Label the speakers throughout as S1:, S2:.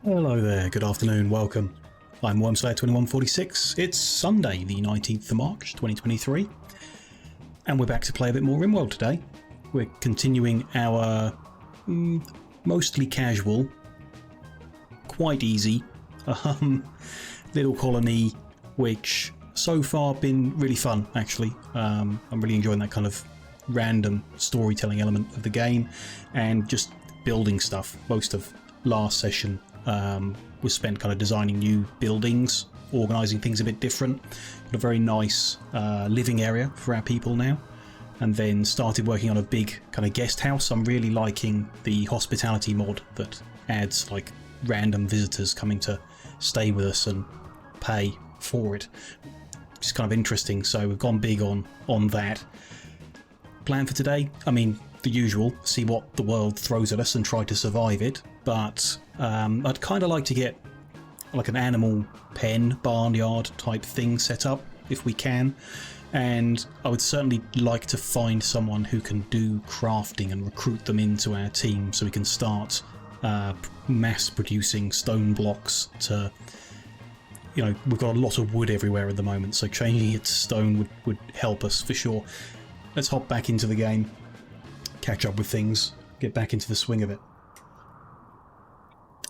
S1: Hello there, good afternoon, welcome. I'm Wormslayer2146. It's Sunday, the 19th of March 2023, and we're back to play a bit more Rimworld today. We're continuing our mostly casual, quite easy little colony, which so far been really fun actually. I'm really enjoying that kind of random storytelling element of the game and just building stuff. Most of last session was spent kind of designing new buildings, organising things a bit different. Got a very nice living area for our people now, and then started working on a big kind of guest house. I'm really liking the hospitality mod that adds like random visitors coming to stay with us and pay for it. It's kind of interesting, so we've gone big on that. Plan for today, I mean, the usual, see what the world throws at us and try to survive it, but I'd kind of like to get like an animal pen, barnyard type thing set up if we can, and I would certainly like to find someone who can do crafting and recruit them into our team so we can start mass producing stone blocks to, you know, we've got a lot of wood everywhere at the moment, so changing it to stone would help us for sure. Let's hop back into the game, catch up with things, get back into the swing of it.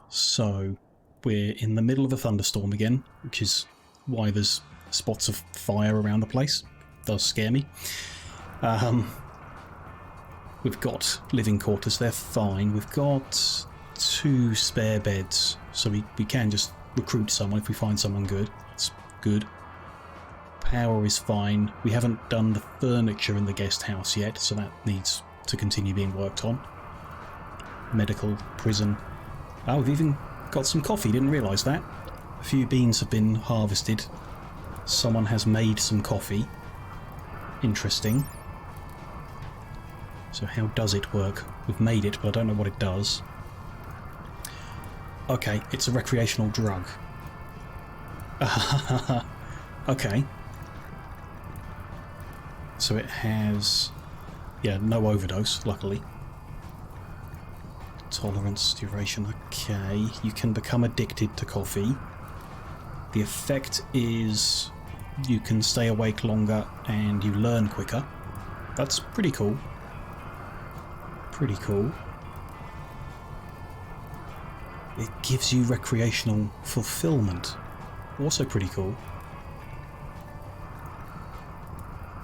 S1: So we're in the middle of a thunderstorm again, which is why there's spots of fire around the place. It does scare me. We've got living quarters, they're fine. We've got 2 spare beds, so we can just recruit someone if we find someone good. It's good. Power is fine. We haven't done the furniture in the guest house yet, so that needs to continue being worked on. Medical, prison. Oh, we've even got some coffee, didn't realise that. A few beans have been harvested. Someone has made some coffee. Interesting. So how does it work? We've made it, but I don't know what it does. Okay, it's a recreational drug. Okay. So it has, yeah, no overdose, luckily. Tolerance, duration, okay. You can become addicted to coffee. The effect is you can stay awake longer and you learn quicker. That's pretty cool. Pretty cool. It gives you recreational fulfillment. Also pretty cool.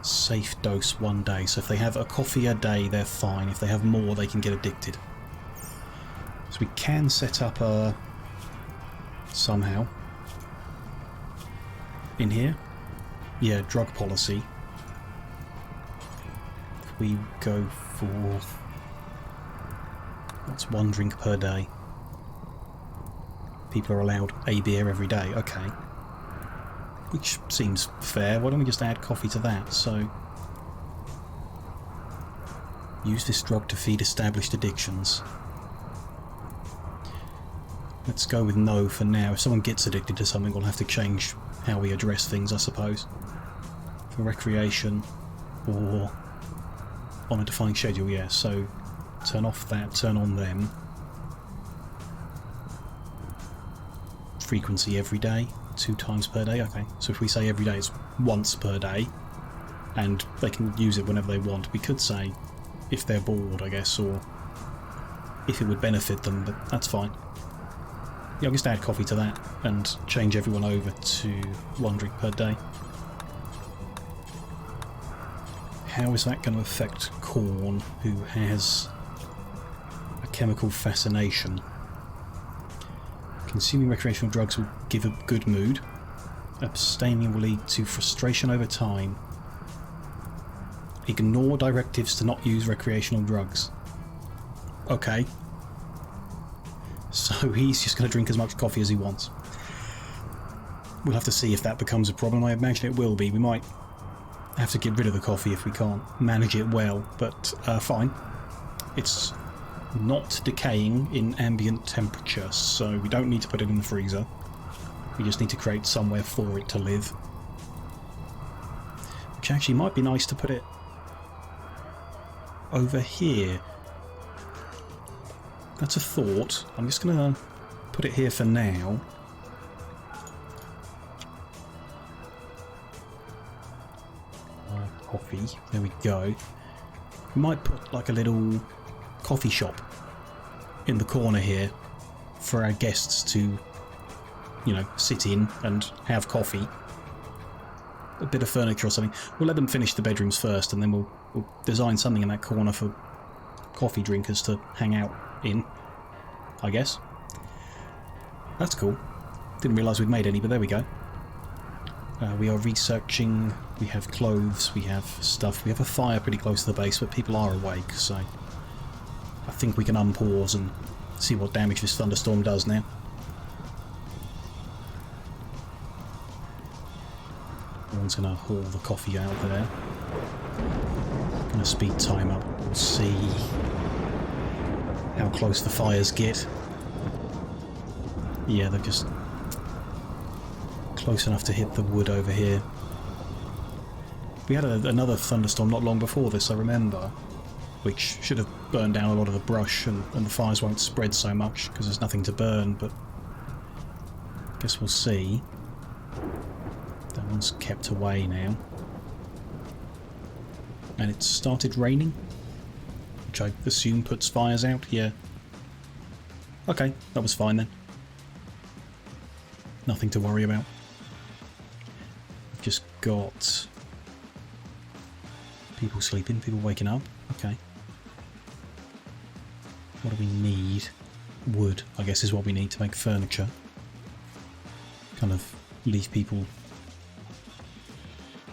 S1: Safe dose 1 day. So if they have a coffee a day, they're fine. If they have more, they can get addicted. So we can set up a somehow in here. Yeah, drug policy. If we go for what's 1 drink per day. People are allowed a beer every day. Okay. Which seems fair. Why don't we just add coffee to that? So use this drug to feed established addictions. Let's go with no for now. If someone gets addicted to something, we'll have to change how we address things, I suppose. For recreation or on a defined schedule, yeah. So turn off that, turn on them. Frequency every day, 2 times per day. Okay, so if we say every day it's once per day and they can use it whenever they want, we could say if they're bored, I guess, or if it would benefit them, but that's fine. Yeah, I'll just add coffee to that and change everyone over to 1 drink per day. How is that going to affect Corn, who has a chemical fascination? Consuming recreational drugs will give a good mood. Abstaining will lead to frustration over time. Ignore directives to not use recreational drugs. Okay. So he's just going to drink as much coffee as he wants. We'll have to see if that becomes a problem. I imagine it will be. We might have to get rid of the coffee if we can't manage it well, but fine. It's not decaying in ambient temperature, so we don't need to put it in the freezer. We just need to create somewhere for it to live. Which actually might be nice to put it over here. That's a thought. I'm just going to put it here for now. Coffee. There we go. We might put like a little coffee shop in the corner here for our guests to, you know, sit in and have coffee. A bit of furniture or something. We'll let them finish the bedrooms first, and then we'll design something in that corner for coffee drinkers to hang out in, I guess. That's cool. Didn't realise we'd made any, but there we go. We are researching, we have clothes, we have stuff, we have a fire pretty close to the base, but people are awake, so I think we can unpause and see what damage this thunderstorm does now. Everyone's going to haul the coffee out there. Going to speed time up, we'll see how close the fires get. Yeah, they're just close enough to hit the wood over here. We had another thunderstorm not long before this, I remember, which should have burned down a lot of the brush, and the fires won't spread so much because there's nothing to burn, but I guess we'll see. That one's kept away now. And it started raining, which I assume puts fires out. Yeah. Okay, that was fine then. Nothing to worry about. Just got people sleeping, people waking up. Okay. What do we need? Wood, I guess, is what we need to make furniture. Kind of leave people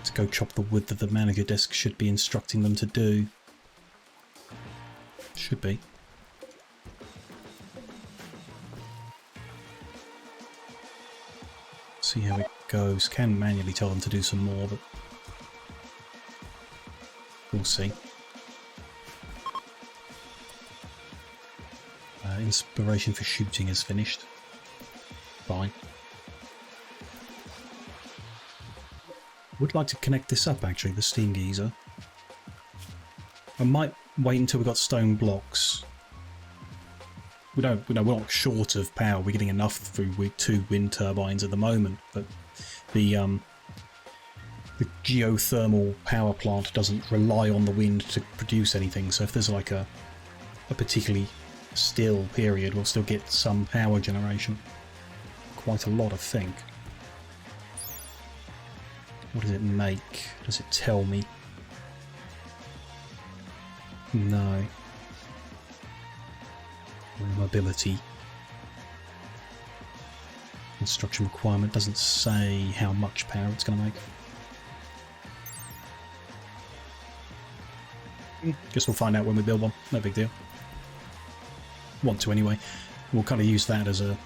S1: to go chop the wood that the manager desk should be instructing them to do. Should be. See how it goes. Can manually tell them to do some more, but we'll see. Inspiration for shooting is finished. Fine. Would like to connect this up, actually, the steam geyser. I might wait until we've got stone blocks. We're not short of power. We're getting enough through 2 wind turbines at the moment, but the geothermal power plant doesn't rely on the wind to produce anything. So if there's like a particularly still period, we'll still get some power generation. Quite a lot, I think. What does it make? Does it tell me? No. Mobility. Construction requirement doesn't say how much power it's going to make. Guess we'll find out when we build one. No big deal. Want to anyway. We'll kind of use that as a...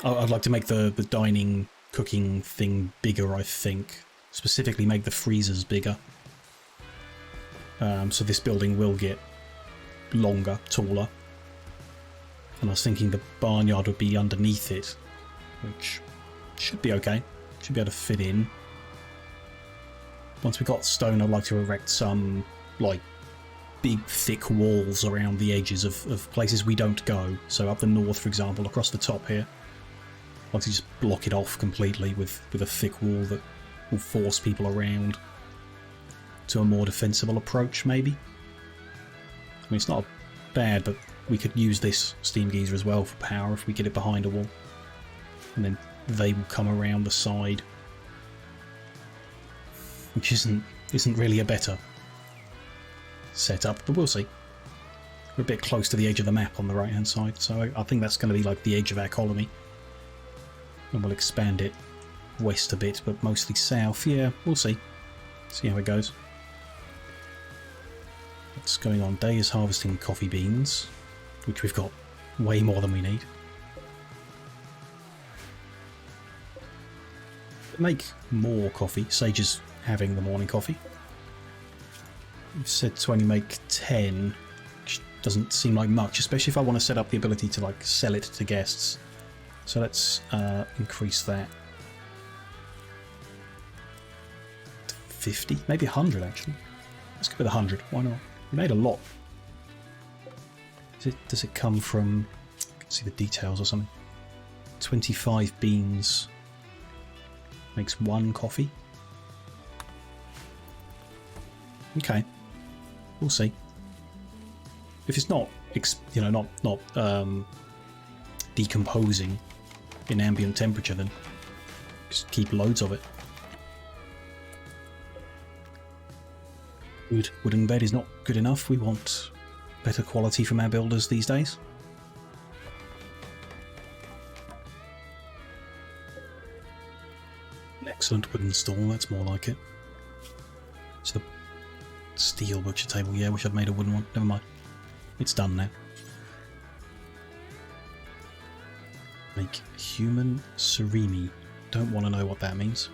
S1: I'd like to make the dining, cooking thing bigger, I think. Specifically make the freezers bigger. So this building will get longer, taller. And I was thinking the barnyard would be underneath it, which should be okay. Should be able to fit in. Once we've got stone, I'd like to erect some, like, big, thick walls around the edges of places we don't go. So up the north, for example, across the top here. I'd like to just block it off completely with a thick wall that will force people around to a more defensible approach, maybe. I mean, it's not bad, but we could use this steam geyser as well for power if we get it behind a wall. And then they will come around the side. Which isn't really a better setup, but we'll see. We're a bit close to the edge of the map on the right hand side, so I think that's going to be like the edge of our colony. And we'll expand it west a bit, but mostly south. Yeah, we'll see. See how it goes. What's going on? Day is harvesting coffee beans, which we've got way more than we need. Make more coffee. Sage is having the morning coffee. We've said to only make 10, which doesn't seem like much, especially if I want to set up the ability to like sell it to guests. So let's increase that to 50, maybe 100 actually. Let's go with 100. Why not? We made a lot. Does it come from? I can see the details or something. 25 beans makes 1 coffee. Okay, we'll see. If it's not, you know, not decomposing in ambient temperature, then just keep loads of it. Wooden bed is not good enough. We want better quality from our builders these days. An excellent wooden stall, that's more like it. It's the steel butcher table, yeah, wish I'd made a wooden one. Never mind. It's done now. Make human surimi. Don't want to know what that means.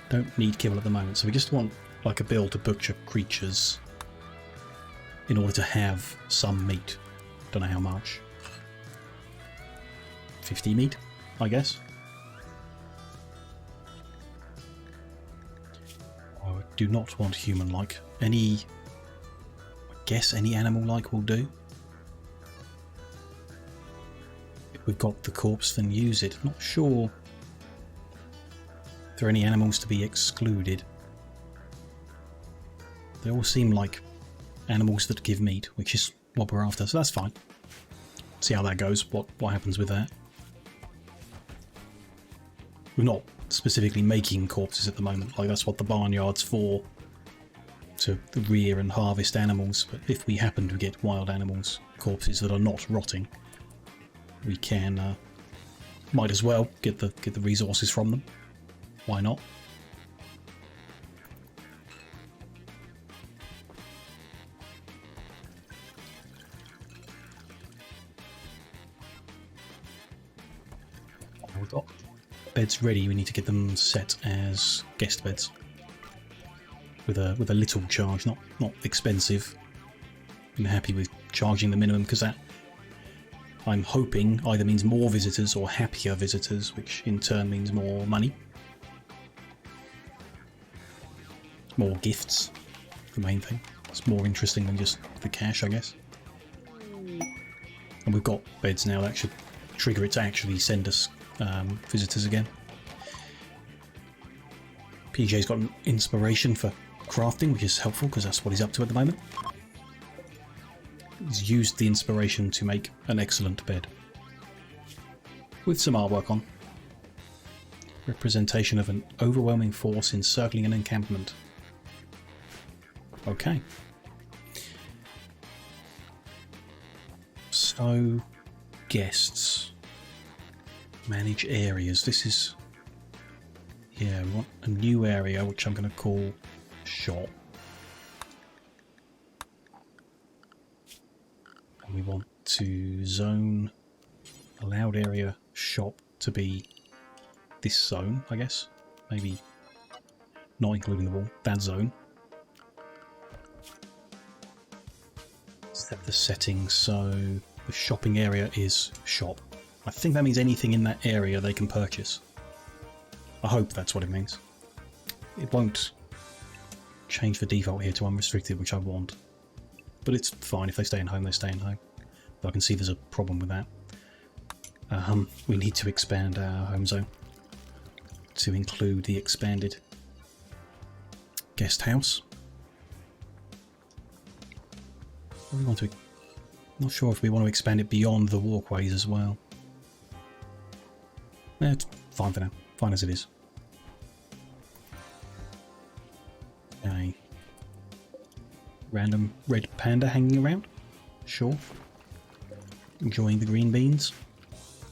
S1: Don't need kibble at the moment, so we just want like a bill to butcher creatures in order to have some meat. Don't know how much. 50 meat, I guess. I do not want human-like. I guess any animal-like will do. If we've got the corpse, then use it. I'm not sure if there are any animals to be excluded. They all seem like animals that give meat, which is what we're after, so that's fine. See how that goes, what happens with that. We're not specifically making corpses at the moment, like that's what the barnyard's for, to rear and harvest animals, but if we happen to get wild animals, corpses that are not rotting, we can, might as well get the resources from them. Why not? We've got beds ready. We need to get them set as guest beds with a little charge, not expensive. I'm happy with charging the minimum because that, I'm hoping, either means more visitors or happier visitors, which in turn means more money, more gifts. The main thing. It's more interesting than just the cash, I guess. And we've got beds now that should trigger it to actually send us visitors again. PJ's got an inspiration for crafting, which is helpful because that's what he's up to at the moment. He's used the inspiration to make an excellent bed with some artwork on. Representation of an overwhelming force encircling an encampment. Okay. So, guests. Manage areas. This is... yeah, we want a new area, which I'm going to call shop. And we want to zone allowed area shop to be this zone, I guess. Maybe not including the wall, that zone. Set the settings so the shopping area is shop. I think that means anything in that area they can purchase. I hope that's what it means. It won't change the default here to unrestricted, which I want. But it's fine, if they stay in home, they stay in home. But I can see there's a problem with that. We need to expand our home zone to include the expanded guest house. We want to... not sure if we want to expand it beyond the walkways as well. It's fine for now. Fine as it is. Okay. Random red panda hanging around? Sure. Enjoying the green beans?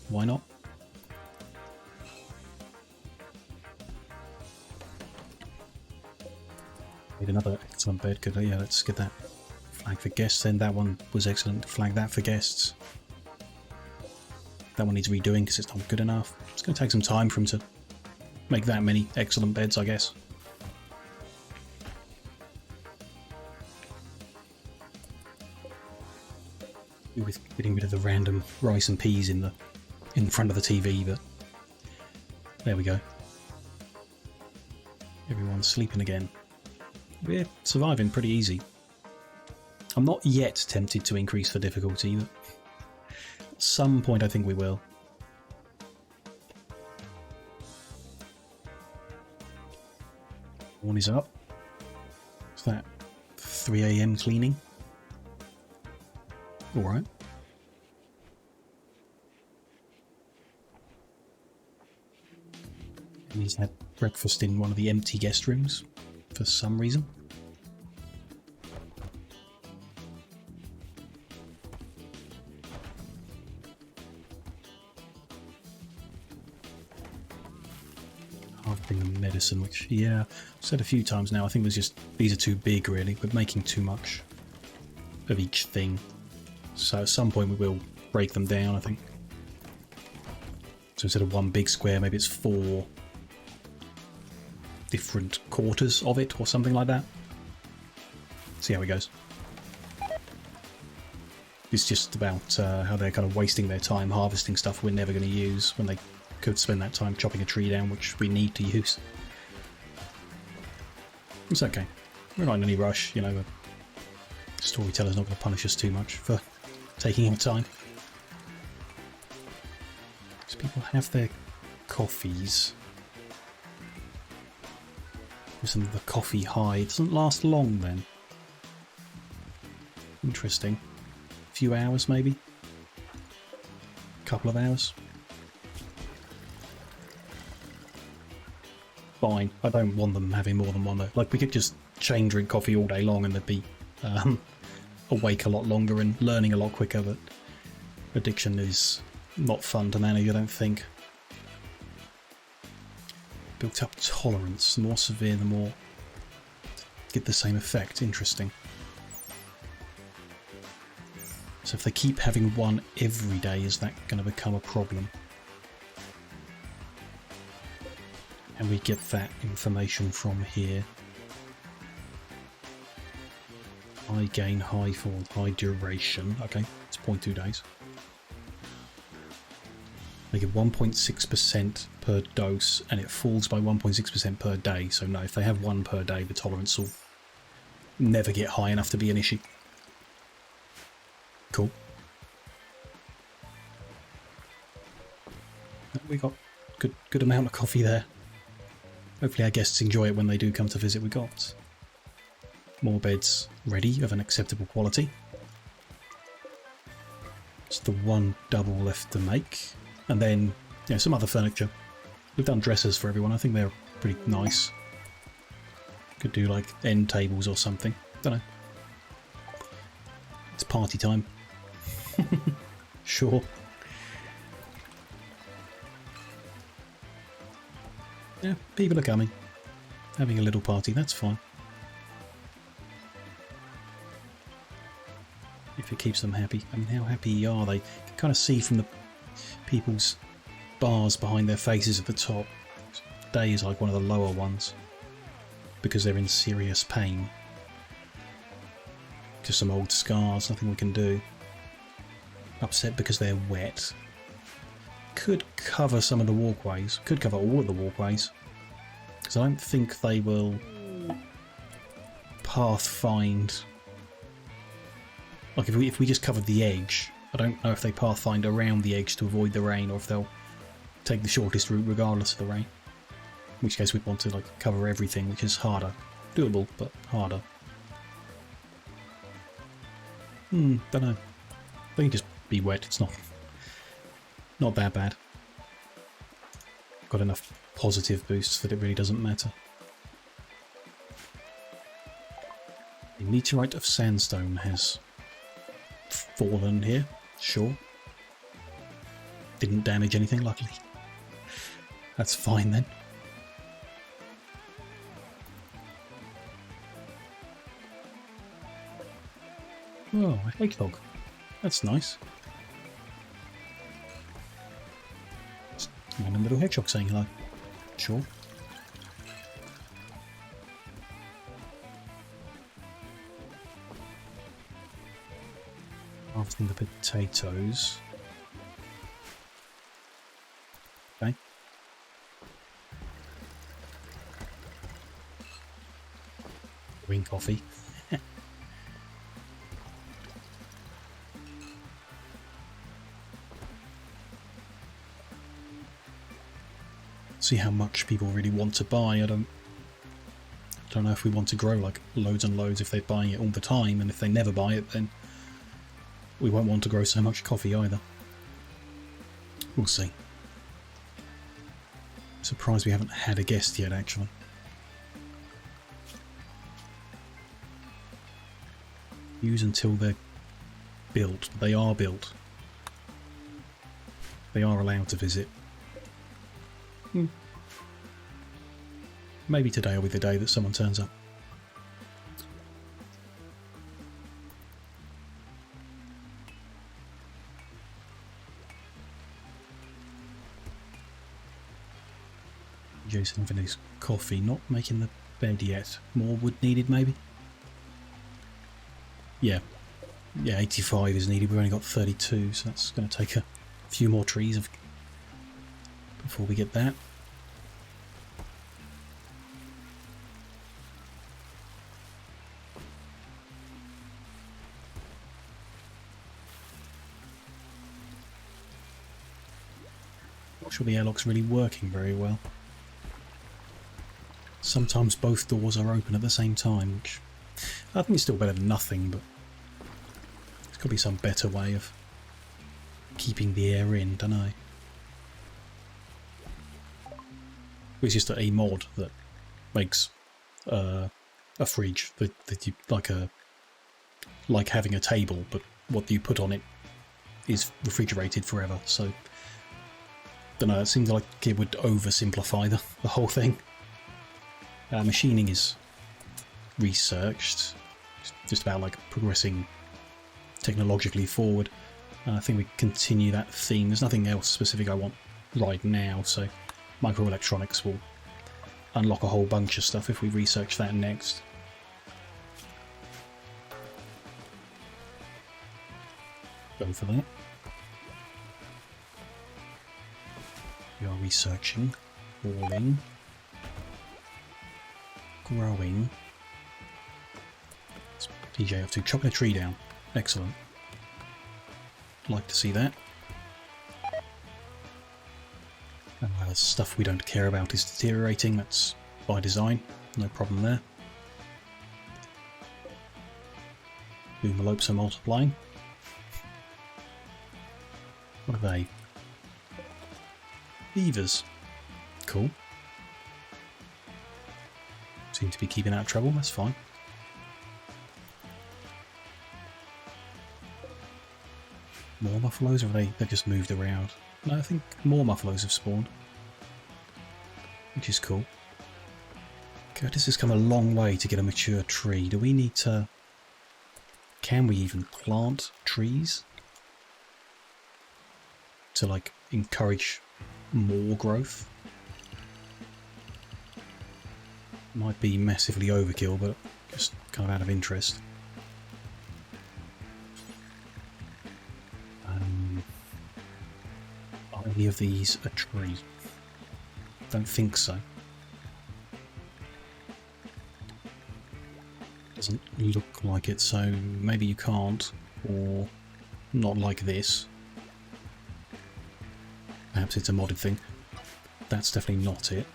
S1: Why not? Need another excellent bed. Good. Yeah, let's get that. Flag for guests, then that one was excellent. Flag that for guests. That one needs redoing because it's not good enough. It's going to take some time for him to make that many excellent beds, I guess. With getting rid of the random rice and peas in front of the TV, but there we go. Everyone's sleeping again. We're surviving pretty easy. I'm not yet tempted to increase the difficulty, but at some point I think we will. One is up. Is that 3 AM cleaning? Alright. And he's had breakfast in one of the empty guest rooms for some reason. Harvesting the medicine, which, yeah, I've said a few times now, I think there's just, these are too big really, we're making too much of each thing. So at some point we will break them down, I think. So instead of one big square, maybe it's 4 different quarters of it or something like that. See how it goes. It's just about how they're kind of wasting their time harvesting stuff we're never going to use when they could spend that time chopping a tree down, which we need to use. It's okay. We're not in any rush, you know. The storyteller's not going to punish us too much for taking our time. So people have their coffees. Some of the coffee high doesn't last long then. Interesting. A few hours maybe? Couple of hours? Fine. I don't want them having more than one though. Like we could just chain drink coffee all day long and they'd be awake a lot longer and learning a lot quicker, but addiction is not fun to manage, I don't think. Built up tolerance, the more severe the more get the same effect. Interesting. So if they keep having one every day, is that going to become a problem? And we get that information from here. High gain, high fall, high duration. Okay, it's 0.2 days. They get 1.6% per dose, and it falls by 1.6% per day. So no, if they have one per day, the tolerance will never get high enough to be an issue. Cool. We got good amount of coffee there. Hopefully our guests enjoy it when they do come to visit. We got more beds ready of an acceptable quality. It's the one double left to make. And then, you know, some other furniture. We've done dressers for everyone. I think they're pretty nice. Could do like end tables or something. Don't know. It's party time. Sure. Yeah, people are coming. Having a little party, that's fine. If it keeps them happy. I mean, how happy are they? You can kind of see from the people's bars behind their faces at the top. Day is like one of the lower ones because they're in serious pain. Just some old scars, nothing we can do. Upset because they're wet. Could cover some of the walkways, could cover all of the walkways, because I don't think they will path find. Like if we just covered the edge, I don't know if they path find around the edge to avoid the rain, or if they'll take the shortest route regardless of the rain. In which case we'd want to like cover everything, which is harder. Doable, but harder. Don't know. They can just be wet, it's not that bad. Got enough positive boosts that it really doesn't matter. A meteorite of sandstone has fallen here, sure. Didn't damage anything, luckily. That's fine then. Oh, a hedgehog. That's nice. Random little hedgehog saying hello. Sure. Harvesting the potatoes. Okay. Green coffee. See how much people really want to buy. I don't don't know if we want to grow like loads and loads if they're buying it all the time, and if they never buy it, then we won't want to grow so much coffee either. We'll see. Surprised we haven't had a guest yet, actually. Use until they're built. They are built. They are allowed to visit. Maybe today will be the day that someone turns up. Jason for his coffee, not making the bed yet. More wood needed, maybe? Yeah. Yeah, 85 is needed. We've only got 32, so that's going to take a few more trees before we get that. Not sure the airlock's really working very well. Sometimes both doors are open at the same time, which I think is still better than nothing, but there's got to be some better way of keeping the air in, don't know. It's just a mod that makes a fridge that you like having a table, but what you put on it is refrigerated forever. So, don't know. It seems like it would oversimplify the whole thing. Machining is researched, just about like progressing technologically forward. I think we continue that theme. There's nothing else specific I want right now, so microelectronics will unlock a whole bunch of stuff if we research that next. Go for that. We are researching, walling, growing. What's TJ up to? Chopping a tree down. Excellent. Like to see that. And while stuff we don't care about is deteriorating, that's by design. No problem there. Boomalopes are multiplying. What are they? Beavers. Cool. Seem to be keeping out of trouble, that's fine. More buffaloes, or they've just moved around? No, I think more buffaloes have spawned. Which is cool. Curtis has come a long way to get a mature tree. Do we need to... Can we even plant trees? To, like, encourage more growth? Might be massively overkill, but just kind of out of interest. Are any of these a tree? Don't think so. Doesn't look like it, so maybe you can't, or not like this. Perhaps it's a modded thing. That's definitely not it.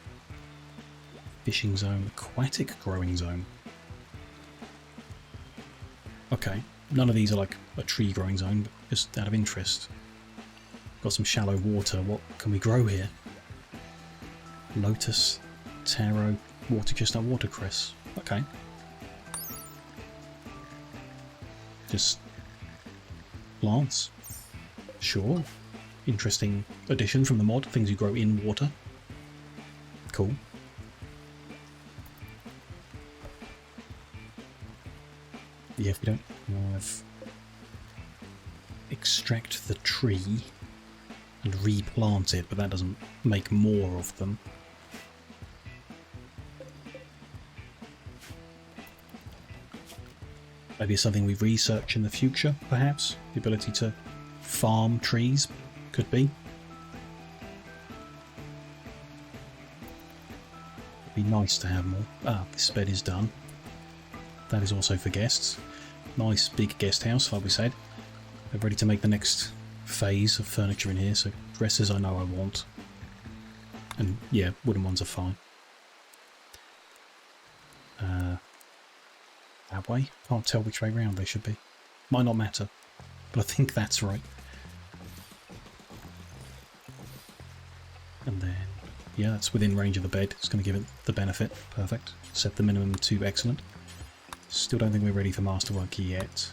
S1: Fishing zone, aquatic growing zone. Okay, none of these are like a tree growing zone, but just out of interest. Got some shallow water. What can we grow here? Lotus, taro, water chestnut, watercress. Okay. Just plants. Sure. Interesting addition from the mod. Things you grow in water. Cool. Yeah, if we don't have... Extract the tree and replant it, but that doesn't make more of them. Maybe it's something we research in the future, perhaps? The ability to farm trees, could be. It'd be nice to have more. Ah, this bed is done. That is also for guests. Nice big guest house, like we said. They're ready to make the next phase of furniture in here, so dresses I know I want. And yeah, wooden ones are fine. That way? Can't tell which way round they should be. Might not matter, but I think that's right. And then, yeah, that's within range of the bed. It's going to give it the benefit. Perfect. Set the minimum to excellent. Still don't think we're ready for masterwork yet.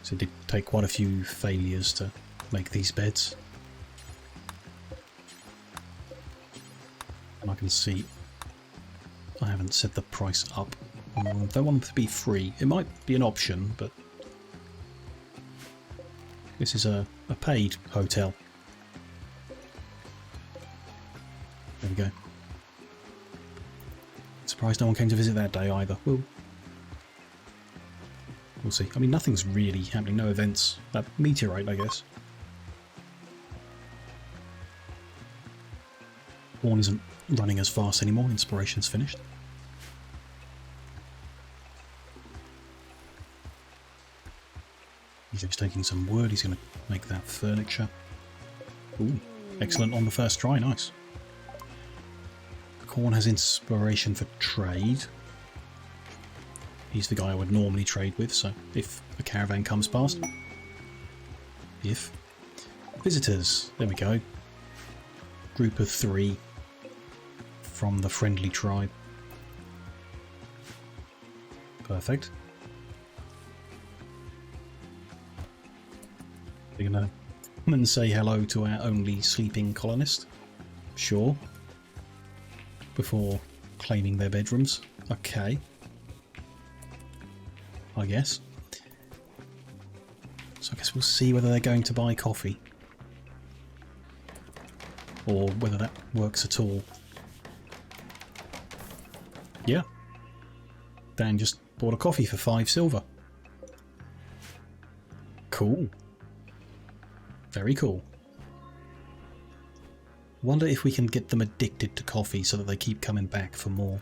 S1: So it did take quite a few failures to make these beds. And I can see I haven't set the price up. I don't want them to be free. It might be an option, but this is a paid hotel. There we go. Surprised no one came to visit that day either. We'll see. I mean, nothing's really happening. No events. That meteorite, I guess. Horn isn't running as fast anymore. Inspiration's finished. He's just taking some wood. He's going to make that furniture. Ooh, excellent on the first try. Nice. Corn has inspiration for trade. He's the guy I would normally trade with, so if a caravan comes past. If. Visitors. There we go. Group of 3 from the friendly tribe. Perfect. We're gonna come and say hello to our only sleeping colonist. Sure. Before claiming their bedrooms. Okay. I guess. So I guess we'll see whether they're going to buy coffee. Or whether that works at all. Yeah. Dan just bought a coffee for 5 silver. Cool. Very cool. Wonder if we can get them addicted to coffee so that they keep coming back for more.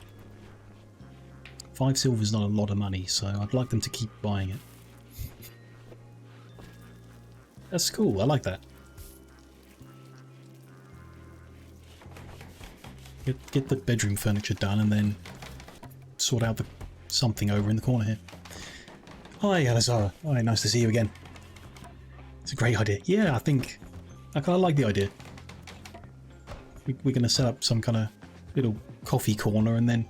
S1: 5 silver's not a lot of money, so I'd like them to keep buying it. That's cool, I like that. Get the bedroom furniture done and then sort out the something over in the corner here. Hi, Alizara. Hi, nice to see you again. It's a great idea. Yeah, I kind of like the idea. We're going to set up some kind of little coffee corner and then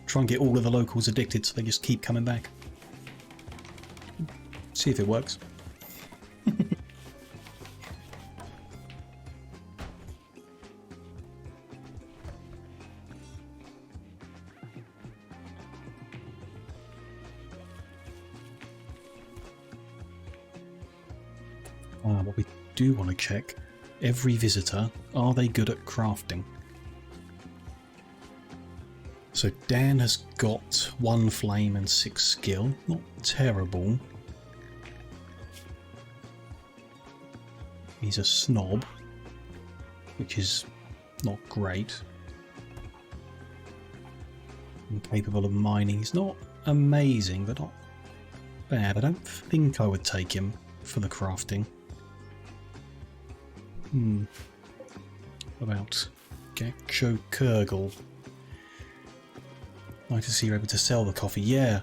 S1: try and get all of the locals addicted so they just keep coming back. See if it works. What we do want to check, every visitor, are they good at crafting? So Dan has got 1 flame and 6 skill, not terrible. He's a snob, which is not great. Incapable of mining, he's not amazing, but not bad. I don't think I would take him for the crafting. What about Gaksho Kurgle? Like to see you're able to sell the coffee. Yeah,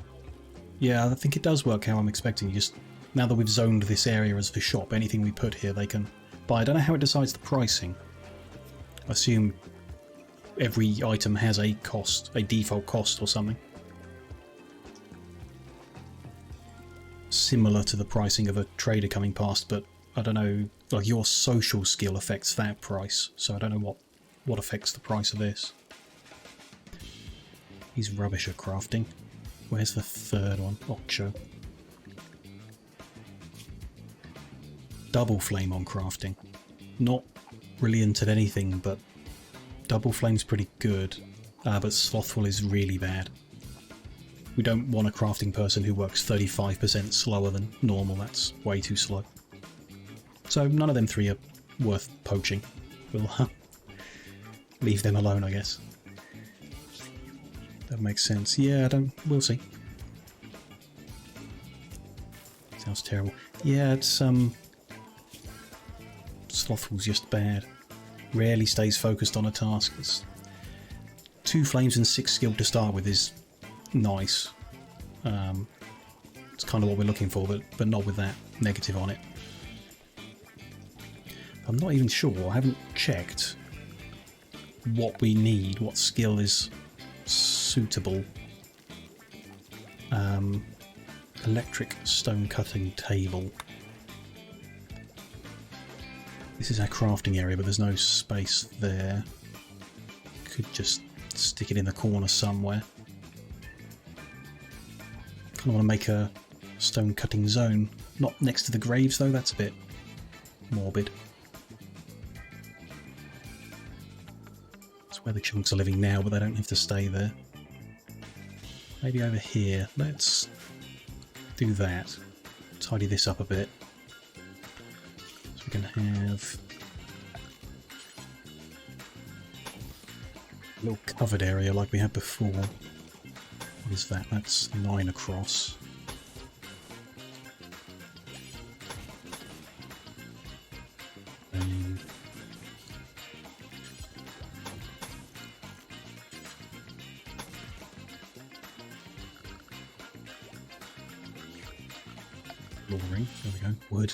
S1: I think it does work how I'm expecting. Just now that we've zoned this area as the shop, anything we put here they can buy. I don't know how it decides the pricing. I assume every item has a cost, a default cost or something. Similar to the pricing of a trader coming past, but I don't know, like your social skill affects that price, so I don't know what affects the price of this. He's rubbish at crafting. Where's the third one? Oksho. Double flame on crafting. Not brilliant at anything, but double flame's pretty good. But slothful is really bad. We don't want a crafting person who works 35% slower than normal. That's way too slow. So none of them 3 are worth poaching. We'll leave them alone, I guess. That makes sense. Yeah, we'll see. Sounds terrible. Yeah, it's Slothful's just bad. Rarely stays focused on a task. It's 2 flames and 6 skill to start with is nice. It's kind of what we're looking for, but not with that negative on it. I'm not even sure, I haven't checked what we need, what skill is suitable. Electric stone cutting table. This is our crafting area, but there's no space there. Could just stick it in the corner somewhere. Kind of want to make a stone cutting zone. Not next to the graves though, that's a bit morbid. That's where the chunks are living now, but they don't have to stay there. Maybe over here. Let's do that. Tidy this up a bit. So we can have a little covered area like we had before. What is that? That's 9 across. Flooring, there we go, wood.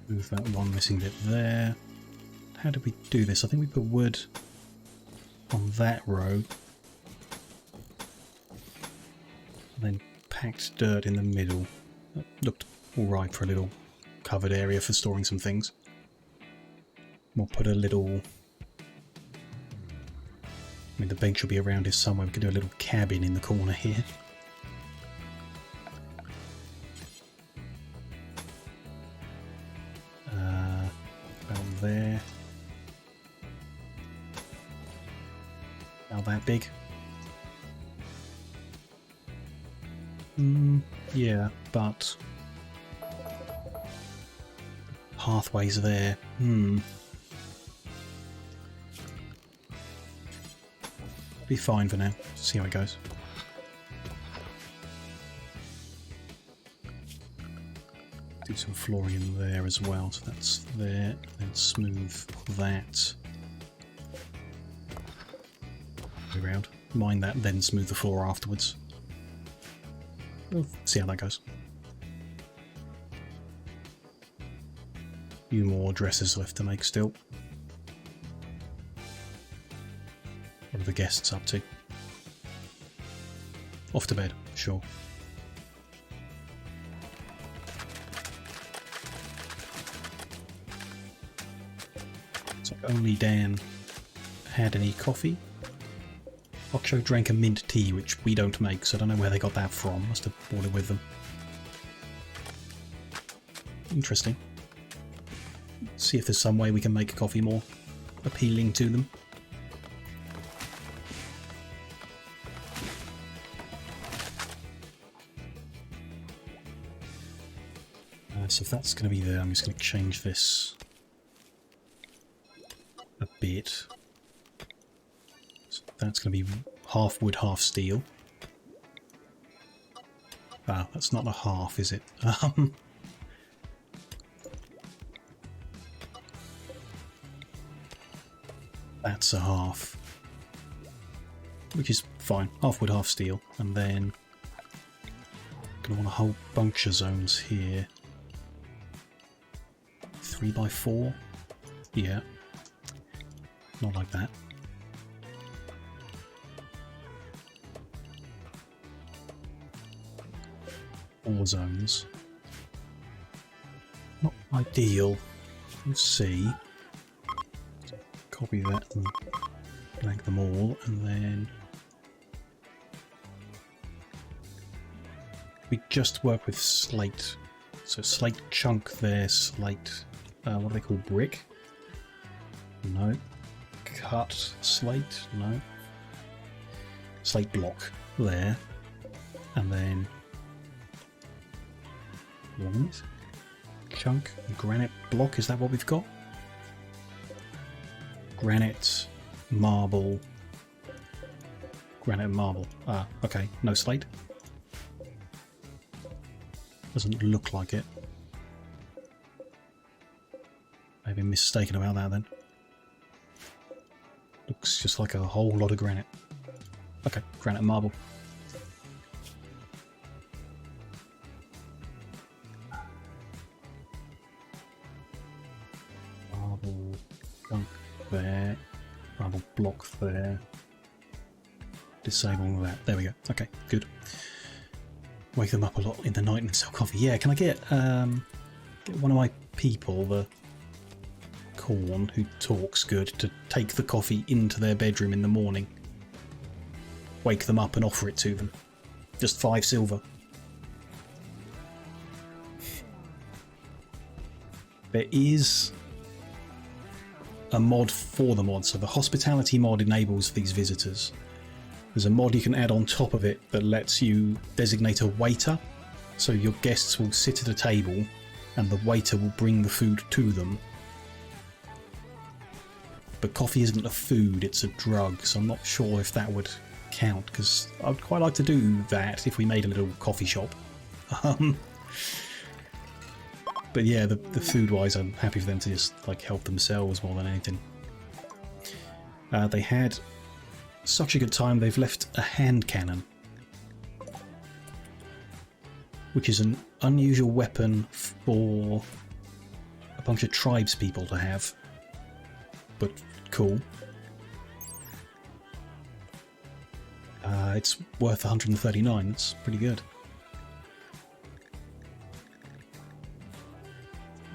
S1: Move that one missing bit there. How did we do this? I think we put wood on that row. And then packed dirt in the middle. That looked alright for a little covered area for storing some things. We'll put a little... I mean, the bench will be around here somewhere. We could do a little cabin in the corner here. About there. About that big. Yeah, but pathways there. Be fine for now. See how it goes. Do some flooring in there as well. So that's there. Then smooth that. Around. Mind that, then smooth the floor afterwards. We'll see how that goes. A few more dresses left to make still. What are the guests up to? Off to bed, sure. So only Dan had any coffee. Oksho drank a mint tea, which we don't make, so I don't know where they got that from. Must have brought it with them. Interesting. See if there's some way we can make coffee more appealing to them. So if that's going to be there, I'm just going to change this a bit. So that's going to be half wood, half steel. Ah, that's not a half, is it? That's a half. Which is fine. Half wood, half steel. And then going to want a whole bunch of zones here. 3x4? Yeah. Not like that. All zones. Not ideal. Let's see. Copy that and blank them all, and then we just work with slate. So slate chunk there, slate, what do they call, brick? No. Cut slate? No. Slate block there, and then granite chunk, granite block, is that what we've got? Granite, marble, granite and marble. Ah, okay, no slate. Doesn't look like it. Maybe mistaken about that then. Looks just like a whole lot of granite. Okay, granite and marble. Marble gunk there. Marble block there. Disable all that. There we go. Okay, good. Wake them up a lot in the night and sell coffee. Yeah, can I get one of my people, the Corn, who talks good, to take the coffee into their bedroom in the morning? Wake them up and offer it to them. Just 5 silver. There is a mod for the mod, so the hospitality mod enables these visitors. There's a mod you can add on top of it that lets you designate a waiter, so your guests will sit at a table and the waiter will bring the food to them. But coffee isn't a food, it's a drug, so I'm not sure if that would count, because I'd quite like to do that if we made a little coffee shop. But yeah, the food-wise, I'm happy for them to just like help themselves more than anything. They had such a good time, they've left a hand cannon, which is an unusual weapon for a bunch of tribes people to have, but cool. It's worth 139, that's pretty good.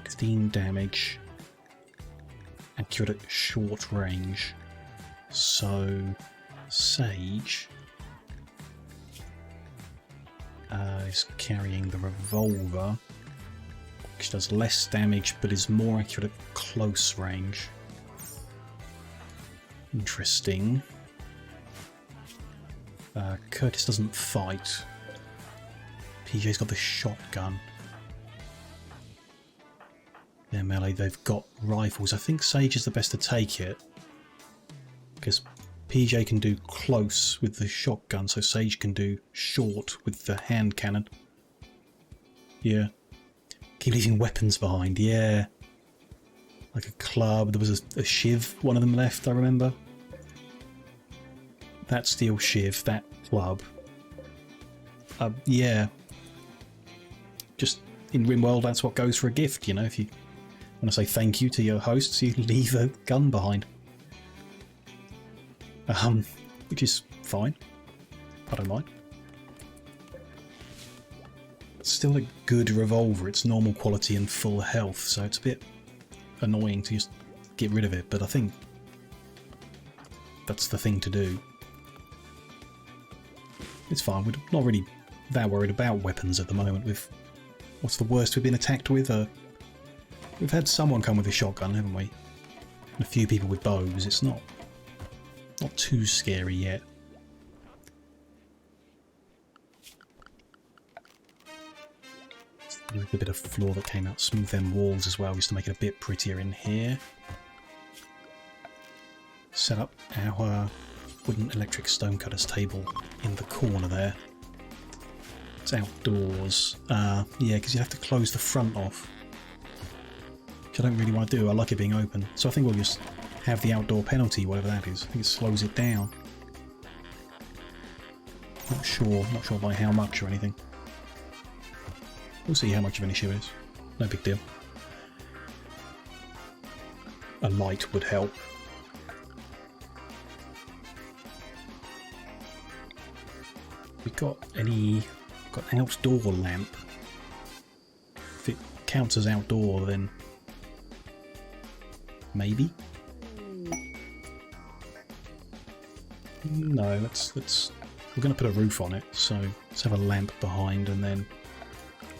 S1: 16 damage, accurate at short range. So Sage is carrying the revolver, which does less damage but is more accurate at close range. Interesting. Curtis doesn't fight. PJ's got the shotgun. They're melee, they've got rifles. I think Sage is the best to take it, because PJ can do close with the shotgun, so Sage can do short with the hand cannon. Yeah. Keep leaving weapons behind, yeah. Like a club, there was a shiv, one of them left, I remember. That steel shiv, that club. Yeah. Just in Rimworld, that's what goes for a gift, you know, if you want to say thank you to your hosts, you leave a gun behind. Which is fine. I don't mind. It's still a good revolver, it's normal quality and full health, so it's a bit annoying to just get rid of it, but I think that's the thing to do. It's fine, we're not really that worried about weapons at the moment. What's the worst we've been attacked with? We've had someone come with a shotgun, haven't we? And a few people with bows. It's not too scary yet. A bit of floor that came out, smooth them walls as well, just to make it a bit prettier in here. Set up our wooden electric stonecutters table in the corner there. It's outdoors. Yeah, because you have to close the front off, which I don't really want to do. I like it being open, so I think we'll just have the outdoor penalty, whatever that is. I think it slows it down. Not sure by how much or anything. We'll see how much of an issue it is. No big deal. A light would help. We got an outdoor lamp? If it counts as outdoor, then maybe. No, we're going to put a roof on it, so let's have a lamp behind, and then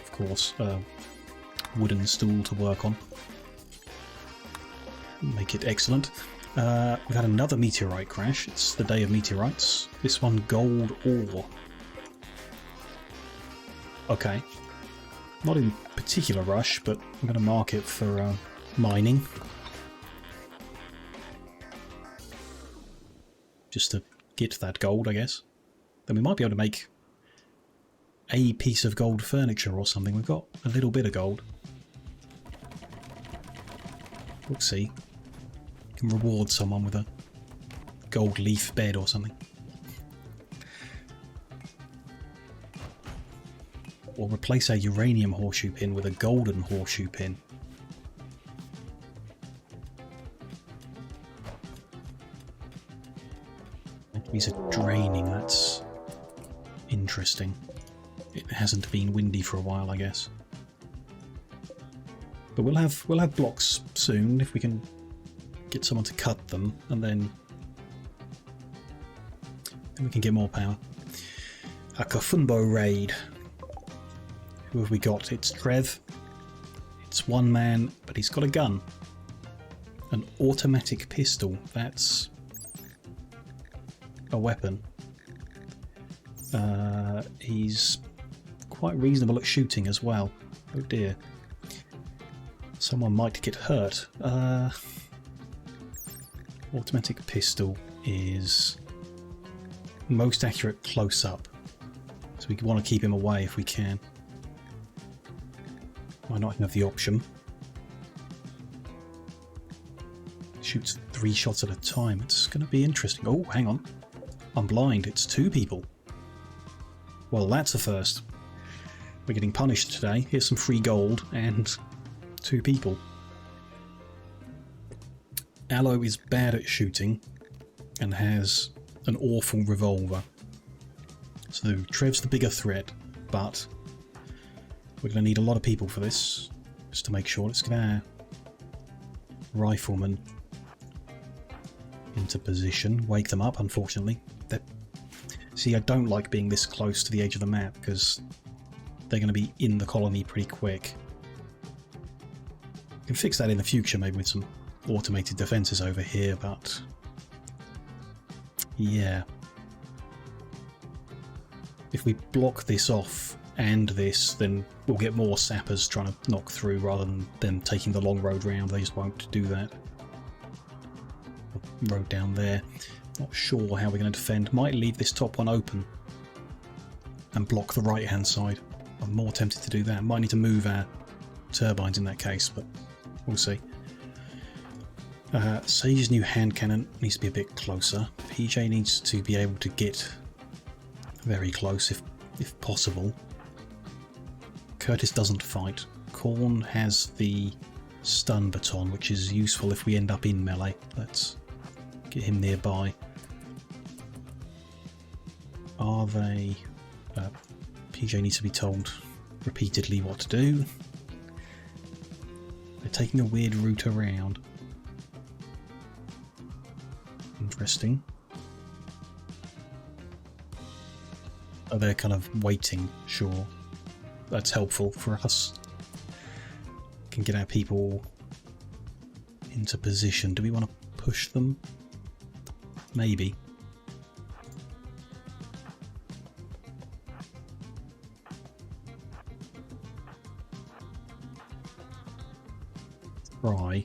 S1: of course a wooden stool to work on. Make it excellent. We've had another meteorite crash. It's the day of meteorites. This one gold ore. Okay. Not in particular rush, but I'm going to mark it for mining. Just to get that gold, I guess. Then we might be able to make a piece of gold furniture or something. We've got a little bit of gold. We'll see. Can reward someone with a gold leaf bed or something. Or replace our uranium horseshoe pin with a golden horseshoe pin. These are draining, that's interesting. It hasn't been windy for a while, I guess. But we'll have blocks soon if we can get someone to cut them, and then we can get more power. A Kafumbo raid. Who have we got? It's Trev. It's one man, but he's got a gun. An automatic pistol. That's a weapon. He's quite reasonable at shooting as well. Oh dear. Someone might get hurt. Automatic pistol is most accurate close up. So we want to keep him away if we can. Might not have the option. Shoots 3 shots at a time. It's going to be interesting. Oh, hang on. I'm blind. It's 2 people. Well, that's a first. We're getting punished today. Here's some free gold and 2 people. Aloe is bad at shooting and has an awful revolver. So Trev's the bigger threat, but we're going to need a lot of people for this, just to make sure. Let's get our riflemen into position. Wake them up, unfortunately. See, I don't like being this close to the edge of the map, because they're going to be in the colony pretty quick. We can fix that in the future, maybe with some automated defences over here, but yeah. If we block this off and this, then we'll get more sappers trying to knock through rather than them taking the long road round. They just won't do that. Road down there. Not sure how we're going to defend. Might leave this top one open and block the right hand side. I'm more tempted to do that. Might need to move our turbines in that case, but we'll see. Sage's new hand cannon needs to be a bit closer. PJ needs to be able to get very close if possible. Curtis doesn't fight. Korn has the stun baton, which is useful if we end up in melee. Let's get him nearby. Are they... PJ needs to be told repeatedly what to do. They're taking a weird route around. Interesting. Oh, they're kind of waiting, sure. That's helpful for us. Can get our people into position. Do we want to push them? Maybe. Try.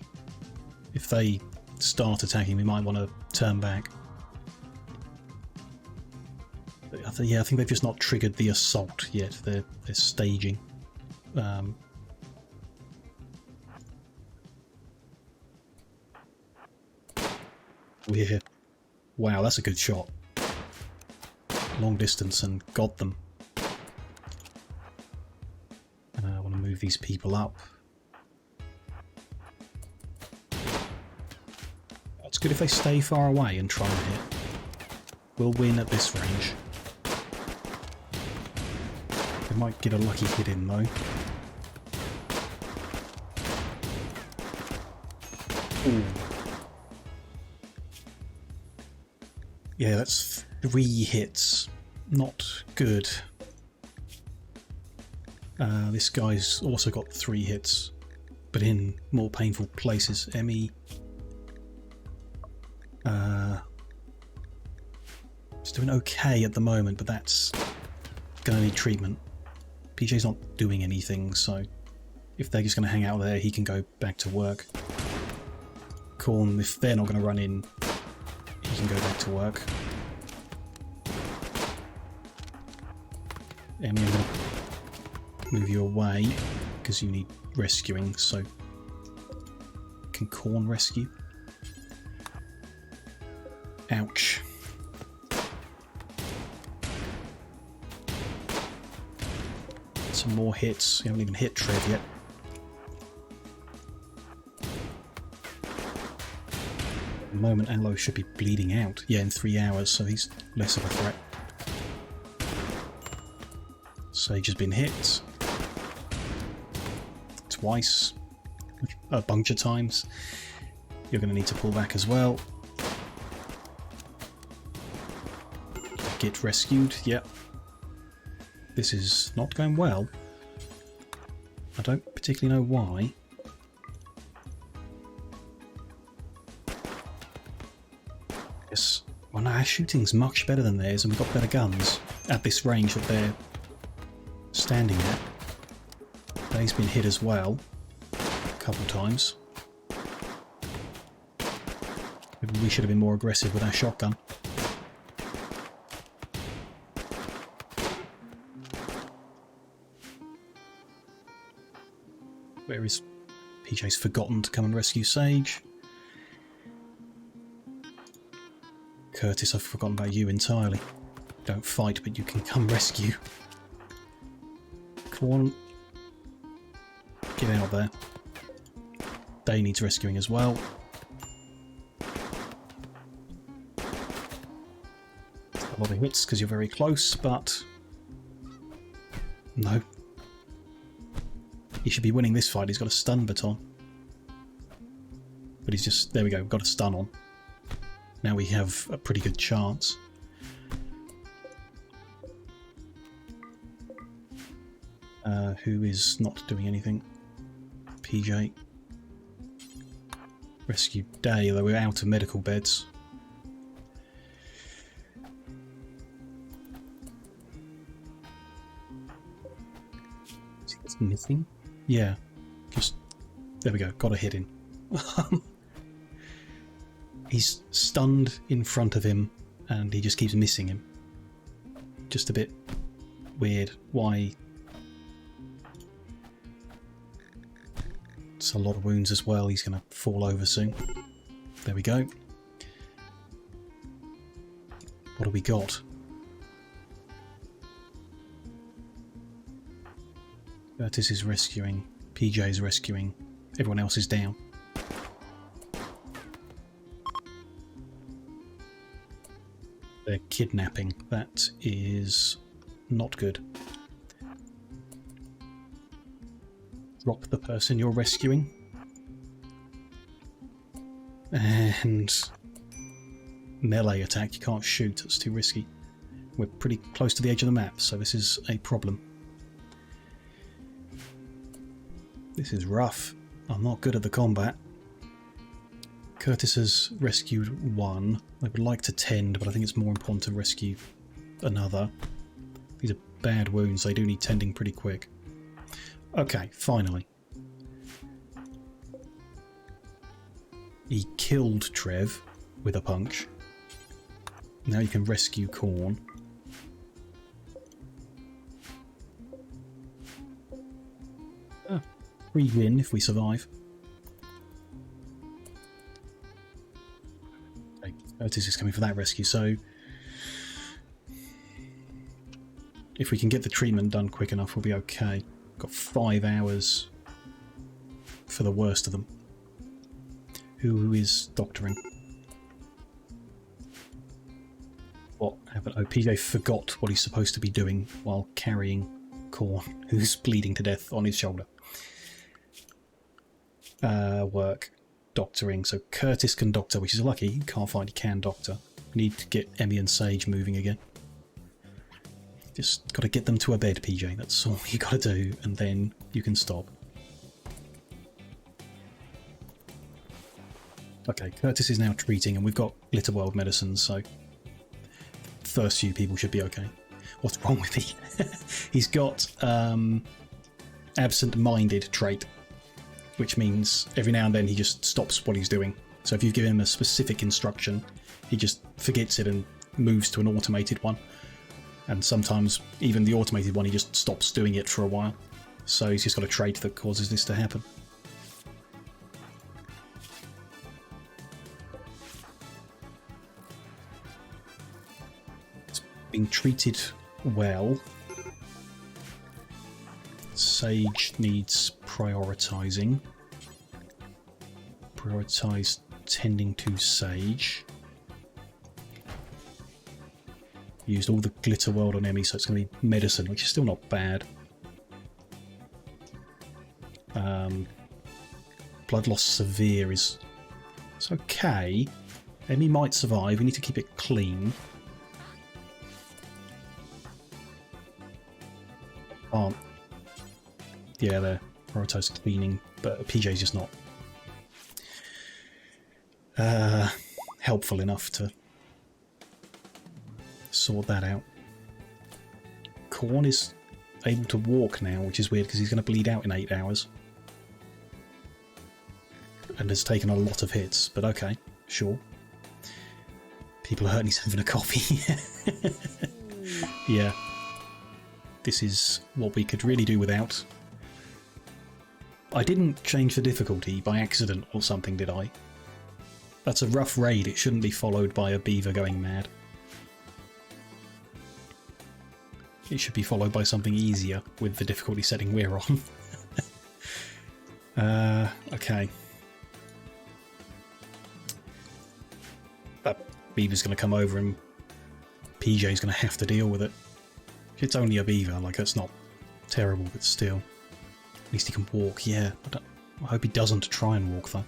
S1: If they start attacking, we might want to turn back. Yeah, I think they've just not triggered the assault yet. They're staging. We're... Wow, that's a good shot. Long distance and got them. I want to move these people up. It's good if they stay far away and try and hit. We'll win at this range. We might get a lucky hit in though. Ooh. Yeah, that's 3 hits. Not good. This guy's also got 3 hits, but in more painful places. Emmy... It's doing okay at the moment, but that's going to need treatment. PJ's not doing anything, so if they're just going to hang out there, he can go back to work. Korn, if they're not going to run in, he can go back to work. Emmy, I'm going to move you away, because you need rescuing, so can Korn rescue? Ouch. Some more hits. We haven't even hit Trev yet. At the moment, Aloe should be bleeding out. Yeah, in 3 hours, so he's less of a threat. Sage has been hit. Twice. A bunch of times. You're going to need to pull back as well. Get rescued. Yep. This is not going well. I don't particularly know why. Yes. Well, no, our shooting's much better than theirs, and we've got better guns at this range that they're standing at. They've been hit as well. A couple times. Maybe we should have been more aggressive with our shotgun. Where is PJ's forgotten to come and rescue Sage? Curtis, I've forgotten about you entirely. Don't fight, but you can come rescue. Come on. Get out there. Day needs rescuing as well. A lot of hits because you're very close, but no. He should be winning this fight. He's got a stun baton. But he's just... There we go. Got a stun on. Now we have a pretty good chance. Who is not doing anything? PJ. Rescue Day, although we're out of medical beds. Is he missing? Yeah, just there we go. Got a hit in. He's stunned in front of him, and he just keeps missing him. Just a bit weird. Why? It's a lot of wounds as well. He's going to fall over soon. There we go. What do we got? Curtis is rescuing, PJ is rescuing, everyone else is down. They're kidnapping, that is not good. Drop the person you're rescuing. And melee attack, you can't shoot, it's too risky. We're pretty close to the edge of the map, so this is a problem. This is rough. I'm not good at the combat. Curtis has rescued one. I would like to tend, but I think it's more important to rescue another. These are bad wounds. They do need tending pretty quick. Okay, finally. He killed Trev with a punch. Now you can rescue Corn. Free win if we survive. Okay, Curtis is coming for that rescue, so if we can get the treatment done quick enough, we'll be okay. Got 5 hours for the worst of them. Who is doctoring? What happened? Oh, PJ forgot what he's supposed to be doing while carrying Corn, who's bleeding to death on his shoulder. Work. Doctoring. So Curtis can doctor, which is lucky. He can't find he can doctor. We need to get Emmy and Sage moving again. Just got to get them to a bed, PJ. That's all you got to do, and then you can stop. Okay, Curtis is now treating, and we've got Little World medicines, so first few people should be okay. What's wrong with me? He's got absent-minded trait, which means every now and then he just stops what he's doing. So if you give him a specific instruction, he just forgets it and moves to an automated one. And sometimes even the automated one, he just stops doing it for a while. So he's just got a trait that causes this to happen. treated well. Sage needs prioritising. Prioritise tending to sage. Used all the glitter world on Emmy, so it's going to be medicine, which is still not bad. Blood loss severe is... it's okay. Emmy might survive. We need to keep it clean. Yeah, they're prioritised cleaning, but PJ's just not helpful enough to sort that out. Corn is able to walk now, which is weird because he's going to bleed out in 8 hours. And has taken a lot of hits, but okay, sure. People are hurting, he's having a coffee. Yeah. This is what we could really do without. I didn't change the difficulty by accident or something, did I? That's a rough raid, it shouldn't be followed by a beaver going mad. It should be followed by something easier with the difficulty setting we're on. Okay. That beaver's going to come over and PJ's going to have to deal with it. It's only a beaver, like that's not terrible, but still. At least he can walk, yeah. I hope he doesn't try and walk though.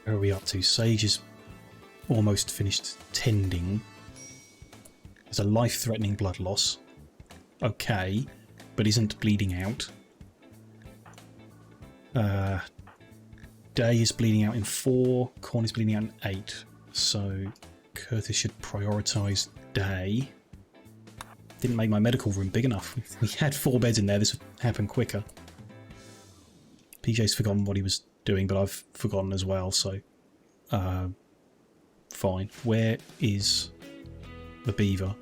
S1: Where are we up to? Sage is almost finished tending. There's a life-threatening blood loss. Okay, but isn't bleeding out. Day is bleeding out in 4, Corn is bleeding out in 8. So Curtis should prioritise Day. Didn't make my medical room big enough. We had 4 beds in there, this would happen quicker. PJ's forgotten what he was doing, but I've forgotten as well, so fine. Where is the beaver?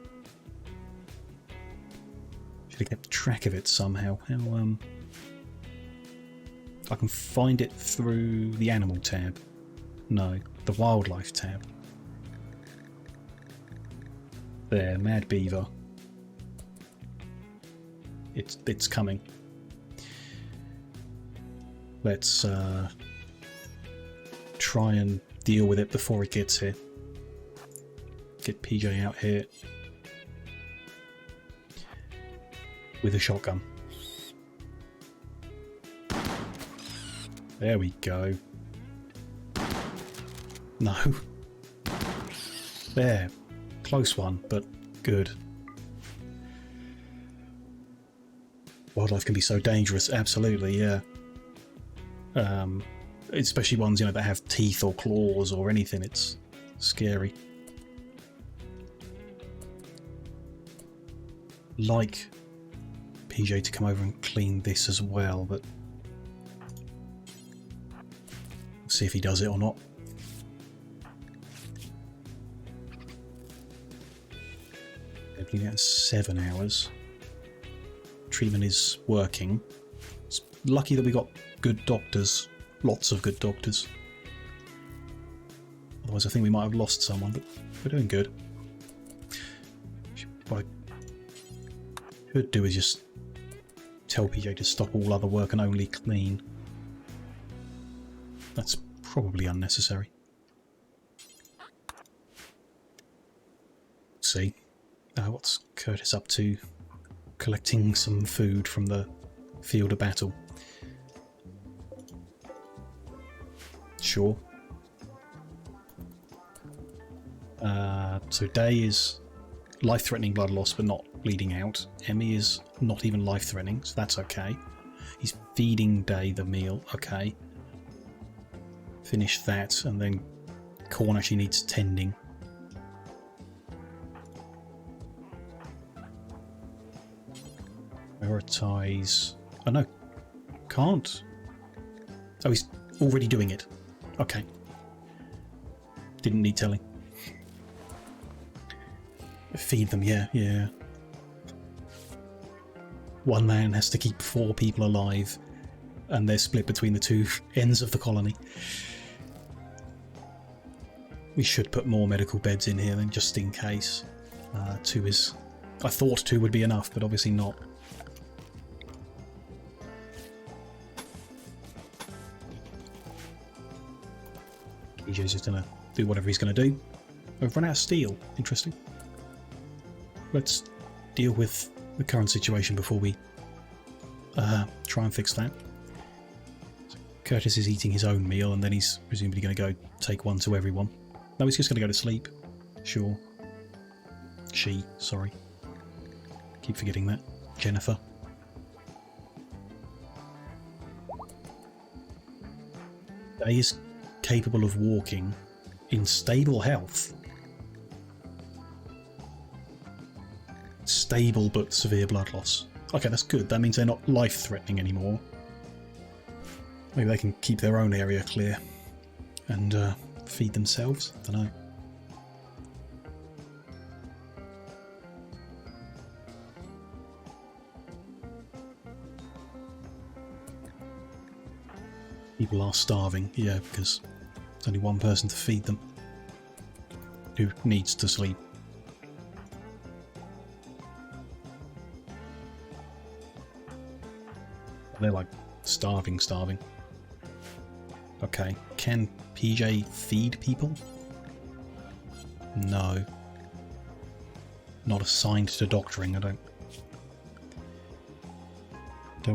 S1: Should have kept track of it somehow. How I can find it through the animal tab. No, the wildlife tab. There, mad beaver. It's coming. Let's try and deal with it before it gets here. Get PJ out here with a shotgun. There we go. No. There. Close one, but good. Wildlife can be so dangerous, absolutely, yeah. Especially ones, you know, that have teeth or claws or anything, it's scary. Like PJ to come over and clean this as well, but let's see if he does it or not. It'll be 7 hours. Treatment is working. It's lucky that we got good doctors, lots of good doctors. Otherwise I think we might have lost someone, but we're doing good. What I should do is just tell PJ to stop all other work and only clean. That's probably unnecessary. Let's see. What's Curtis up to? Collecting some food from the field of battle. Sure. So Day is life-threatening blood loss but not bleeding out. Emmy is not even life-threatening, so that's okay. He's feeding Day the meal, okay. Finish that, and then Corn actually needs tending. Prioritize... oh no, can't. Oh, he's already doing it. Okay. Didn't need telling. Feed them, yeah. One man has to keep 4 people alive, and they're split between the 2 ends of the colony. We should put more medical beds in here then, just in case. 2 is... I thought 2 would be enough, but obviously not. EJ's just gonna do whatever he's gonna do. We've run out of steel. Interesting. Let's deal with the current situation before we try and fix that. So Curtis is eating his own meal, and then he's presumably going to go take one to everyone. No, he's just going to go to sleep. Sure. She, sorry. Keep forgetting that. Jennifer. They is capable of walking in stable health. Stable but severe blood loss. Okay, that's good. That means they're not life-threatening anymore. Maybe they can keep their own area clear and feed themselves. I don't know. People are starving, yeah, because there's only one person to feed them who needs to sleep. They're like starving. Okay, can PJ feed people? No. Not assigned to doctoring, I don't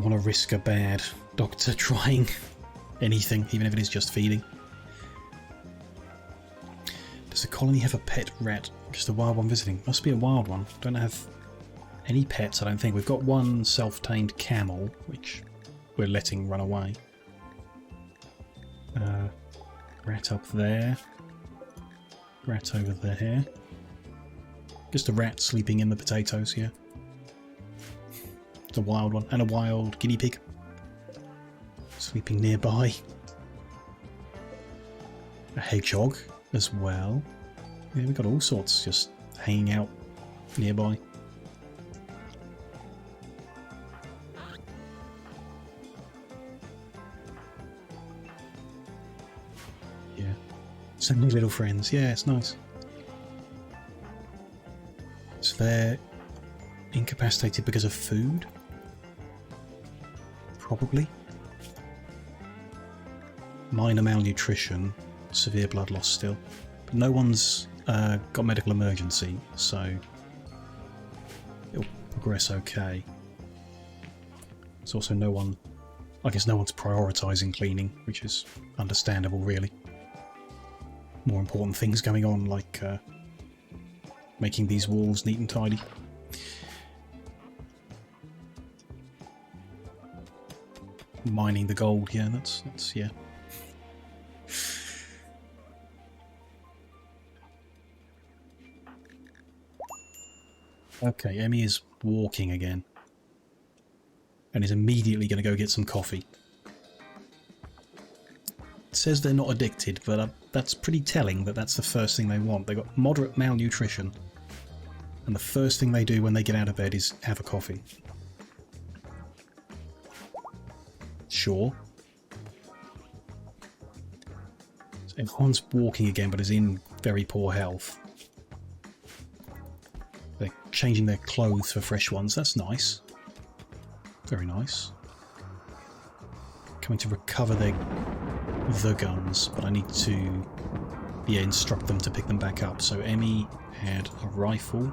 S1: want to risk a bad doctor trying anything, even if it is just feeding. Does the colony have a pet rat? Just a wild one visiting? Must be a wild one. Don't have any pets, I don't think. We've got one self-tamed camel, which we're letting run away. Rat up there. Rat over there. Just a rat sleeping in the potatoes here. It's a wild one. And a wild guinea pig. Sleeping nearby. A hedgehog as well. Yeah, we've got all sorts just hanging out nearby. Yeah. So many little friends. Yeah, it's nice. So they're incapacitated because of food? Probably. Minor malnutrition, severe blood loss still. But no one's got medical emergency, so it'll progress okay. There's also no one... I guess no one's prioritising cleaning, which is understandable, really. More important things going on, like making these walls neat and tidy. Mining the gold, yeah, that's yeah. Okay, Emmy is walking again. And is immediately going to go get some coffee. It says they're not addicted, but that's pretty telling that that's the first thing they want. They've got moderate malnutrition. And the first thing they do when they get out of bed is have a coffee. Sure. So everyone's walking again, but is in very poor health. They're changing their clothes for fresh ones. That's nice. Very nice. Coming to recover the guns, but I need to instruct them to pick them back up. So Emmy had a rifle.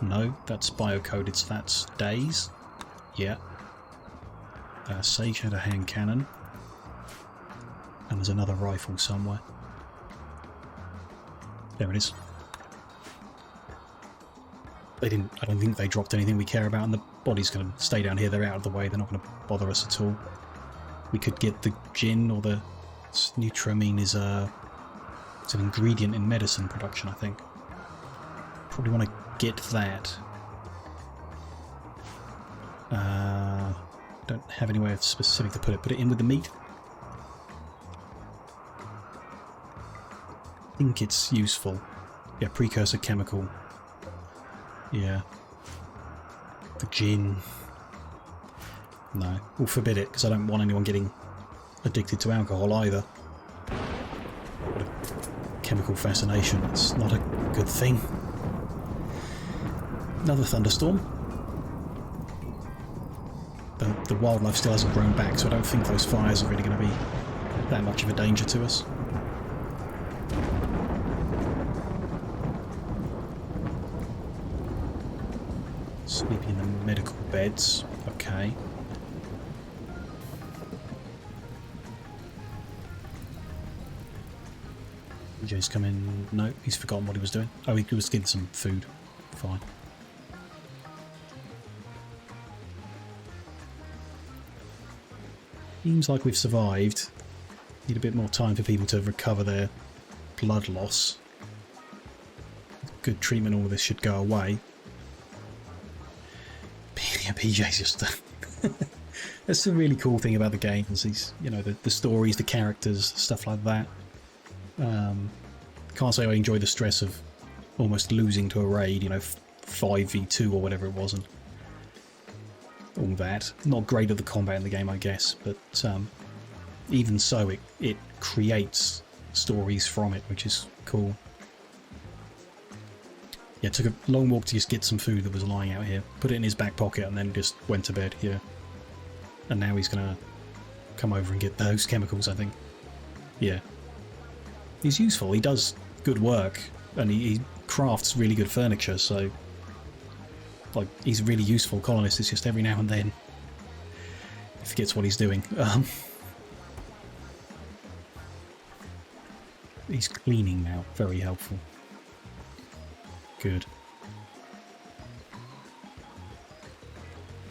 S1: No, that's biocoded, so that's days. Yeah. Sage had a hand cannon. And there's another rifle somewhere. There it is. They didn't. I don't think they dropped anything we care about, and the body's going to stay down here. They're out of the way. They're not going to bother us at all. We could get the gin, or the nutramine is it's an ingredient in medicine production, I think. Probably want to get that. Don't have any way of specific to put it. Put it in with the meat. I think it's useful. Yeah, precursor chemical. Yeah. The gin. No, we'll forbid it because I don't want anyone getting addicted to alcohol either. Got a chemical fascination. It's not a good thing. Another thunderstorm. The wildlife still hasn't grown back, so I don't think those fires are really going to be that much of a danger to us. Sleeping in the medical beds. Okay. EJ's come in. No, he's forgotten what he was doing. Oh, he was getting some food. Fine. Seems like we've survived. Need a bit more time for people to recover their blood loss. Good treatment, all of this should go away. Yeah, PJ's just... That's the really cool thing about the game, is these, you know, the stories, the characters, stuff like that. Can't say I enjoy the stress of almost losing to a raid, you know, 5v2 or whatever it was, and all that. Not great at the combat in the game, I guess, but even so, it creates stories from it, which is cool. Yeah, took a long walk to just get some food that was lying out here, put it in his back pocket, and then just went to bed here. And now he's gonna come over and get those chemicals, I think. Yeah. He's useful, he does good work, and he crafts really good furniture, so... Like, he's a really useful colonist, it's just every now and then he forgets what he's doing. He's cleaning now, very helpful. Good.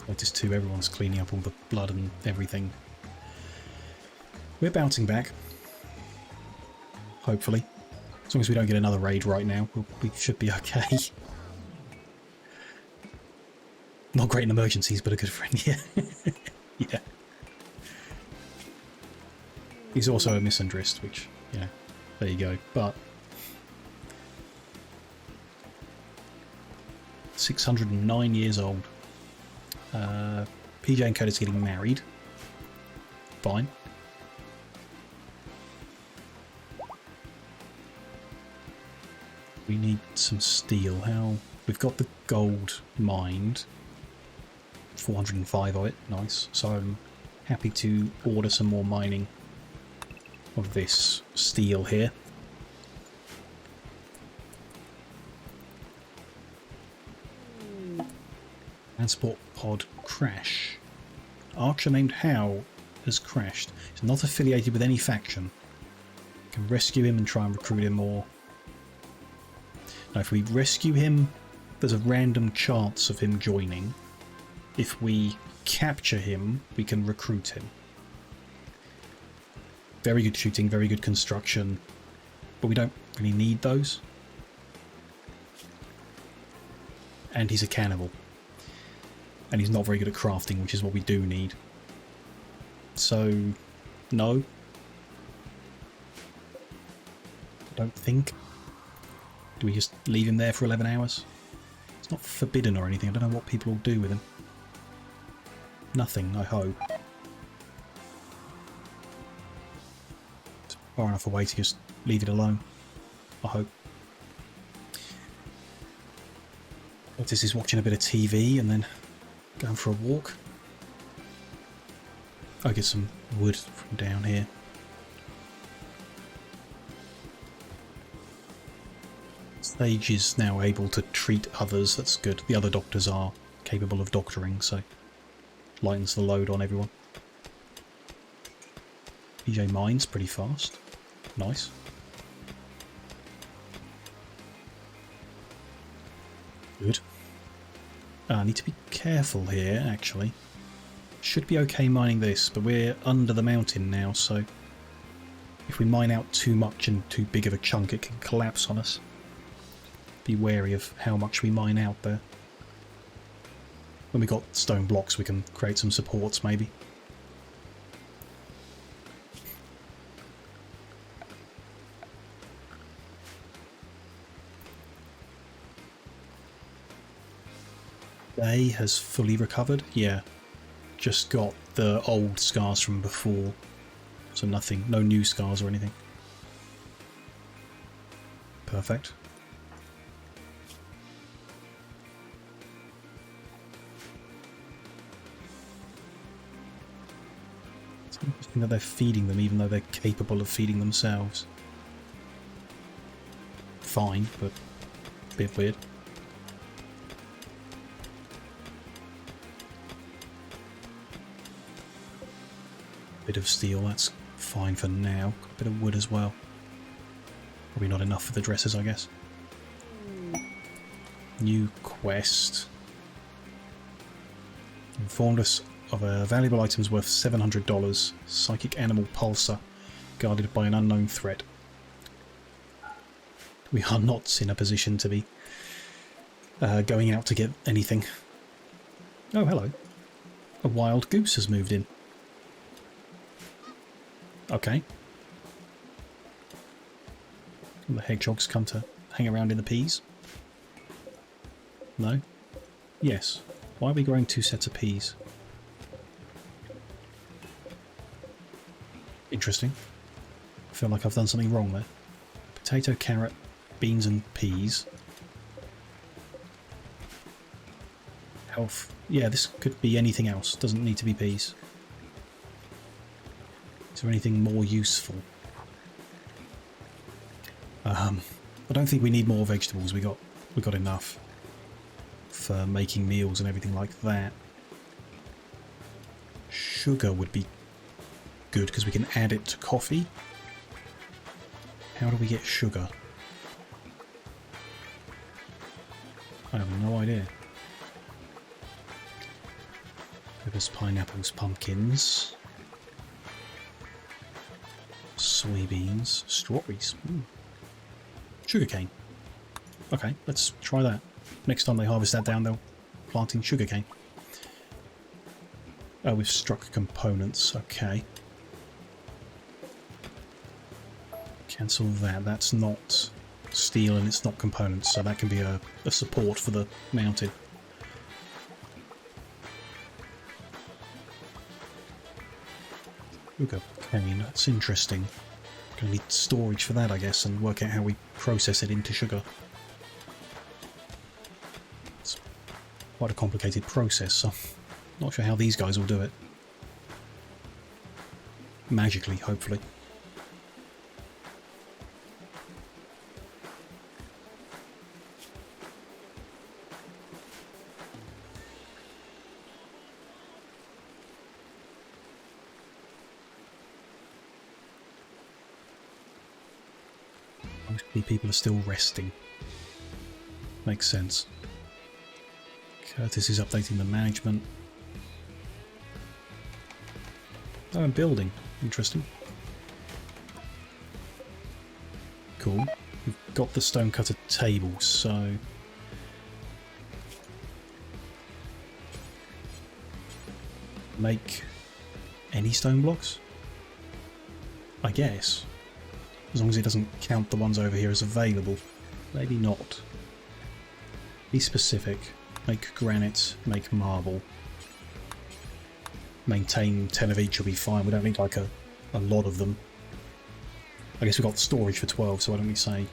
S1: Notice too, everyone's cleaning up all the blood and everything. We're bouncing back. Hopefully. As long as we don't get another raid right now, we should be okay. Not great in emergencies, but a good friend, yeah. Yeah. He's also a misandrist, which, you know, there you go. But 609 years old. PJ and Coda's getting married. Fine. We need some steel. How? We've got the gold mined. 405 of it. Nice. So I'm happy to order some more mining of this steel here. Transport pod crash. Archer named Howe has crashed. He's not affiliated with any faction. Can rescue him and try and recruit him more. Now if we rescue him, there's a random chance of him joining. If we capture him, we can recruit him. Very good shooting, very good construction, but we don't really need those. And he's a cannibal. And he's not very good at crafting, which is what we do need. So, no. I don't think. Do we just leave him there for 11 hours? It's not forbidden or anything. I don't know what people will do with him. Nothing, I hope. It's far enough away to just leave it alone. I hope. Otis is watching a bit of TV and then going for a walk. I'll get some wood from down here. Sage is now able to treat others, that's good. The other doctors are capable of doctoring, so lightens the load on everyone. PJ mines pretty fast. Nice. Good. I need to be careful here, actually. Should be okay mining this, but we're under the mountain now, so if we mine out too much and too big of a chunk, it can collapse on us. Be wary of how much we mine out there. When we got stone blocks, we can create some supports, maybe. Day has fully recovered. Yeah, just got the old scars from before, so nothing, no new scars or anything. Perfect. It's interesting that they're feeding them even though they're capable of feeding themselves. Fine, but a bit weird. Bit of steel, that's fine for now. A bit of wood as well. Probably not enough for the dresses, I guess. New quest. Informed us of a valuable items worth $700. Psychic animal pulsar, guarded by an unknown threat. We are not in a position to be going out to get anything. Oh, hello. A wild goose has moved in. Okay. And the hedgehogs come to hang around in the peas? No? Yes. Why are we growing 2 sets of peas? Interesting. I feel like I've done something wrong there. Potato, carrot, beans and peas. Health. Yeah, this could be anything else. Doesn't need to be peas. Is there anything more useful? I don't think we need more vegetables. We got enough for making meals and everything like that. Sugar would be good because we can add it to coffee. How do we get sugar? I have no idea. Peppers, pineapples, pumpkins, soybeans, strawberries. Sugarcane. Okay, let's try that. Next time they harvest that down, they'll plant in sugarcane. Oh, we've struck components. Okay. Cancel that. That's not steel and it's not components, so that can be a support for the mounted. Sugarcane. That's interesting. Gonna need storage for that, I guess, and work out how we process it into sugar. It's quite a complicated process, so not sure how these guys will do it. Magically, hopefully. Mostly people are still resting. Makes sense. Curtis is updating the management. Oh, I'm building. Interesting. Cool. We've got the stonecutter table, so... make any stone blocks? I guess. As long as it doesn't count the ones over here as available. Maybe not. Be specific. Make granite, make marble. Maintain 10 of each will be fine. We don't need like a lot of them. I guess we've got storage for 12, so why don't we say...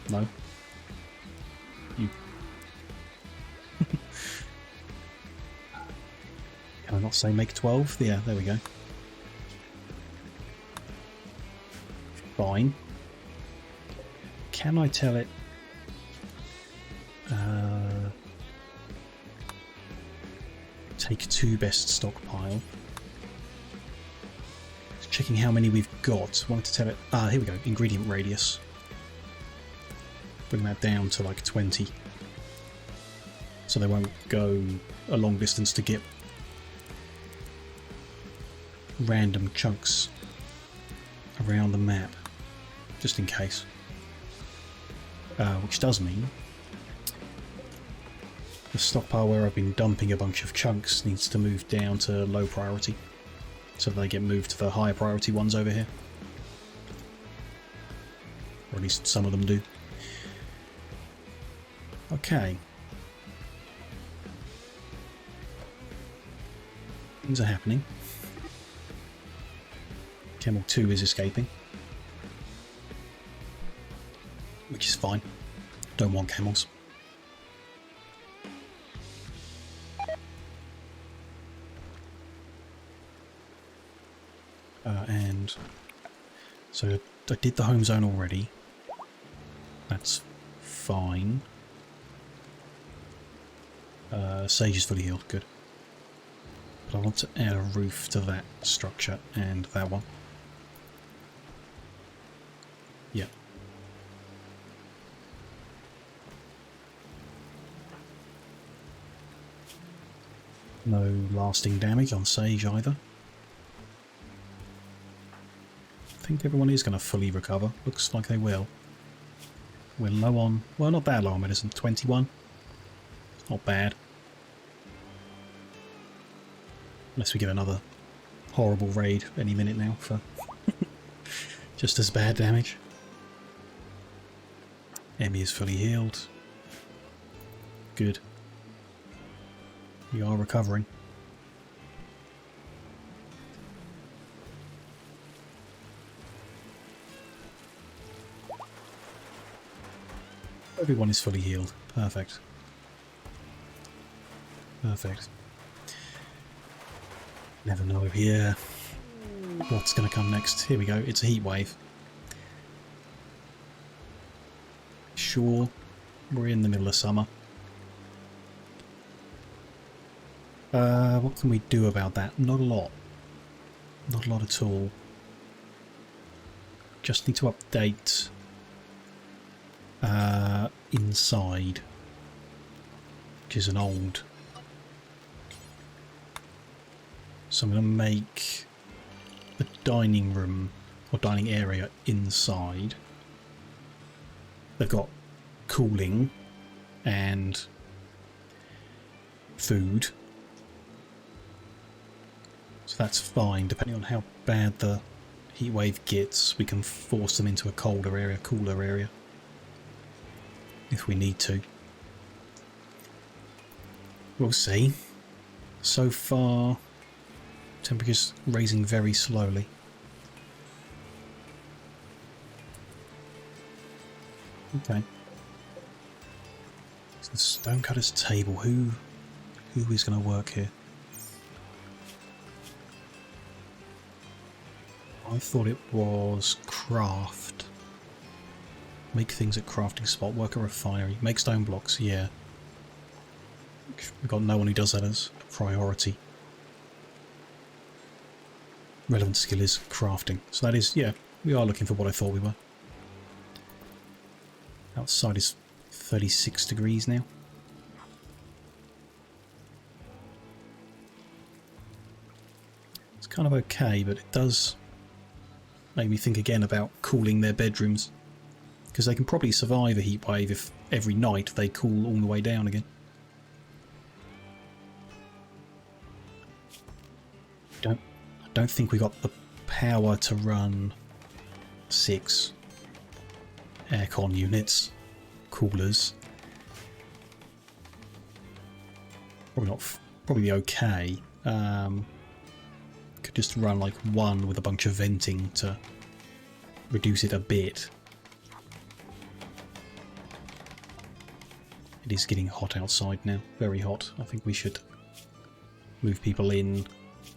S1: No? You... Can I not say make 12? Yeah, there we go. Fine. Can I tell it... take 2 best stockpile. Just checking how many we've got. Wanted to tell it... Ah, here we go. Ingredient radius. Bring that down to like 20. So they won't go a long distance to get random chunks around the map. Just in case. Which does mean the stockpile where I've been dumping a bunch of chunks needs to move down to low priority, so they get moved to the higher priority ones over here. Or at least some of them do. Okay. Things are happening. Camel 2 is escaping. which is fine. Don't want camels. And so I did the home zone already. That's fine. Sage is fully healed, good. But I want to add a roof to that structure and that one. Yeah. No lasting damage on Sage either. I think everyone is going to fully recover. Looks like they will. We're low on... well, not that low on medicine. 21. Not bad. Unless we get another horrible raid any minute now for just as bad damage. Emmy is fully healed. Good. We are recovering. Everyone is fully healed. Perfect. Perfect. Never know here what's going to come next. Here we go. It's a heat wave. Sure, we're in the middle of summer. What can we do about that? Not a lot. Not a lot at all. Just need to update inside, which is an old. So I'm going to make a dining room or dining area inside. They've got cooling and food. So that's fine. Depending on how bad the heat wave gets, we can force them into a colder area, cooler area, if we need to. We'll see. So far, temperature's raising very slowly. Okay. So the stonecutter's table. Who is going to work here? I thought it was craft. Make things at crafting spot. Work a refinery. Make stone blocks. Yeah. We've got no one who does that as priority. Relevant skill is crafting. So that is, yeah, we are looking for what I thought we were. Outside is 36 degrees now. It's kind of okay, but it does make me think again about cooling their bedrooms. Because they can probably survive a heat wave if every night they cool all the way down again. I don't think we got the power to run 6 aircon units, coolers. Probably not. Probably okay. Could just run like one with a bunch of venting to reduce it a bit. It is getting hot outside now. Very hot. I think we should move people in.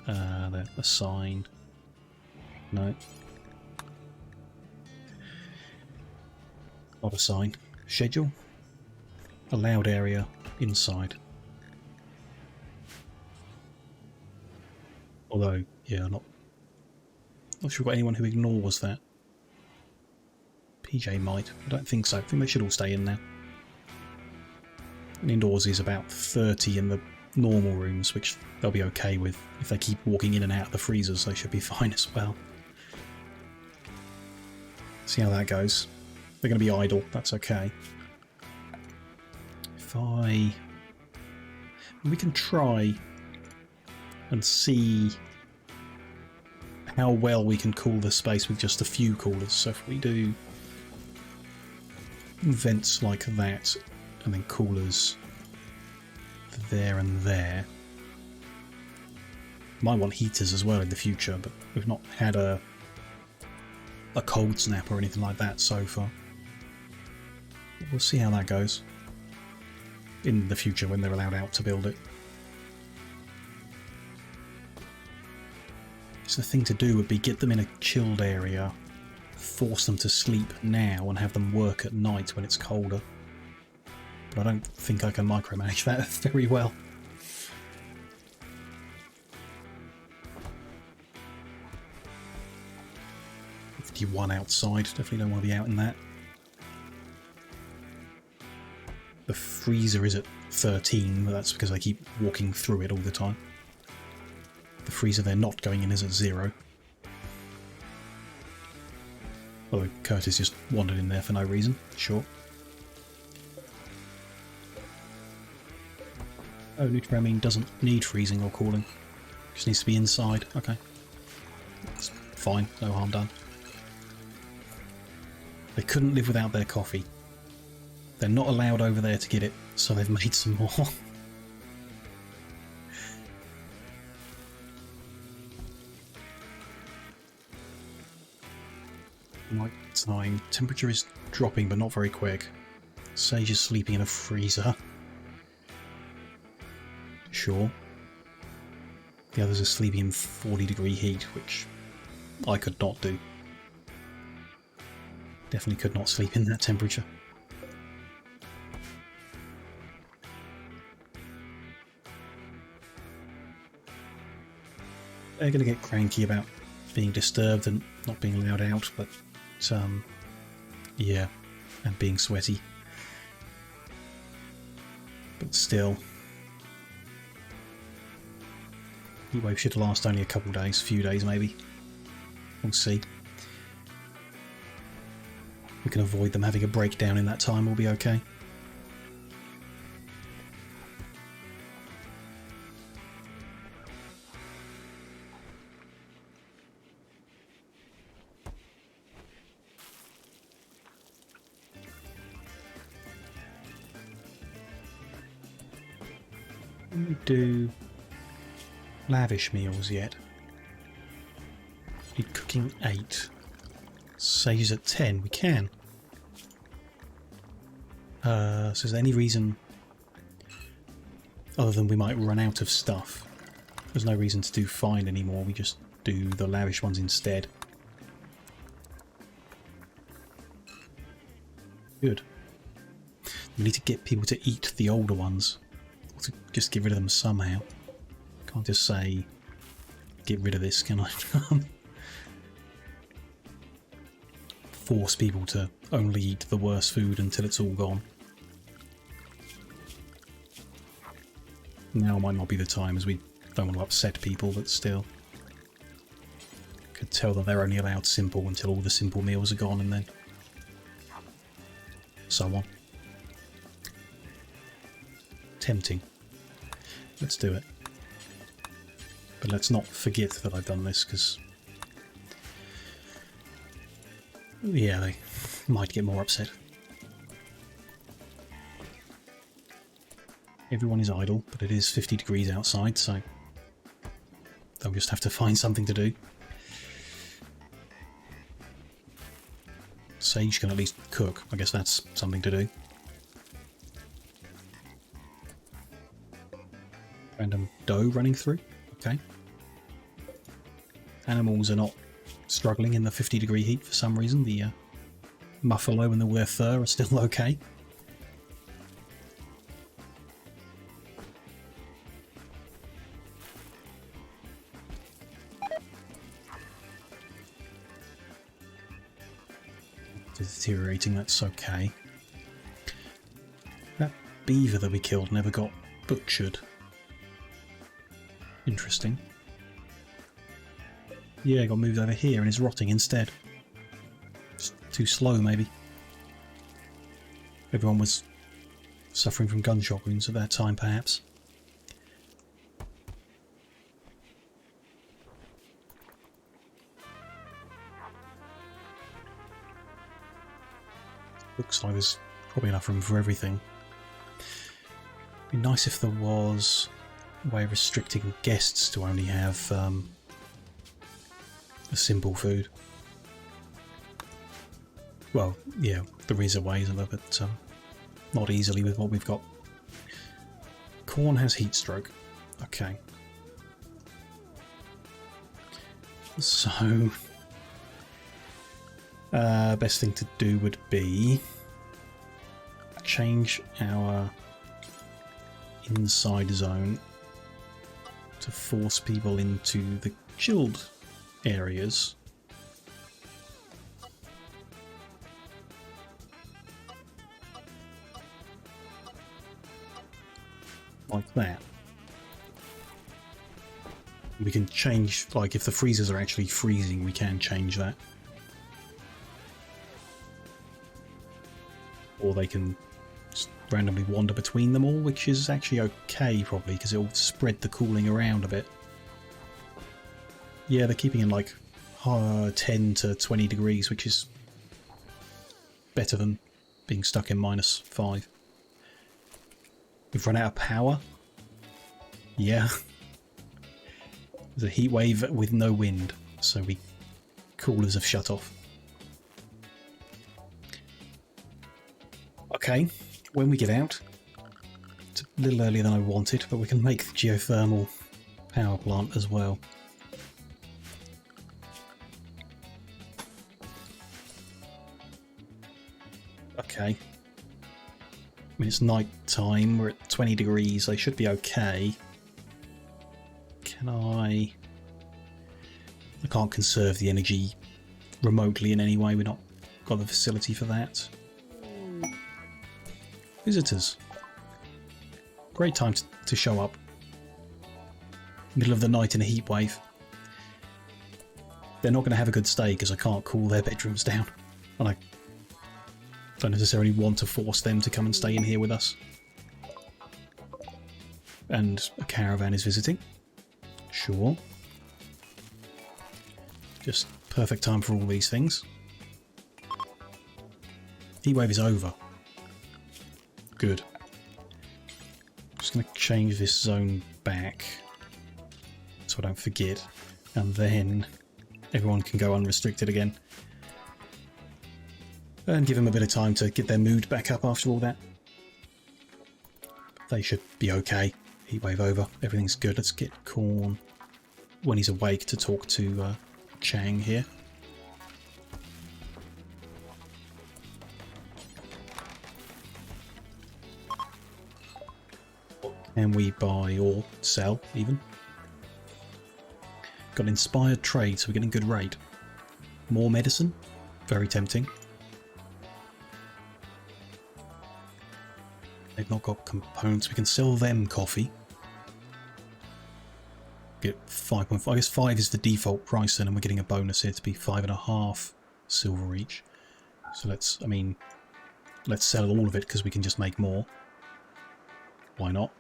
S1: The sign. No. Not a sign. Schedule. Allowed area inside. Although, yeah, not sure we've got anyone who ignores that. PJ might. I don't think so. I think they should all stay in there. And indoors is about 30 in the normal rooms, which they'll be okay with. If they keep walking in and out of the freezers, they should be fine as well. See how that goes. They're going to be idle, that's okay. If we can try and see how well we can cool the space with just a few coolers. So if we do vents like that, and then coolers there and there. Might want heaters as well in the future, but we've not had a cold snap or anything like that so far. We'll see how that goes in the future when they're allowed out to build it. So the thing to do would be get them in a chilled area, force them to sleep now and have them work at night when it's colder. But I don't think I can micromanage that very well. One outside, definitely don't want to be out in that. The freezer is at 13, but that's because I keep walking through it all the time. The freezer they're not going in is at 0. Although Curtis just wandered in there for no reason, sure. Oh, Nutramine doesn't need freezing or cooling. Just needs to be inside. Okay. That's fine, no harm done. They couldn't live without their coffee. They're not allowed over there to get it, so they've made some more. Night time. Temperature is dropping, but not very quick. Sage is sleeping in a freezer. Sure. The others are sleeping in 40-degree heat, which I could not do. Definitely could not sleep in that temperature. They're going to get cranky about being disturbed and not being allowed out, but yeah, and being sweaty. But still, heatwave should last only a couple days, few days maybe. We'll see. We can avoid them having a breakdown in that time, we'll be okay. Can we do lavish meals yet? Need cooking 8. Saves at 10. We can. So is there any reason other than we might run out of stuff? There's no reason to do fine anymore. We just do the lavish ones instead. Good. We need to get people to eat the older ones. Or to just get rid of them somehow. Can't just say, get rid of this, can I? Force people to only eat the worst food until it's all gone. Now might not be the time, as we don't want to upset people, but still. Could tell that they're only allowed simple until all the simple meals are gone, and then so on. Tempting. Let's do it. But let's not forget that I've done this, because yeah, they might get more upset. Everyone is idle, but it is 50 degrees outside, so they'll just have to find something to do. Sage can at least cook. I guess that's something to do. Random doe running through. Okay. Animals are not struggling in the 50-degree heat for some reason. The buffalo and all their fur are still okay. Deteriorating, that's okay. That beaver that we killed never got butchered. Interesting. Yeah, got moved over here and is rotting instead. Just too slow, maybe. Everyone was suffering from gunshot wounds at that time, perhaps. Looks like there's probably enough room for everything. It'd be nice if there was a way of restricting guests to only have a simple food. Well, yeah, there is a way, isn't there? But Not easily with what we've got. Corn has heat stroke. Okay. So, best thing to do would be change our inside zone to force people into the chilled areas. Like that. We can change, like if the freezers are actually freezing, we can change that. Or they can just randomly wander between them all, which is actually okay probably, because it'll spread the cooling around a bit. Yeah, they're keeping in like 10 to 20 degrees, which is better than being stuck in -5. We've run out of power. Yeah. There's a heat wave with no wind, so coolers have shut off. Okay, when we get out, it's a little earlier than I wanted, but we can make the geothermal power plant as well. Okay. I mean, it's night time, we're at 20 degrees, they should be okay. Can I can't conserve the energy remotely in any way, we're not got the facility for that. Visitors. Great time to show up. Middle of the night in a heat wave. They're not going to have a good stay because I can't cool their bedrooms down. And I don't necessarily want to force them to come and stay in here with us. And a caravan is visiting. Sure. Just perfect time for all these things. Heatwave is over. Good. Just going to change this zone back so I don't forget. And then everyone can go unrestricted again. And give them a bit of time to get their mood back up after all that. They should be okay. Heatwave over. Everything's good. Let's get Corn when he's awake to talk to Chang here. Can we buy or sell even? Got inspired trade, so we're getting good rate. More medicine? Very tempting. They've not got components. We can sell them coffee. Get 5.5. I guess 5 is the default price then, and we're getting a bonus here to be 5.5 silver each. So let's sell all of it because we can just make more. Why not?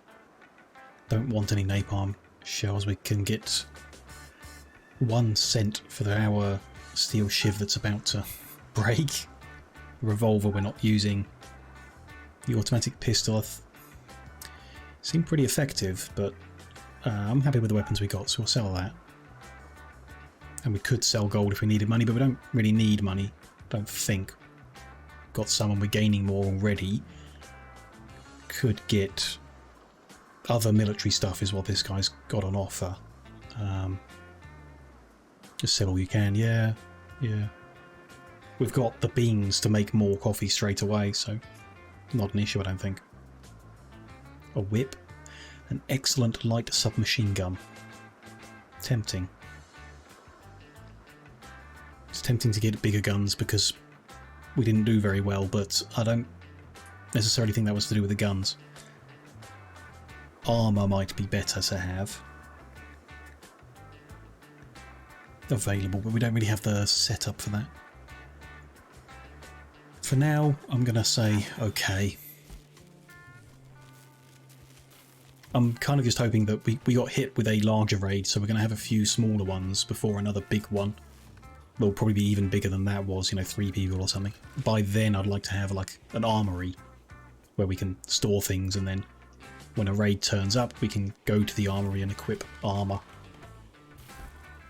S1: Don't want any napalm shells. We can get 1 cent for our steel shiv that's about to break. The revolver we're not using. The automatic pistol seemed pretty effective, but I'm happy with the weapons we got, so we'll sell that. And we could sell gold if we needed money, but we don't really need money, don't think. Got some and we're gaining more already. Could get other military stuff is what this guy's got on offer. Just sell all you can, yeah. We've got the beans to make more coffee straight away, so not an issue, I don't think. A whip. An excellent light submachine gun. Tempting. It's tempting to get bigger guns because we didn't do very well, but I don't necessarily think that was to do with the guns. Armour might be better to have available, but we don't really have the setup for that. For now, I'm going to say okay. I'm kind of just hoping that we got hit with a larger raid, so we're going to have a few smaller ones before another big one. Will probably be even bigger than that was, 3 people or something. By then, I'd like to have like an armory where we can store things, and then when a raid turns up, we can go to the armory and equip armour.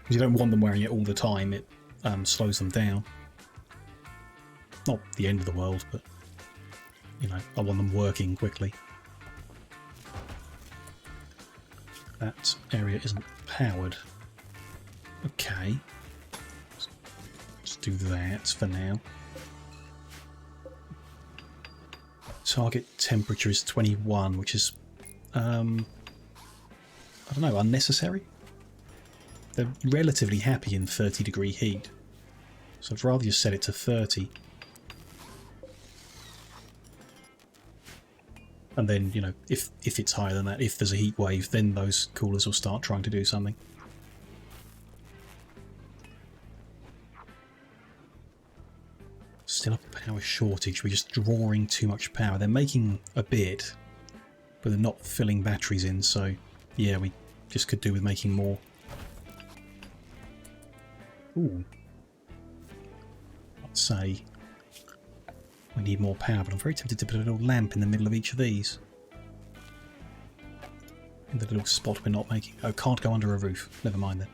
S1: Because you don't want them wearing it all the time, it slows them down. Not the end of the world, but you know, I want them working quickly. That area isn't powered. Okay. Let's do that for now. Target temperature is 21, which is, I don't know, unnecessary? They're relatively happy in 30-degree heat, so I'd rather just set it to 30. And then, you know, if it's higher than that, if there's a heat wave, then those coolers will start trying to do something. Still a power shortage. We're just drawing too much power. They're making a bit, but they're not filling batteries in, so yeah, we just could do with making more. Ooh. I'd say we need more power, but I'm very tempted to put a little lamp in the middle of each of these. In the little spot we're not making. Oh, can't go under a roof. Never mind then.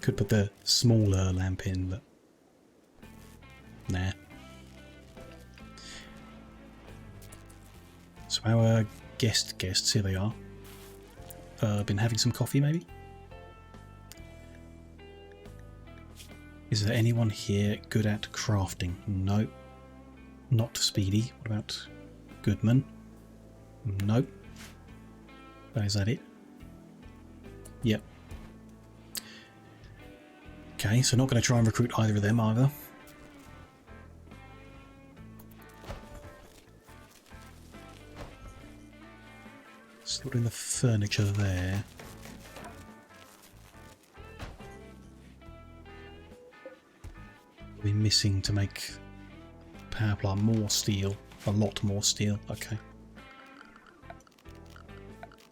S1: Could put the smaller lamp in, but nah. So our guests, here they are. Been having some coffee maybe? Is there anyone here good at crafting? No. Not Speedy. What about Goodman? Nope. Is that it? Yep. Okay, so not going to try and recruit either of them either. Still doing the furniture there. We're missing to make power plant more steel. A lot more steel. Okay.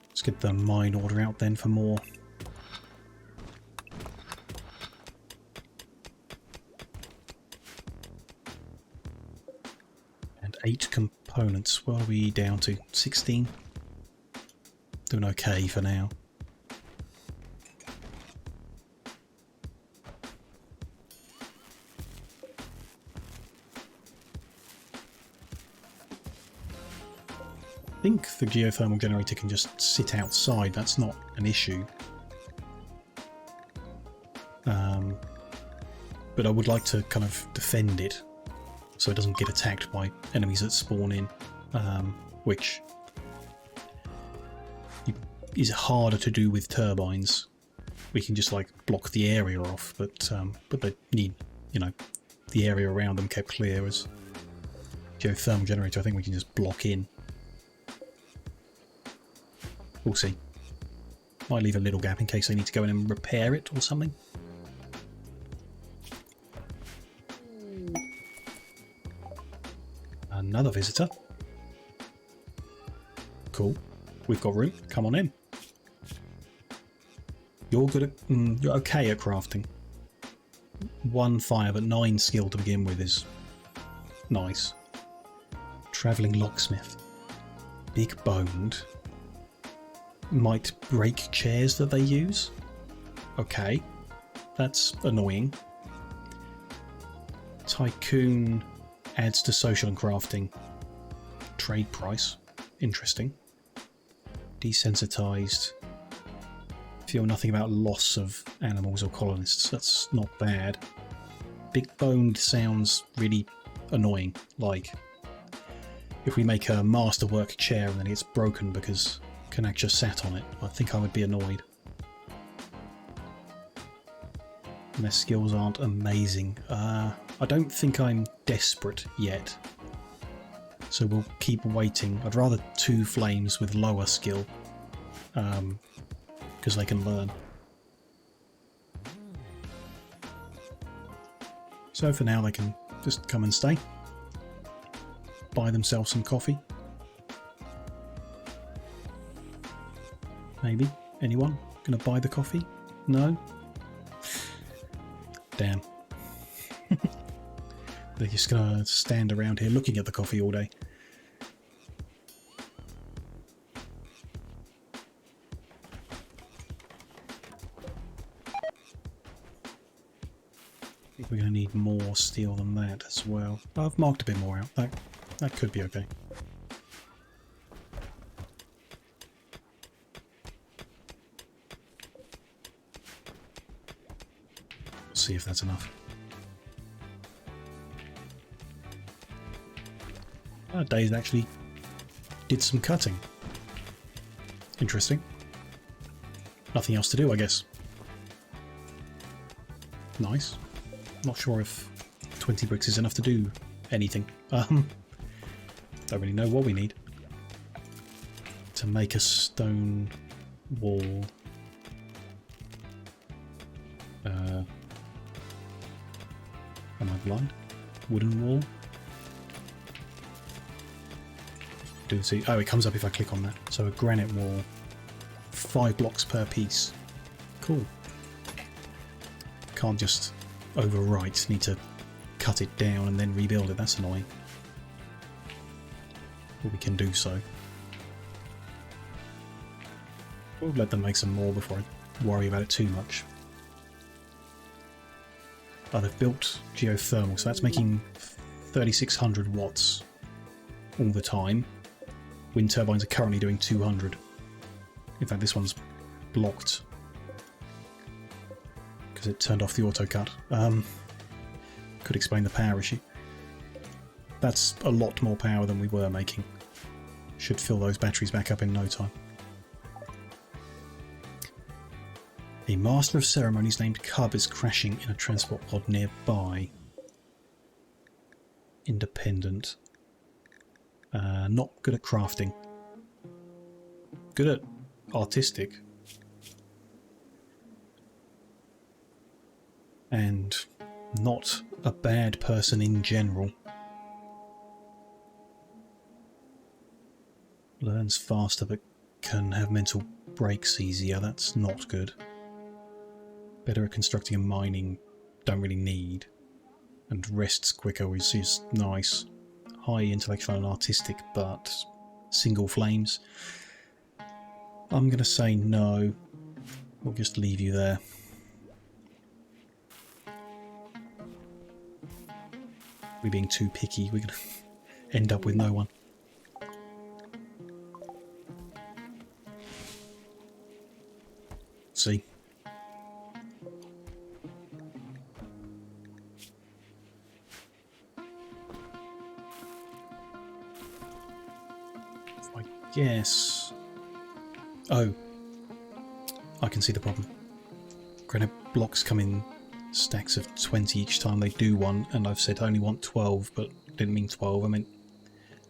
S1: Let's get the mine order out then for more. And 8 components. What are we down to? 16? Doing okay for now. I think the geothermal generator can just sit outside, that's not an issue. But I would like to kind of defend it so it doesn't get attacked by enemies that spawn in, which is harder to do with turbines. We can just like block the area off, but they need, you know, the area around them kept clear. As geothermal generator, I think we can just block in. We'll see. Might leave a little gap in case they need to go in and repair it or something. Another visitor. Cool. We've got room. Come on in. You're good at... you're okay at crafting. 1 fire but 9 skill to begin with is nice. Travelling locksmith. Big boned. Might break chairs that they use. Okay. That's annoying. Tycoon adds to social and crafting. Trade price. Interesting. Desensitized. Feel nothing about loss of animals or colonists. That's not bad. Big boned sounds really annoying. Like, if we make a masterwork chair and then it's broken because Kanak just sat on it, I think I would be annoyed. And their skills aren't amazing. I don't think I'm desperate yet. So we'll keep waiting. I'd rather 2 flames with lower skill. Because they can learn. So for now they can just come and stay. Buy themselves some coffee. Maybe. Anyone gonna buy the coffee? No? Damn. They're just gonna stand around here looking at the coffee all day. I think we're going to need more steel than that as well. I've marked a bit more out. That could be okay. See if that's enough. Dave actually did some cutting. Interesting. Nothing else to do, I guess. Nice. Not sure if 20 bricks is enough to do anything. Don't really know what we need to make a stone wall. Am I blind? Wooden wall? Do see? Oh, it comes up if I click on that. So a granite wall, 5 blocks per piece. Cool. Can't just overwrite. Need to cut it down and then rebuild it. That's annoying. But we can do so. We'll let them make some more before I worry about it too much. Oh, they've built geothermal, so that's making 3600 watts all the time. Wind turbines are currently doing 200. In fact, this one's blocked because it turned off the auto cut. Could explain the power issue. That's a lot more power than we were making. Should fill those batteries back up in no time. A master of ceremonies named Cub is crashing in a transport pod nearby. Independent. Not good at crafting. Good at artistic. And not a bad person in general. Learns faster but can have mental breaks easier. That's not good. Better at constructing and mining, don't really need. And rests quicker, which is nice. High intellectual and artistic, but single flames. I'm going to say no. We'll just leave you there. We're being too picky, we're going to end up with no one. See? Yes. Oh. I can see the problem. Granite blocks come in stacks of 20 each time they do one, and I've said I only want 12, but didn't mean 12, I meant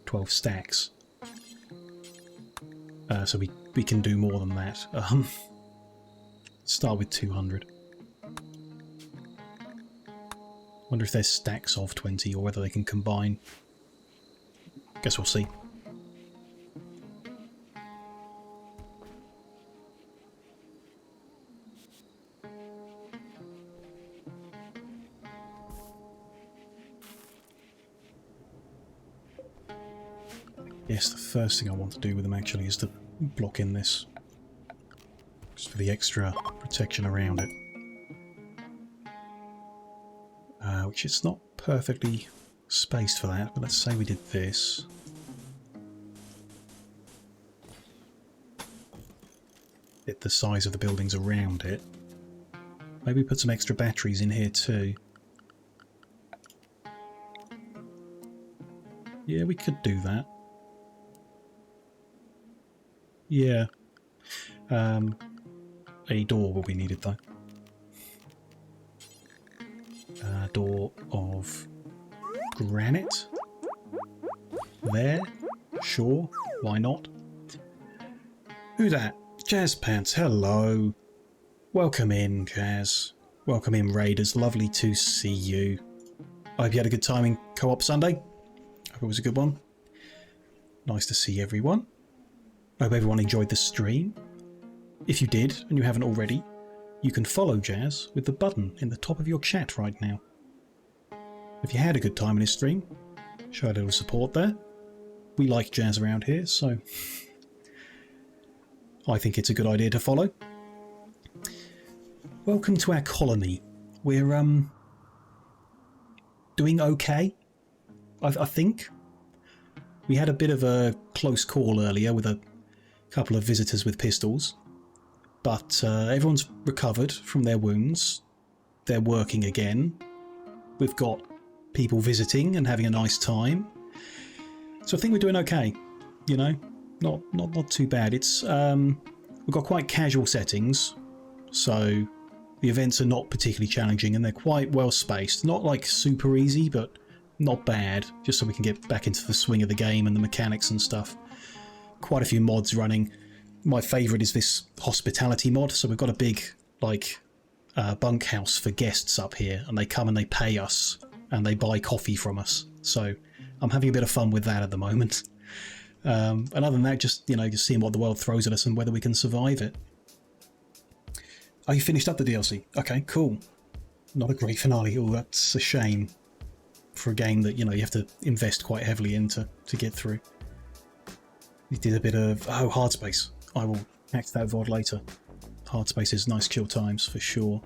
S1: 12 stacks. So we can do more than that. Start with 200. Wonder if there's stacks of 20 or whether they can combine. Guess we'll see. Yes, the first thing I want to do with them actually is to block in this. Just for the extra protection around it. Which it's not perfectly spaced for that, but let's say we did this. Hit the size of the buildings around it. Maybe put some extra batteries in here too. Yeah, we could do that. Yeah. A door will be needed though. Door of granite. There. Sure. Why not? Who that? Jazz Pants. Hello. Welcome in, Jazz. Welcome in, Raiders. Lovely to see you. I hope you had a good time in Co-op Sunday. Hope it was a good one. Nice to see everyone. I hope everyone enjoyed the stream. If you did, and you haven't already, you can follow Jazz with the button in the top of your chat right now. If you had a good time in his stream, show a little support there. We like Jazz around here, so I think it's a good idea to follow. Welcome to our colony. We're doing okay, I think. We had a bit of a close call earlier with a couple of visitors with pistols, but everyone's recovered from their wounds. They're working again. We've got people visiting and having a nice time. So I think we're doing okay, you know, not too bad. It's we've got quite casual settings, so the events are not particularly challenging and they're quite well spaced. Not like super easy, but not bad, just so we can get back into the swing of the game and the mechanics and stuff. Quite a few mods running. My favourite is this hospitality mod, so we've got a big like bunkhouse for guests up here, and they come and they pay us and they buy coffee from us. So I'm having a bit of fun with that at the moment. And other than that, just, you know, just seeing what the world throws at us and whether we can survive it. Oh, you finished up the DLC? Okay, cool. Not a great finale. Oh, that's a shame for a game that, you know, you have to invest quite heavily into to get through. We did a bit of... Oh, Hardspace. I will act that VOD later. Hardspace is nice chill times for sure.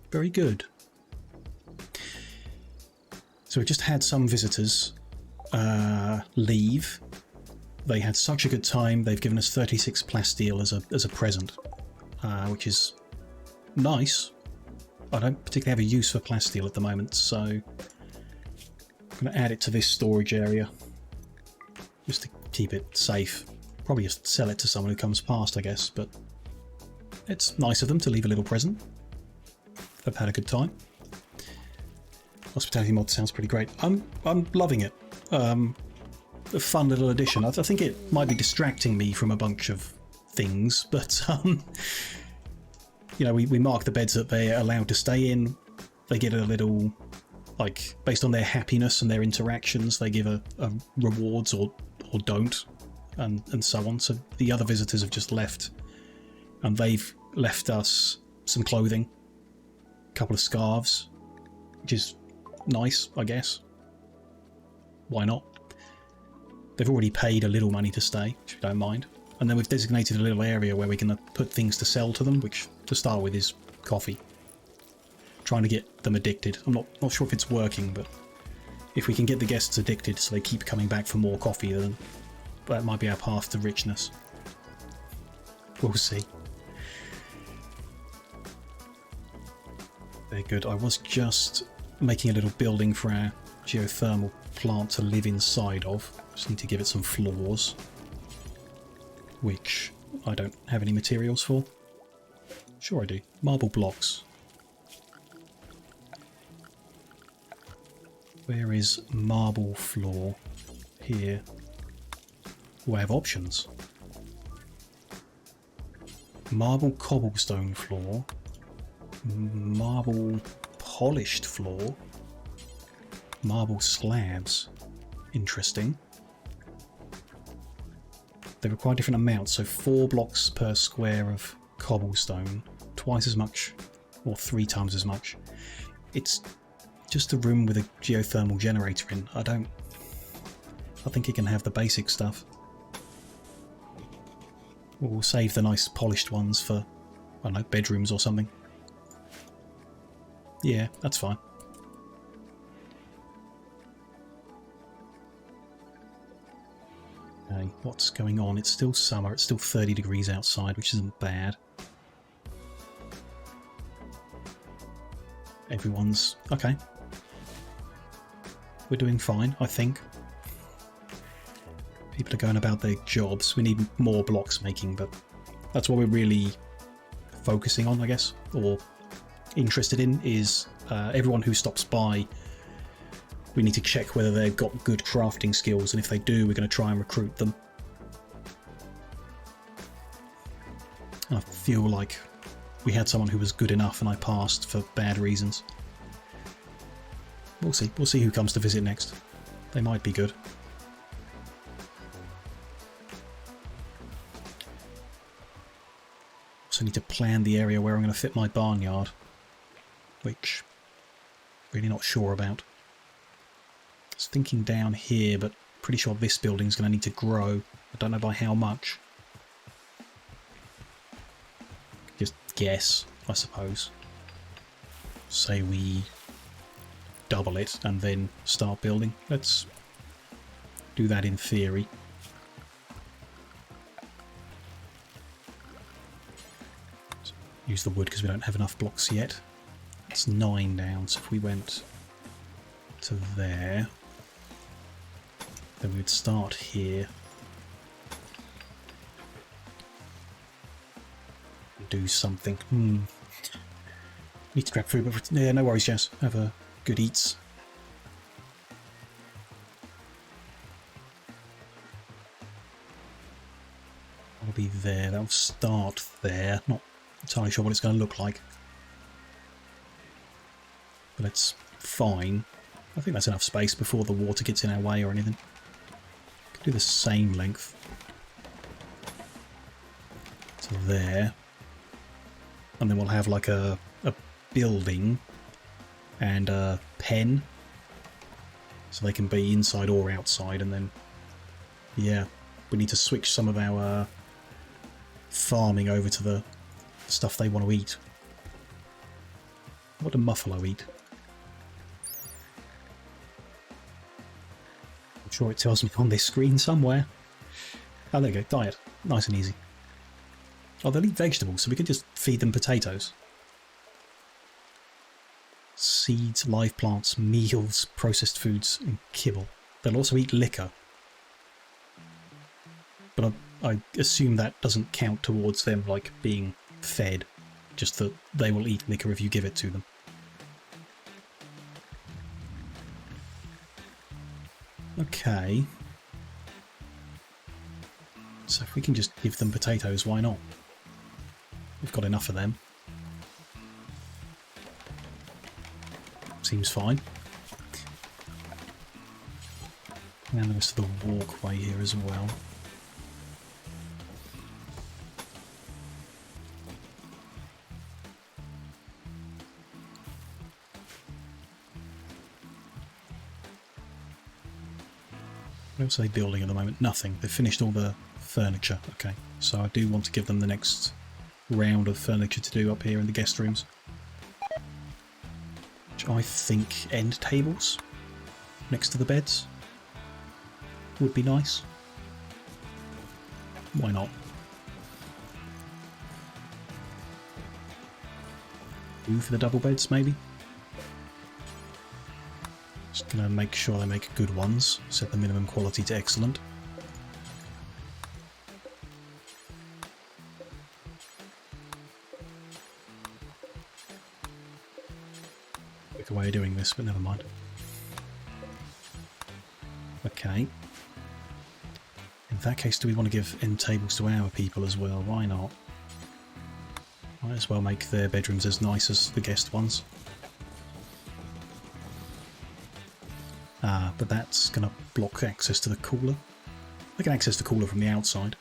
S1: Very good. So we just had some visitors leave. They had such a good time. They've given us 36 plasteel as a present, which is nice. I don't particularly have a use for plasteel at the moment, so I'm going to add it to this storage area just to keep it safe. Probably just sell it to someone who comes past, I guess, but it's nice of them to leave a little present. They've had a good time. Hospitality mod sounds pretty great. I'm loving it. A fun little addition. I think it might be distracting me from a bunch of things, but you know, we mark the beds that they're allowed to stay in. They get a little, like, based on their happiness and their interactions, they give a rewards or don't, and so on. So the other visitors have just left, and they've left us some clothing, a couple of scarves, which is nice, I guess. Why not? They've already paid a little money to stay, which we don't mind. And then we've designated a little area where we can put things to sell to them, which to start with is coffee. Trying to get them addicted. I'm not sure if it's working, but if we can get the guests addicted so they keep coming back for more coffee, then that might be our path to richness. We'll see. Very good. I was just making a little building for our geothermal plant to live inside of. Just need to give it some floors, which I don't have any materials for. Sure I do. Marble blocks. Where is marble floor? Here. Oh, I have options. Marble cobblestone floor. Marble polished floor. Marble slabs. Interesting. They require different amounts, so 4 blocks per square of cobblestone, twice as much, or 3 times as much. It's just a room with a geothermal generator in. I think it can have the basic stuff. We'll save the nice polished ones for, I don't know, bedrooms or something. Yeah, that's fine. Okay, what's going on? It's still summer, it's still 30 degrees outside, which isn't bad. Everyone's... okay. We're doing fine, I think. People are going about their jobs. We need more blocks making, but that's what we're really focusing on, I guess, or interested in, is everyone who stops by. We need to check whether they've got good crafting skills, and if they do, we're going to try and recruit them. I feel like we had someone who was good enough and I passed for bad reasons. We'll see. We'll see who comes to visit next. They might be good. Also need to plan the area where I'm going to fit my barnyard, which I'm really not sure about. I was thinking down here, but pretty sure this building's going to need to grow. I don't know by how much. Just guess, I suppose. Say we double it and then start building. Let's do that in theory. Use the wood because we don't have enough blocks yet. It's 9 down, so if we went to there, then we would start here. Do something. Need to grab food, but yeah, no worries, Jess. Have a good eats. That'll be there. That'll start there. Not entirely sure what it's going to look like, but it's fine. I think that's enough space before the water gets in our way or anything. Could do the same length to there. And then we'll have like a building and a pen, so they can be inside or outside. And then, yeah, we need to switch some of our farming over to the stuff they want to eat. What do muffalo eat? I'm sure it tells me on this screen somewhere. Oh, there you go, diet. Nice and easy. Oh, they'll eat vegetables, so we could just feed them potatoes. Seeds, live plants, meals, processed foods, and kibble. They'll also eat liquor. But I assume that doesn't count towards them, like, being fed. Just that they will eat liquor if you give it to them. Okay. So if we can just give them potatoes, why not? We've got enough of them. Seems fine. And the rest of the walkway here as well. What else are they building at the moment? Nothing. They've finished all the furniture. Okay, so I do want to give them the next round of furniture to do up here in the guest rooms, which I think end tables next to the beds would be nice. Why not? Two for the double beds, maybe. Just gonna make sure they make good ones. Set the minimum quality to excellent. Way of doing this, but never mind. Okay. In that case, do we want to give end tables to our people as well? Why not? Might as well make their bedrooms as nice as the guest ones. But that's going to block access to the cooler. They can access the cooler from the outside.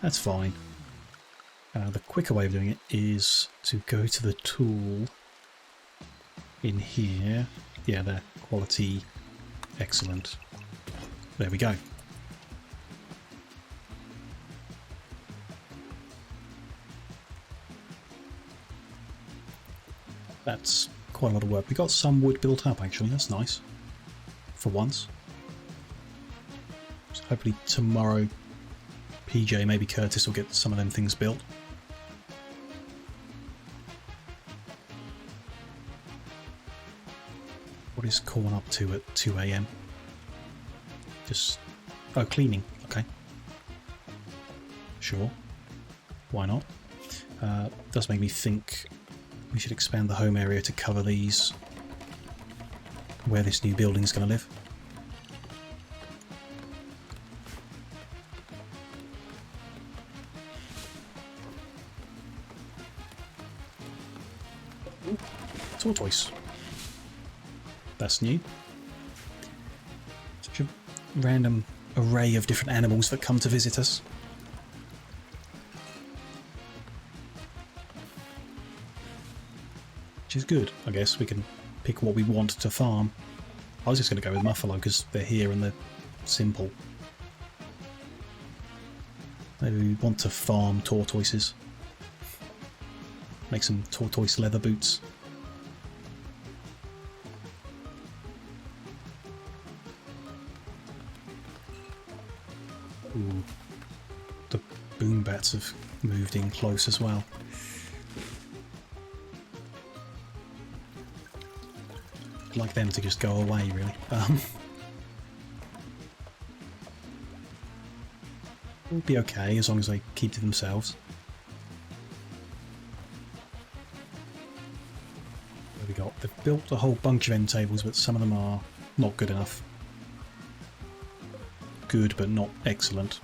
S1: That's fine. The quicker way of doing it is to go to the tool in here. Yeah, there. Quality. Excellent. There we go. That's quite a lot of work. We got some wood built up actually, that's nice. For once. So hopefully tomorrow PJ, maybe Curtis will get some of them things built. What is Corn up to at 2 AM? Just... oh, cleaning. Okay. Sure. Why not? Does make me think we should expand the home area to cover these... where this new building is going to live. Ooh, tortoise. That's new. Such a random array of different animals that come to visit us. Which is good, I guess. We can pick what we want to farm. I was just going to go with Muffalo because they're here and they're simple. Maybe we want to farm tortoises. Make some tortoise leather boots. Ooh. The boom bats have moved in close as well. I'd like them to just go away, really. It'll be okay as long as they keep to themselves. There we go. They've built a whole bunch of end tables, but some of them are not good enough. Good, but not excellent.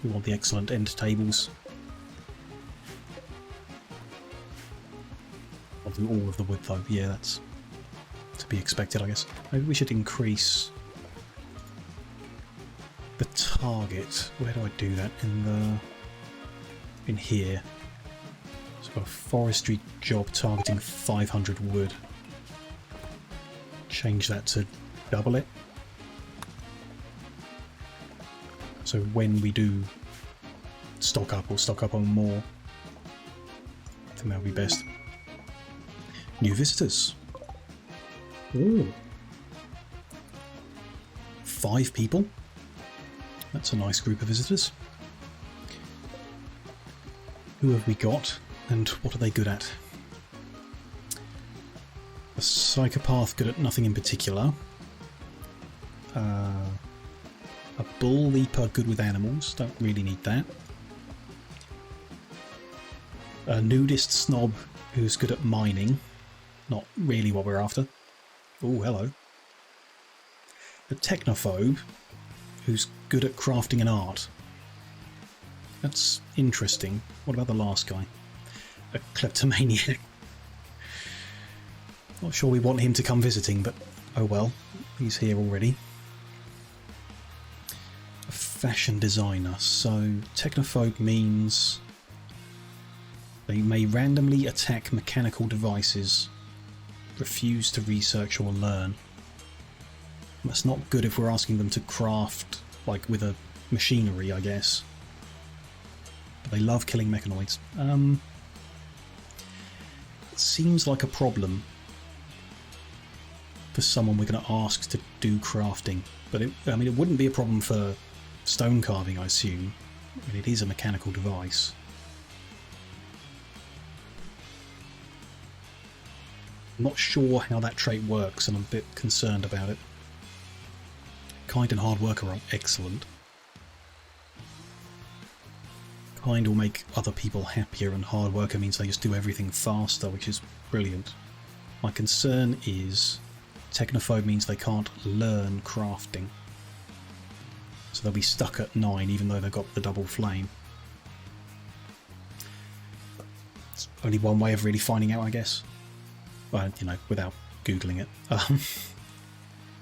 S1: We want the excellent end tables. I'll do all of the wood though. Yeah, that's to be expected, I guess. Maybe we should increase the target. Where do I do that? In here. So I've got a forestry job targeting 500 wood. Change that to double it. So when we do stock up, we'll stock up on more. I think that'll be best. New visitors. Ooh. 5 people. That's a nice group of visitors. Who have we got, and what are they good at? A psychopath good at nothing in particular. A bull leaper good with animals, don't really need that. A nudist snob who's good at mining, not really what we're after. Oh, hello. A technophobe who's good at crafting and art. That's interesting. What about the last guy? A kleptomaniac. Not sure we want him to come visiting, but oh well, he's here already. A fashion designer. So technophobe means they may randomly attack mechanical devices, refuse to research or learn. That's not good if we're asking them to craft, like, with a machinery, I guess. But they love killing mechanoids. It seems like a problem for someone we're going to ask to do crafting. But it wouldn't be a problem for stone carving, I assume. I mean, it is a mechanical device. I'm not sure how that trait works, and I'm a bit concerned about it. Kind and hard worker are excellent. Kind will make other people happier, and hard worker means they just do everything faster, which is brilliant. My concern is technophobe means they can't learn crafting. So they'll be stuck at 9 even though they've got the double flame. It's only one way of really finding out, I guess. Well, you know, without Googling it.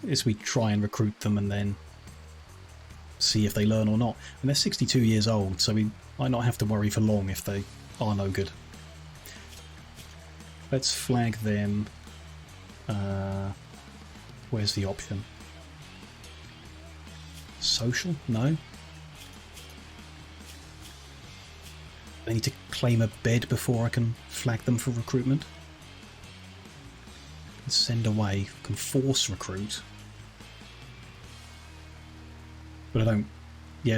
S1: Is we try and recruit them and then see if they learn or not. And they're 62 years old, so we might not have to worry for long if they are no good. Let's flag them. Where's the option? Social? No. I need to claim a bed before I can flag them for recruitment. Send away, can force recruit. But I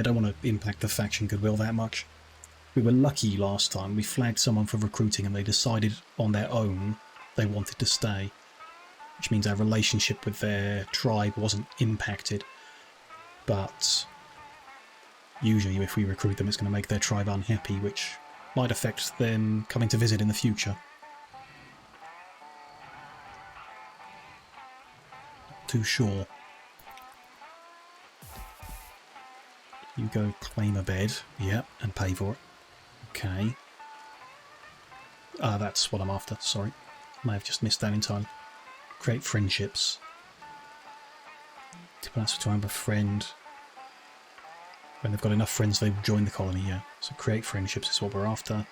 S1: don't want to impact the faction goodwill that much. We were lucky last time. We flagged someone for recruiting and they decided on their own they wanted to stay. Which means our relationship with their tribe wasn't impacted. But usually if we recruit them it's going to make their tribe unhappy, which might affect them coming to visit in the future. Too sure. You go claim a bed, yep, and pay for it. Okay. That's what I'm after, sorry. May have just missed that entirely. Create friendships. Tip us to have a friend. When they've got enough friends, they will join the colony, yeah. So create friendships is what we're after.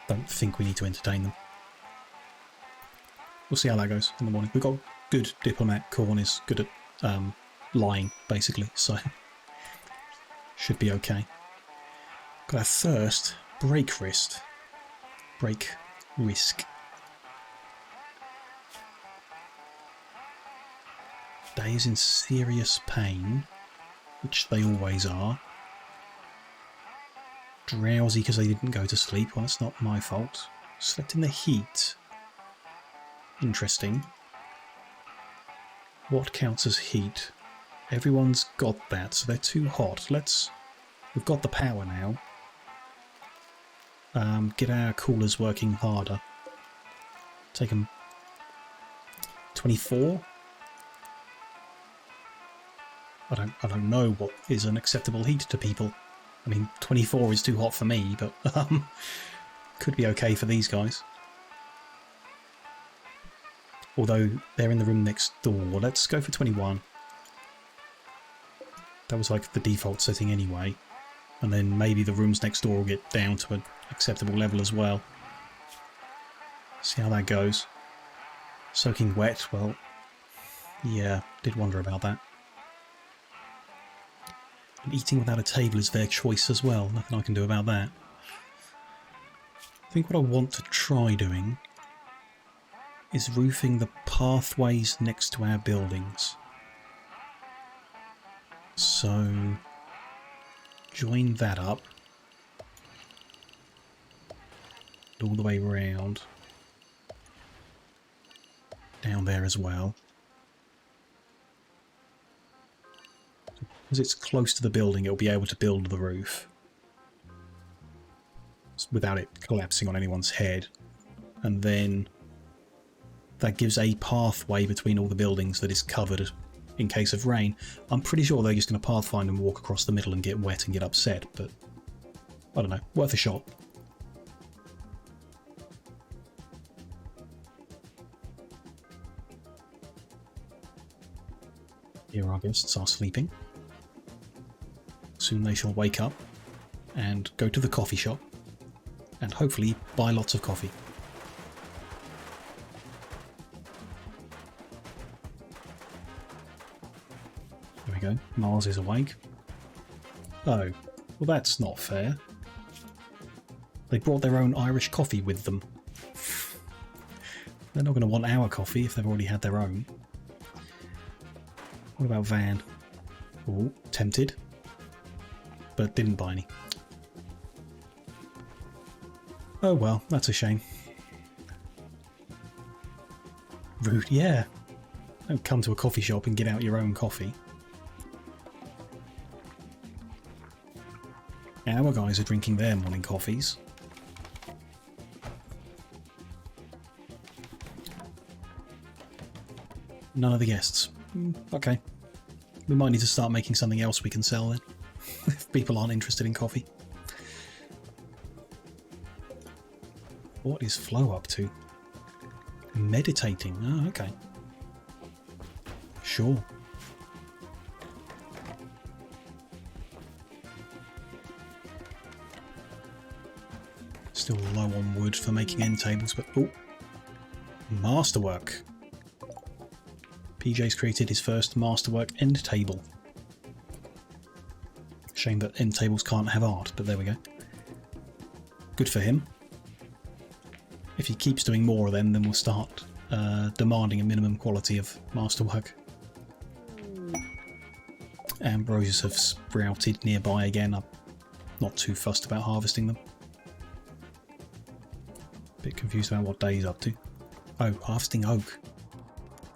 S1: Don't think we need to entertain them. We'll see how that goes in the morning. We've got good diplomat. Corn is good at lying, basically, so should be okay. Got our first break risk. Break risk. Day is in serious pain. which they always are. Drowsy because they didn't go to sleep. Well, that's not my fault. Slept in the heat. Interesting. What counts as heat? Everyone's got that, so they're too hot. We've got the power now. Get our coolers working harder. Take them 24. I don't know what is an acceptable heat to people. I mean, 24 is too hot for me, but could be okay for these guys. Although they're in the room next door. Let's go for 21. That was like the default setting anyway. And then maybe the rooms next door will get down to an acceptable level as well. See how that goes. Soaking wet, well, yeah, did wonder about that. And eating without a table is their choice as well. Nothing I can do about that. I think what I want to try doing is roofing the pathways next to our buildings. So join that up all the way round down there as well. As it's close to the building, it'll be able to build the roof without it collapsing on anyone's head. And then that gives a pathway between all the buildings that is covered in case of rain. I'm pretty sure they're just going to pathfind and walk across the middle and get wet and get upset, but I don't know. Worth a shot. Here our guests are sleeping. Soon they shall wake up and go to the coffee shop and hopefully buy lots of coffee. There we go. Mars is awake. Oh, well that's not fair. They brought their own Irish coffee with them. They're not going to want our coffee if they've already had their own. What about Van? Oh, tempted. But didn't buy any. Oh well, that's a shame. Rude, yeah. Don't come to a coffee shop and get out your own coffee. Our guys are drinking their morning coffees. None of the guests. Okay. We might need to start making something else we can sell then. If people aren't interested in coffee. What is Flo up to? Meditating. Oh, okay. Sure. Still low on wood for making end tables, but oh, masterwork. PJ's created his first masterwork end table. Shame that end tables can't have art, but there we go. Good for him. If he keeps doing more of them, then we'll start demanding a minimum quality of masterwork. Ambrosias have sprouted nearby again. I'm not too fussed about harvesting them. Bit confused about what Day's up to. Oh, harvesting oak.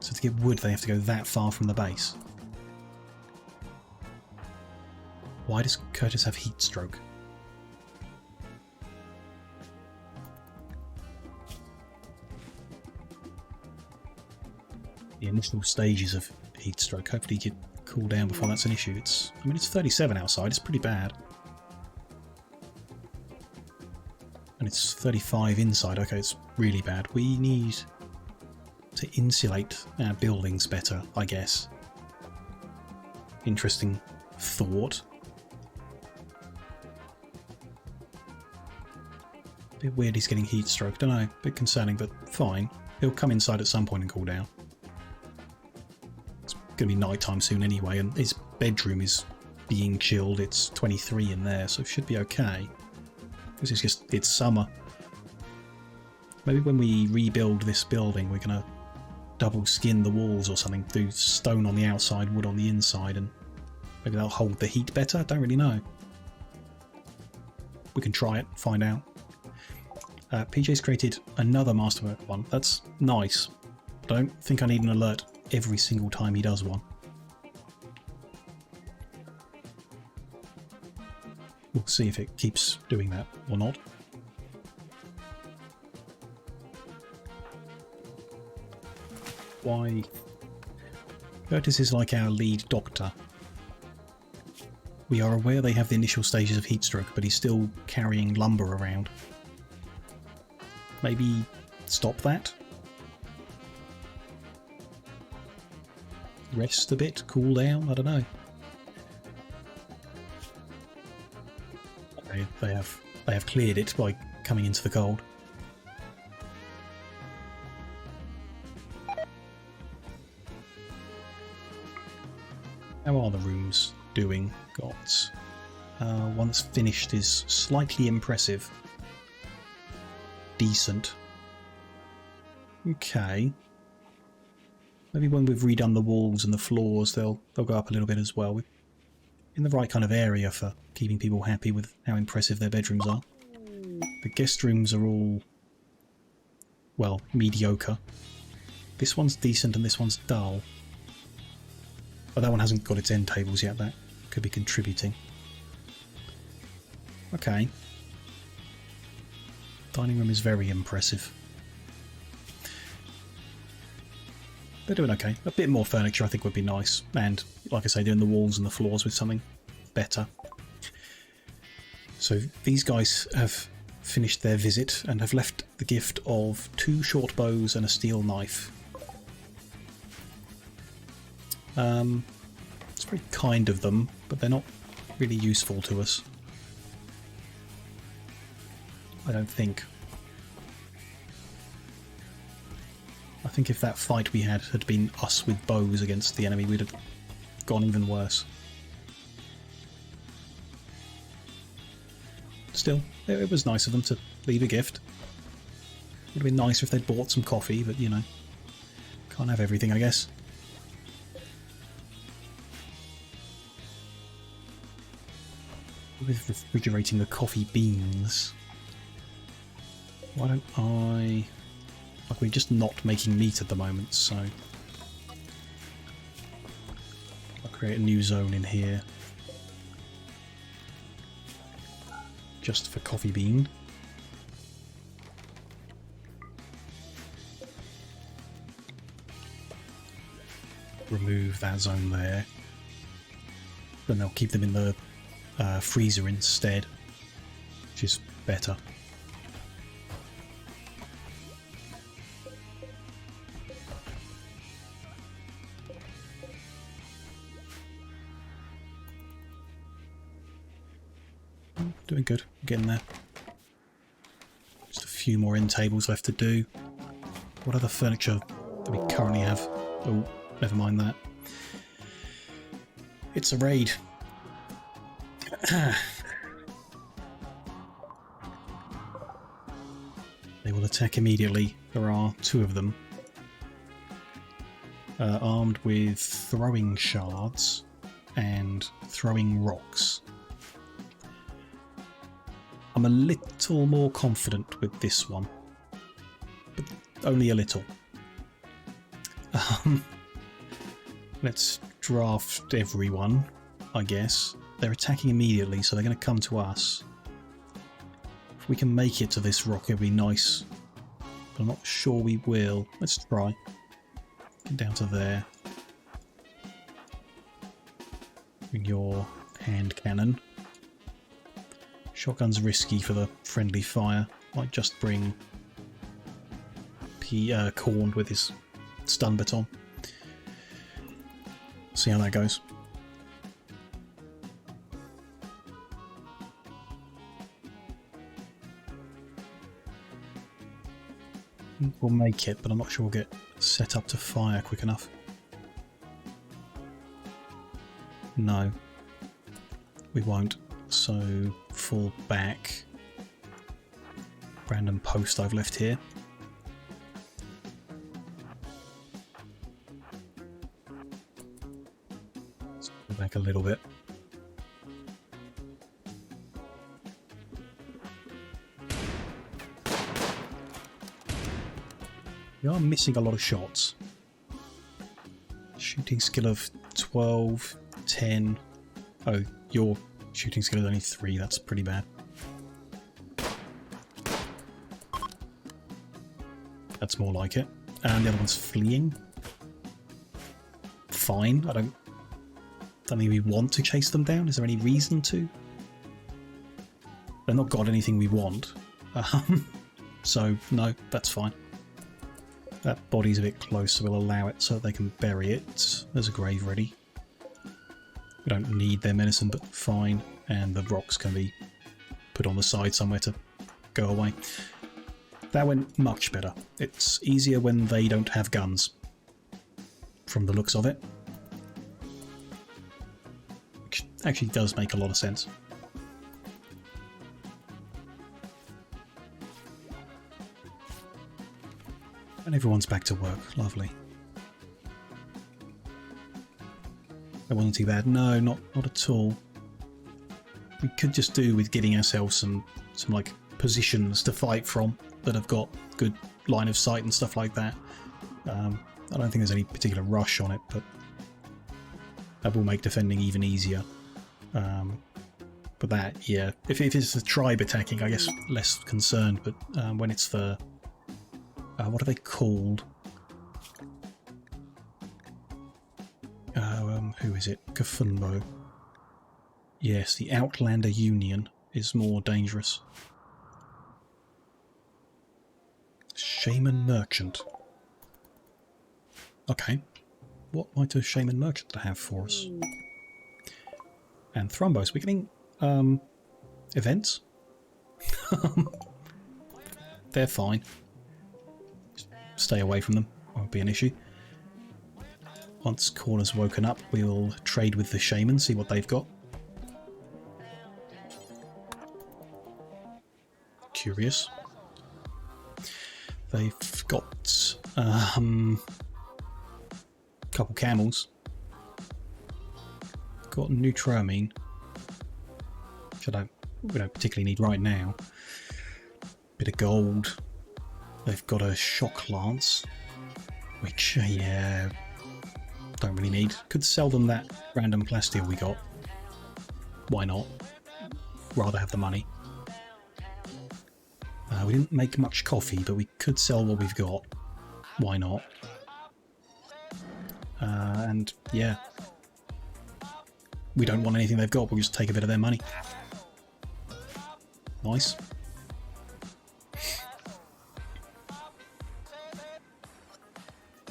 S1: So to get wood, they have to go that far from the base. Why does Curtis have heat stroke? The initial stages of heat stroke. Hopefully you can cool down before that's an issue. I mean, it's 37 outside. It's pretty bad. And it's 35 inside. Okay, it's really bad. We need to insulate our buildings better, I guess. Interesting thought. Bit weird he's getting heat stroke. Don't know. Bit concerning, but fine. He'll come inside at some point and cool down. It's going to be night time soon anyway, and his bedroom is being chilled. It's 23 in there, so it should be okay. This is just, it's summer. Maybe when we rebuild this building, we're going to double skin the walls or something, do stone on the outside, wood on the inside, and Maybe they'll hold the heat better. Don't really know. We can try it, find out. PJ's created another masterwork one. That's nice. I don't think I need an alert every single time he does one. We'll see if it keeps doing that or not. Why? Curtis is like our lead doctor. We are aware they have the initial stages of heat stroke, but he's still carrying lumber around. Maybe stop that? Rest a bit, cool down, I don't know. Okay, they have cleared it by coming into the cold. How are the rooms doing? Got one that's finished is slightly impressive. Decent. Okay. Maybe when we've redone the walls and the floors, they'll go up a little bit as well. We're in the right kind of area for keeping people happy with how impressive their bedrooms are. The guest rooms are all, well, mediocre. This one's decent and this one's dull. But that one hasn't got its end tables yet. That could be contributing. Okay. Dining room is very impressive. They're doing okay. A bit more furniture I think would be nice. And, like I say, doing the walls and the floors with something better. So these guys have finished their visit and have left the gift of 2 short bows and a steel knife. It's very kind of them, but they're not really useful to us. I don't think. I think if that fight we had been us with bows against the enemy, we'd have gone even worse. Still, it was nice of them to leave a gift. Would have been nicer if they'd bought some coffee, but you know, can't have everything, I guess. With refrigerating the coffee beans, why don't I... Like, we're just not making meat at the moment, so I'll create a new zone in here just for coffee bean. Remove that zone there. Then they'll keep them in the freezer instead, which is better. Doing good, getting there. Just a few more end tables left to do. What other furniture do we currently have? Oh, never mind that. It's a raid. They will attack immediately. There are 2 of them. Armed with throwing shards and throwing rocks. I'm a little more confident with this one, but only a little. Let's draft everyone, I guess. They're attacking immediately, so they're going to come to us. If we can make it to this rock, it'll be nice. But I'm not sure we will. Let's try. Get down to there. Bring your hand cannon. Shotgun's risky for the friendly fire. Might just bring Corn with his stun baton. See how that goes. We'll make it, but I'm not sure we'll get set up to fire quick enough. No, we won't. So, fall back. Random post I've left here. Go back a little bit. We are missing a lot of shots. Shooting skill of 12, 10. Oh, your shooting skill is only 3. That's pretty bad. That's more like it. And the other one's fleeing. Fine. I don't think we want to chase them down. Is there any reason to? They've not got anything we want. So, no, that's fine. That body's a bit close, so we'll allow it so that they can bury it. There's a grave ready. We don't need their medicine, but fine. And the rocks can be put on the side somewhere to go away. That went much better. It's easier when they don't have guns, from the looks of it. Which actually does make a lot of sense. And everyone's back to work. Lovely. That wasn't too bad. No, not at all. We could just do with getting ourselves some like positions to fight from that have got good line of sight and stuff like that. I don't think there's any particular rush on it, but that will make defending even easier. But that, yeah, if it's a tribe attacking, I guess less concerned. But when it's the what are they called? Who is it? Cafunbo. Yes, the Outlander Union is more dangerous. Shaman Merchant. Okay. What might a Shaman Merchant have for us? And Thrombos. We're getting events. They're fine. Stay away from them. Won't be an issue. Once Corner's woken up, we'll trade with the Shaman, see what they've got. Curious. They've got a couple camels. Got neutramine, which we don't particularly need right now. Bit of gold. They've got a shock lance, which yeah, don't really need. Could sell them that random plasteel we got. Why not? Rather have the money. We didn't make much coffee, but we could sell what we've got. Why not? And yeah, we don't want anything they've got. We'll just take a bit of their money. Nice.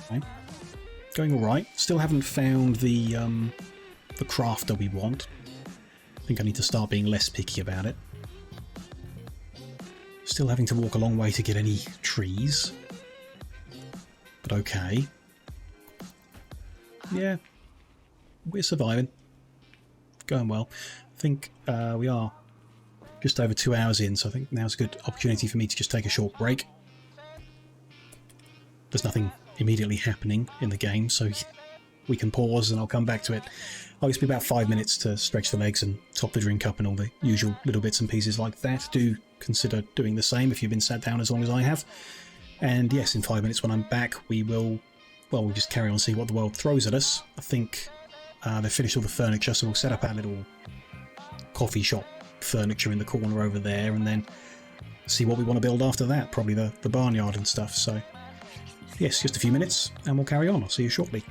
S1: Okay. Going all right. Still haven't found the crafter we want. I think I need to start being less picky about it. Still having to walk a long way to get any trees. But okay. Yeah. We're surviving. Going well. I think we are just over 2 hours in, so I think now's a good opportunity for me to just take a short break. There's nothing immediately happening in the game, so we can pause and I'll come back to it. I'll just be about 5 minutes to stretch the legs and top the drink up and all the usual little bits and pieces like that. Do consider doing the same if you've been sat down as long as I have. And yes, in 5 minutes when I'm back, we'll just carry on and see what the world throws at us. I think they've finished all the furniture, so we'll set up our little coffee shop furniture in the corner over there and then see what we want to build after that. Probably the barnyard and stuff. So yes, just a few minutes and we'll carry on. I'll see you shortly.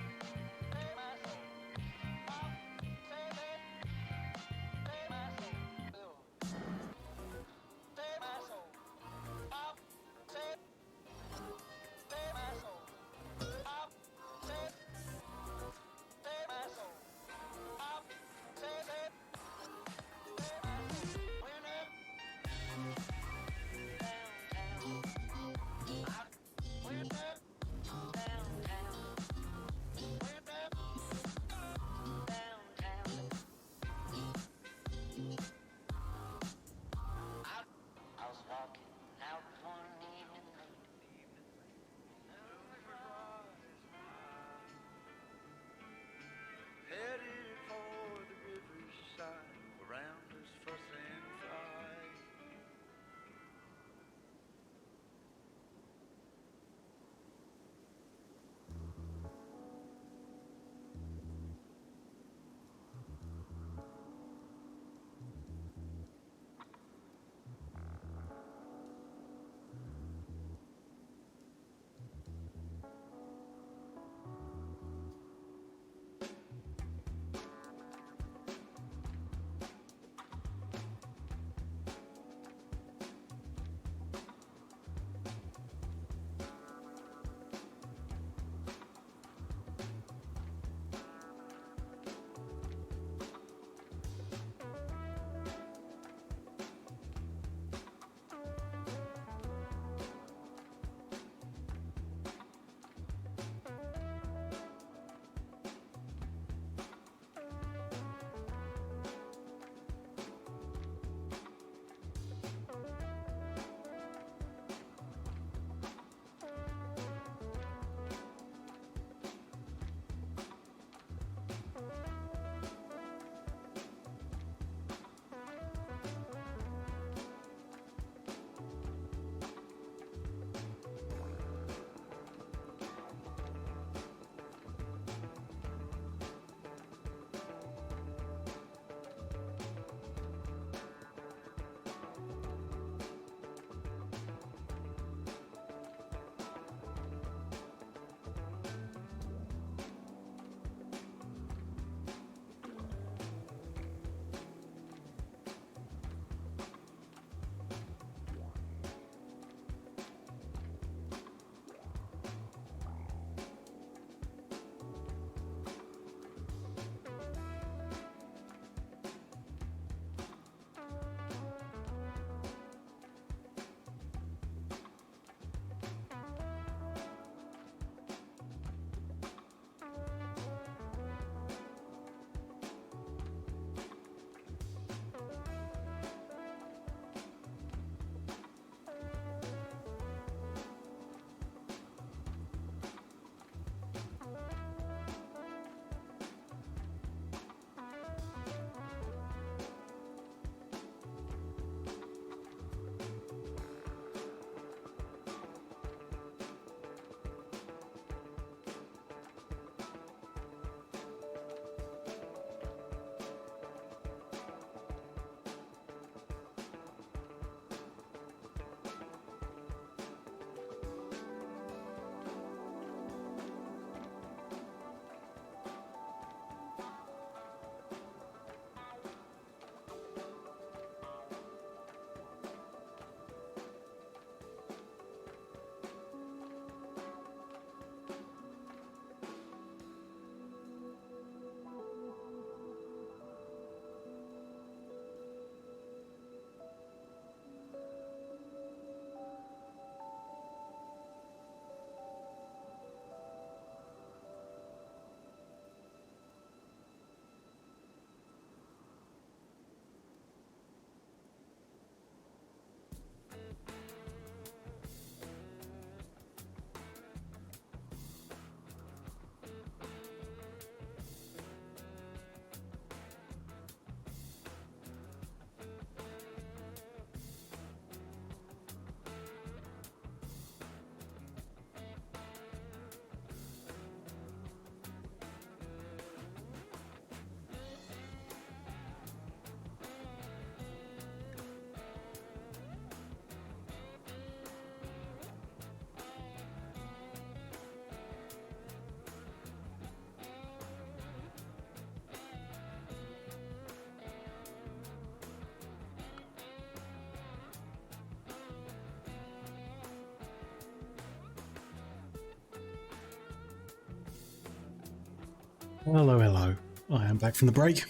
S1: Hello, hello. I am back from the break.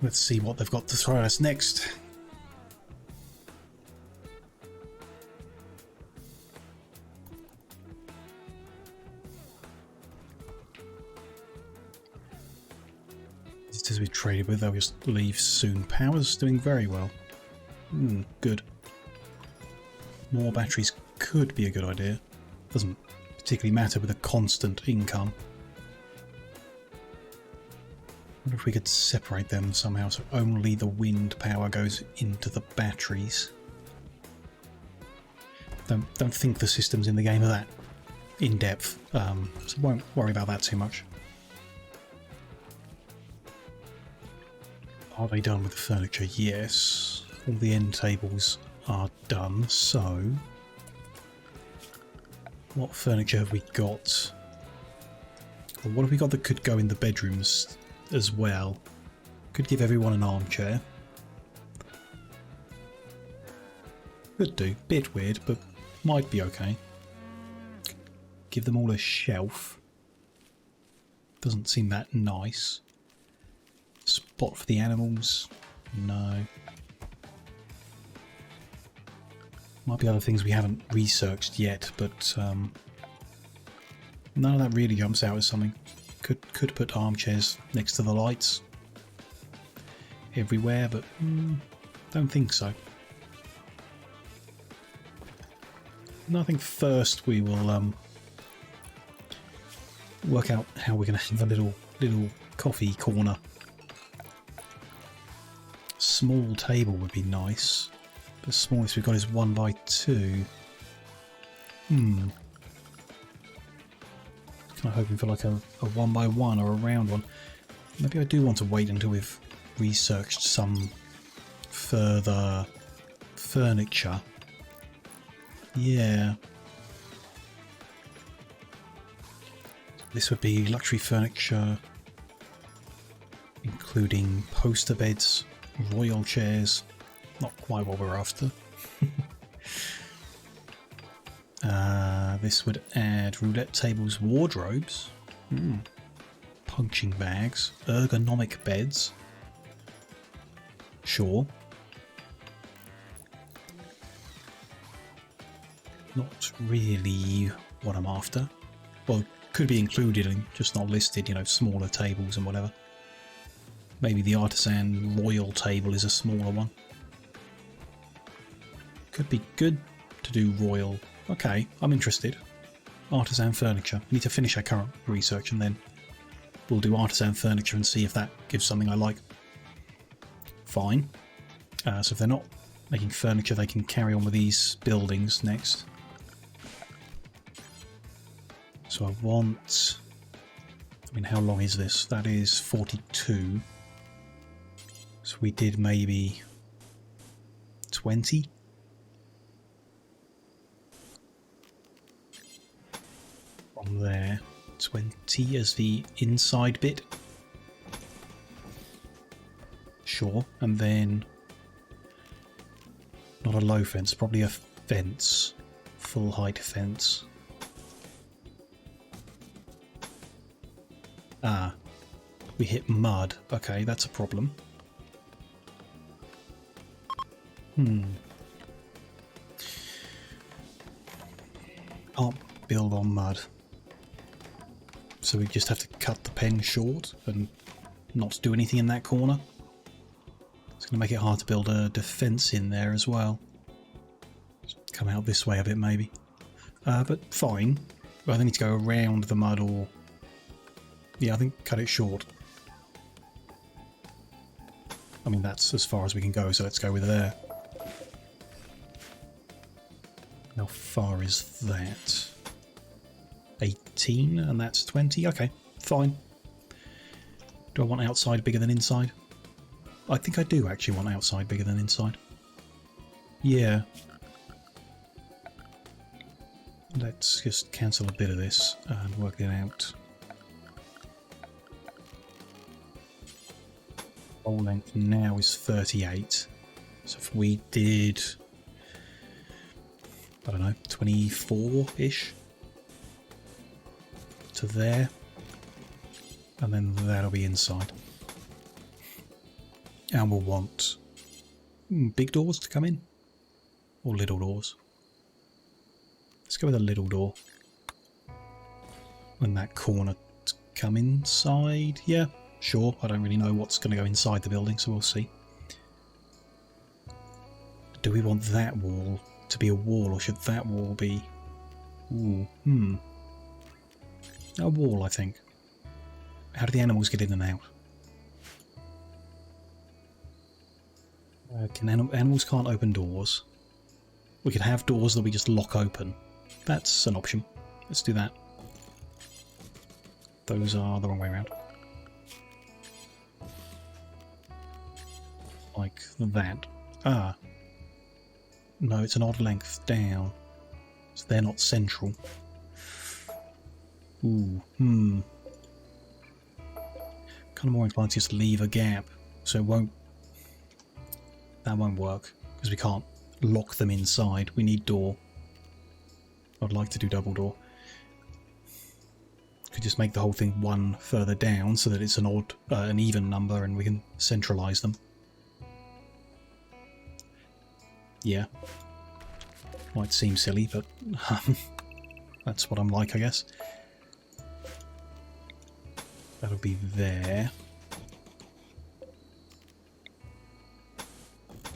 S1: Let's see what they've got to throw at us next. As we traded with, they'll just leave soon. Power's doing very well. Good. More batteries could be a good idea. Doesn't particularly matter with a constant income. I wonder if we could separate them somehow so only the wind power goes into the batteries. Don't think the systems in the game are that in depth, so won't worry about that too much. Are they done with the furniture? Yes. All the end tables are done, so... What furniture have we got? Well, what have we got that could go in the bedrooms as well? Could give everyone an armchair. Could do. Bit weird, but might be okay. Give them all a shelf. Doesn't seem that nice. Spot for the animals? No. Might be other things we haven't researched yet, but none of that really jumps out as something. Could put armchairs next to the lights everywhere, but don't think so. No, I think first we will work out how we're going to have a little coffee corner. Small table would be nice. The smallest we've got is 1x2. Kind of hoping for like a 1x1 or a round one. Maybe I do want to wait until we've researched some further furniture. Yeah. This would be luxury furniture, including poster beds, royal chairs. Not quite what we're after. This would add roulette tables, wardrobes, punching bags, ergonomic beds. Sure. Not really what I'm after. Well, could be included and just not listed, you know, smaller tables and whatever. Maybe the artisan royal table is a smaller one. Could be good to do royal. Okay, I'm interested. Artisan furniture. We need to finish our current research and then we'll do artisan furniture and see if that gives something I like. Fine. So if they're not making furniture, they can carry on with these buildings next. So I want... I mean, how long is this? That is 42. So we did maybe 20. From there, 20 as the inside bit. Sure, and then not a low fence, probably a fence, full height fence. Ah, we hit mud. Okay, that's a problem. Can't build on mud. So we just have to cut the pen short and not do anything in that corner. It's going to make it hard to build a defence in there as well. Just come out this way a bit maybe. But fine. I think need to go around the mud or... Yeah, I think cut it short. I mean, that's as far as we can go, so let's go with there. How far is that? 18, and that's 20. Okay, fine. Do I want outside bigger than inside? I think I do actually want outside bigger than inside. Yeah. Let's just cancel a bit of this and work it out. Whole length now is 38. So if we did, I don't know, 24-ish to there, And then that'll be inside. And we'll want big doors to come in. Or little doors. Let's go with a little door. And that corner to come inside. Yeah, sure. I don't really know what's going to go inside the building, so we'll see. Do we want that wall to be a wall, or should that wall be... Ooh, a wall, I think. How do the animals get in and out? Animals can't open doors. We could have doors that we just lock open. That's an option. Let's do that. Those are the wrong way around. Like that. Ah. No, it's an odd length down. So they're not central. Ooh, Kind of more inclined to just leave a gap. So it won't... That won't work. Because we can't lock them inside. We need door. I'd like to do double door. Could just make the whole thing one further down so that it's an odd, an even number, and we can centralize them. Yeah. Might seem silly, but that's what I'm like, I guess. That'll be there.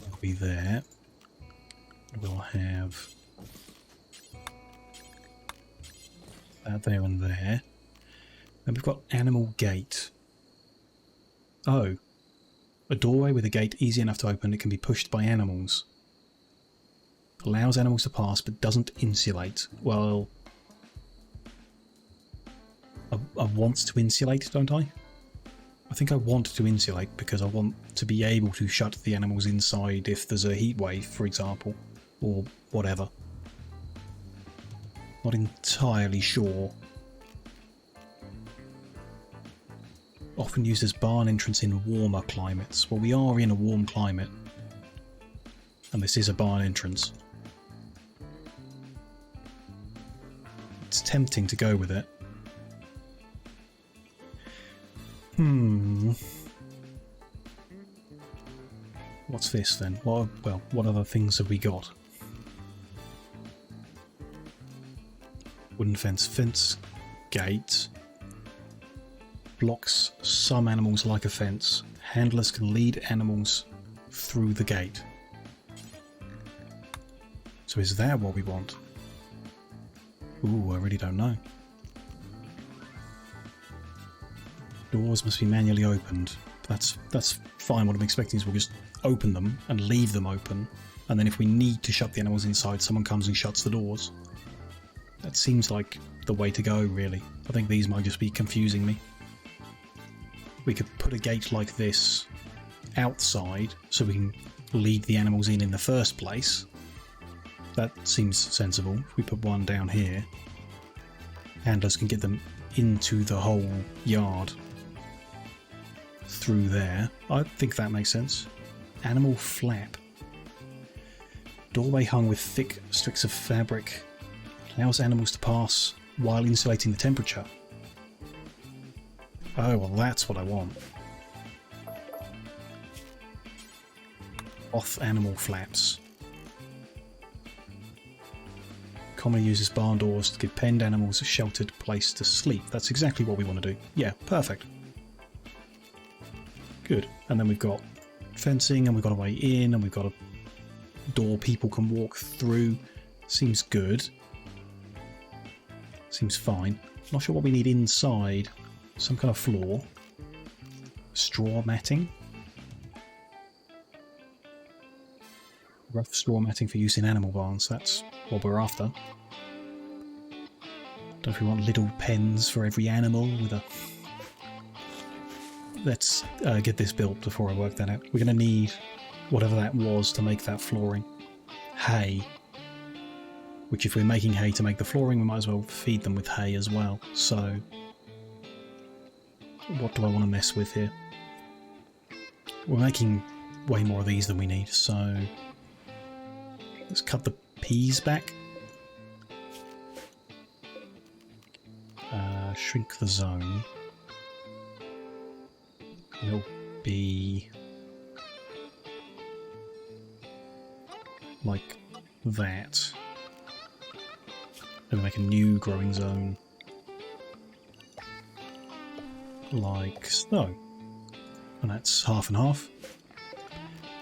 S1: That'll be there. We'll have that there and there. Then we've got animal gate. Oh. A doorway with a gate easy enough to open. It can be pushed by animals. Allows animals to pass but doesn't insulate. Well, I want to insulate, don't I? I think I want to insulate because I want to be able to shut the animals inside if there's a heat wave, for example, or whatever. Not entirely sure. Often used as barn entrance in warmer climates. Well, we are in a warm climate, and this is a barn entrance. It's tempting to go with it. What's this then? Well, what other things have we got? Wooden fence, gate. Blocks some animals like a fence. Handlers can lead animals through the gate. So is that what we want? Ooh, I really don't know. Doors must be manually opened. That's fine. What I'm expecting is we'll just open them and leave them open, and then if we need to shut the animals inside, someone comes and shuts the doors. That seems like the way to go, really. I think these might just be confusing me. We could put a gate like this outside so we can lead the animals in the first place. That seems sensible. If we put one down here, handlers can get them into the whole yard through there. I think that makes sense. Animal flap. Doorway hung with thick strips of fabric. Allows animals to pass while insulating the temperature. Oh, well, that's what I want. Off animal flaps. Commonly uses barn doors to give penned animals a sheltered place to sleep. That's exactly what we want to do. Yeah, perfect. Good. And then we've got fencing, and we've got a way in, and we've got a door people can walk through. Seems good. Seems fine. Not sure what we need inside. Some kind of floor. Straw matting. Rough straw matting for use in animal barns. That's what we're after. Don't know if we want little pens for every animal with a... Let's get this built before I work that out. We're going to need whatever that was to make that flooring. Hay. Which, if we're making hay to make the flooring, we might as well feed them with hay as well. So, what do I want to mess with here? We're making way more of these than we need, so let's cut the peas back. Shrink the zone. It'll be like that. Then make a new growing zone like so. And that's half and half.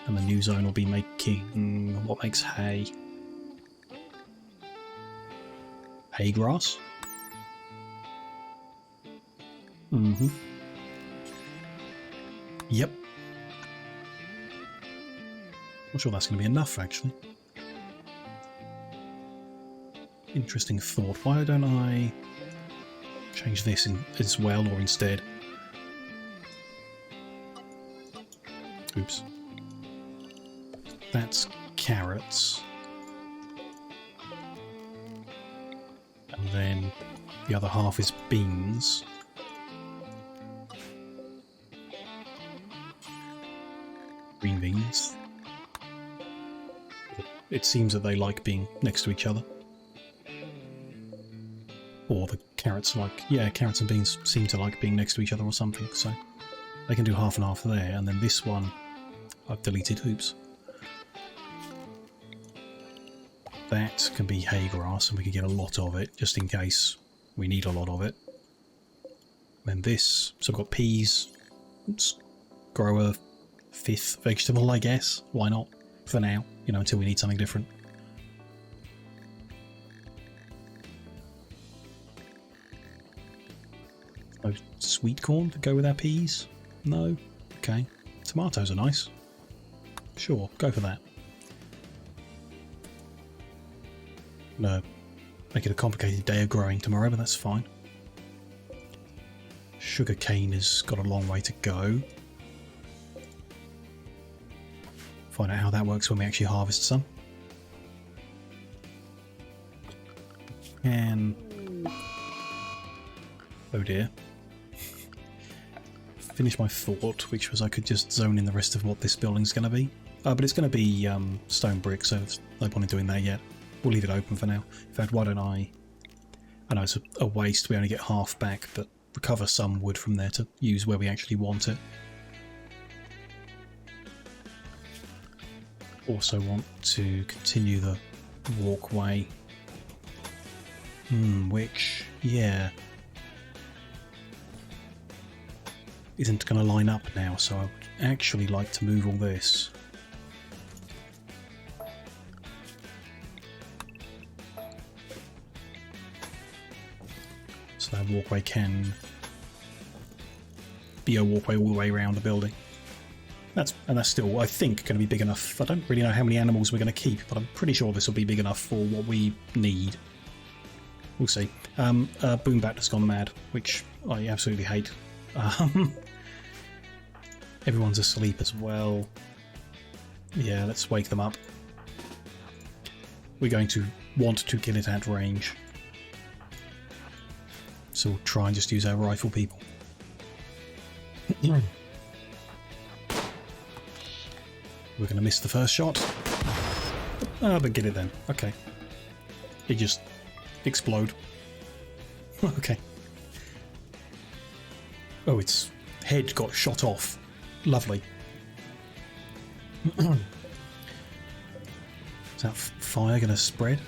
S1: And the new zone will be making what makes hay. Hay grass? Mm-hmm. Yep. Not sure that's going to be enough, actually. Interesting thought. Why don't I change this as well, or instead? Oops. That's carrots. And then the other half is beans. Green beans. It seems that they like being next to each other. Or the carrots like... yeah, carrots and beans seem to like being next to each other or something, so... they can do half and half there, and then this one... I've deleted, oops. That can be hay grass, and we can get a lot of it, just in case we need a lot of it. Then this... so I've got peas. Let's grow a 5th vegetable, I guess. Why not? For now, you know, until we need something different. Oh, sweet corn to go with our peas? No? Okay. Tomatoes are nice. Sure, go for that. No. Make it a complicated day of growing tomorrow, but that's fine. Sugar cane has got a long way to go. Find out how that works when we actually harvest some. And... oh dear. Finish my thought, which was I could just zone in the rest of what this building's going to be. But it's going to be stone brick, so there's no point in doing that yet. We'll leave it open for now. In fact, why don't I know it's a waste, we only get half back, but recover some wood from there to use where we actually want it. Also want to continue the walkway. Which, yeah, isn't going to line up now, so I would actually like to move all this. So that walkway can be a walkway all the way around the building. That's still, I think, going to be big enough. I don't really know how many animals we're going to keep, but I'm pretty sure this will be big enough for what we need. We'll see. Boom Bat has gone mad, which I absolutely hate. Everyone's asleep as well. Yeah, let's wake them up. We're going to want to kill it at range. So we'll try and just use our rifle people. We're going to miss the first shot. But get it then. Okay. It just explode. Okay. Oh, its head got shot off. Lovely. Is that fire going to spread?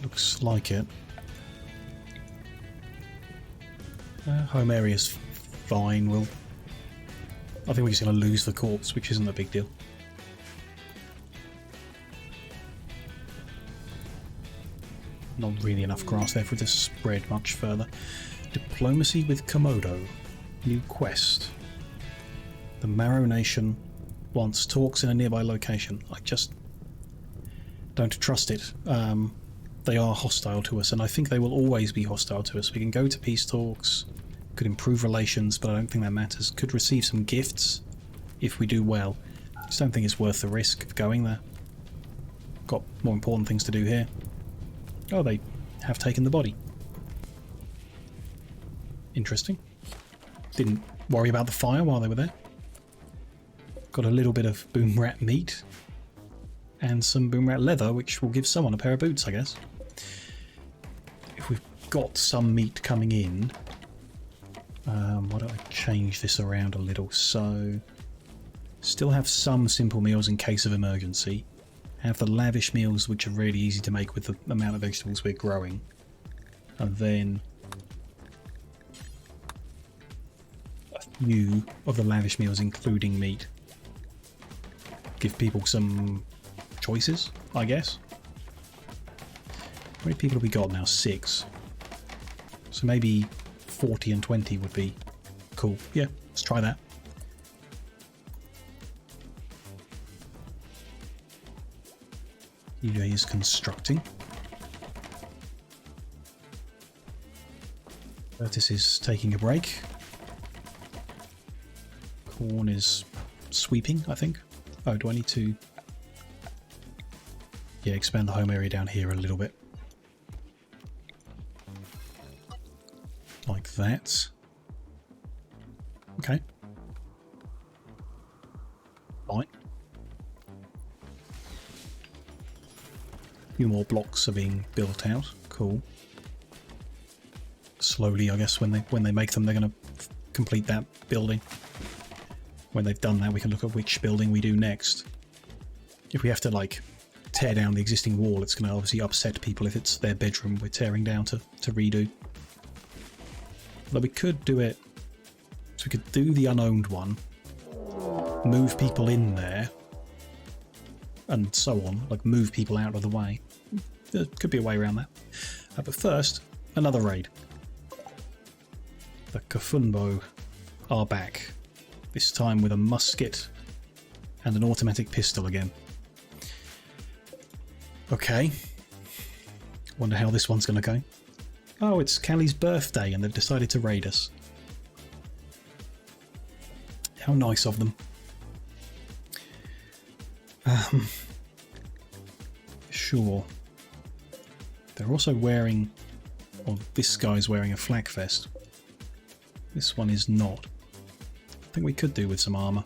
S1: Looks like it. Home area's fine. I think we're just going to lose the corpse, which isn't a big deal. Not really enough grass there for it to spread much further. Diplomacy with Komodo. New quest. The Marrow Nation wants talks in a nearby location. I just don't trust it. They are hostile to us, and I think they will always be hostile to us. We can go to peace talks, could improve relations, but I don't think that matters. Could receive some gifts if we do well. I just don't think it's worth the risk of going there. Got more important things to do here. Oh, they have taken the body. Interesting. Didn't worry about the fire while they were there. Got a little bit of boom rat meat and some boom rat leather, which will give someone a pair of boots, I guess. If we've got some meat coming in, Why don't I change this around a little? So, still have some simple meals in case of emergency. Have the lavish meals, which are really easy to make with the amount of vegetables we're growing. And then a few of the lavish meals, including meat. Give people some choices, I guess. How many people have we got now? 6. So maybe 40 and 20 would be cool. Yeah, let's try that. EJ is constructing. Curtis is taking a break. Corn is sweeping, I think. Oh, do I need to... Yeah, expand the home area down here a little bit. Like that. Okay. Fine. A few more blocks are being built out. Cool. Slowly, I guess, when they make them, they're going to complete that building. When they've done that, we can look at which building we do next. If we have to, like, tear down the existing wall, it's going to obviously upset people if it's their bedroom we're tearing down to redo. But we could do it... So we could do the unowned one, move people in there, and so on. Like, move people out of the way. There could be a way around that. But first, another raid. The Kafunbo are back. This time with a musket and an automatic pistol again. Okay. Wonder how this one's going to go. Oh, it's Callie's birthday and they've decided to raid us. How nice of them. Sure. They're also wearing... Well, this guy's wearing a flak vest. This one is not. I think we could do with some armour.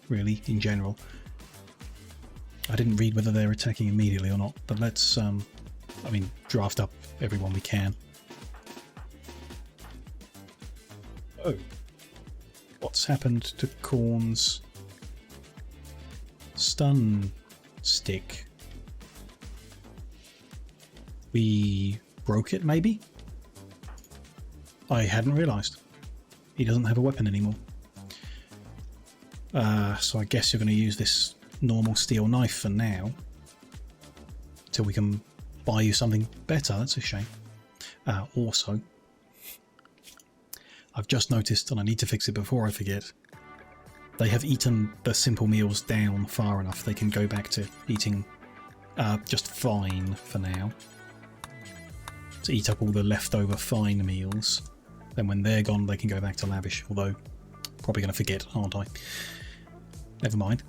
S1: Really, in general. I didn't read whether they're attacking immediately or not, but let's, I mean, draft up everyone we can. Oh. What's happened to Korn's stun stick? We broke it, maybe? I hadn't realised. He doesn't have a weapon anymore. So I guess you're going to use this normal steel knife for now. Till we can buy you something better. That's a shame. Also, I've just noticed, and I need to fix it before I forget, they have eaten the simple meals down far enough they can go back to eating just fine for now. To eat up all the leftover fine meals. Then when they're gone, they can go back to lavish, although probably going to forget, aren't I? Never mind.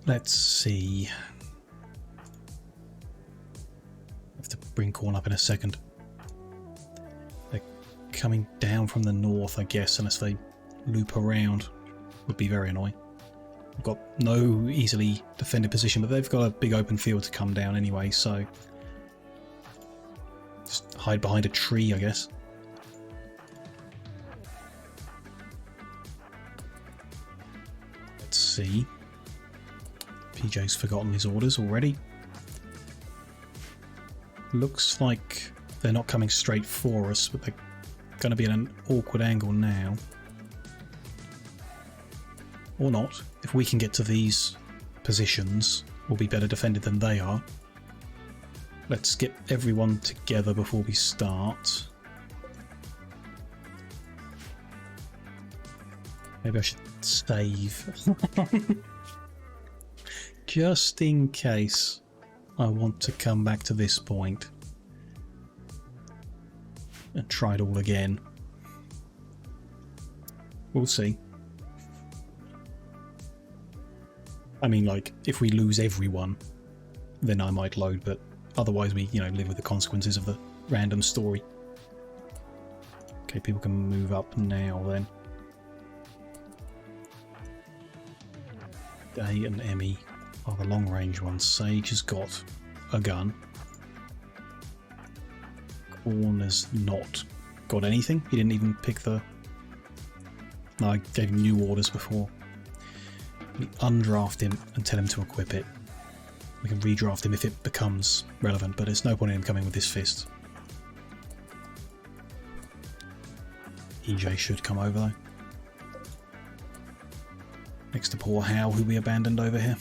S1: Let's see. I have to bring Corn up in a second. They're coming down from the north, I guess, unless they loop around. Would be very annoying. We've got no easily defended position, but they've got a big open field to come down anyway, so... Just hide behind a tree, I guess. Let's see. PJ's forgotten his orders already. Looks like they're not coming straight for us, but they're going to be at an awkward angle now. Or not. If we can get to these positions, we'll be better defended than they are. Let's get everyone together before we start. Maybe I should save. Just in case I want to come back to this point. And try it all again. We'll see. I mean, like, if we lose everyone, then I might load, but otherwise we, you know, live with the consequences of the random story. Okay, people can move up now then. Day and Emmy are the long-range ones. Sage has got a gun. Corn is not. got anything. He didn't even pick the... No, I gave him new orders before. We undraft him and tell him to equip it. We can redraft him if it becomes relevant, but there's no point in him coming with this fist. EJ should come over though. Next to poor Hal, who we abandoned over here.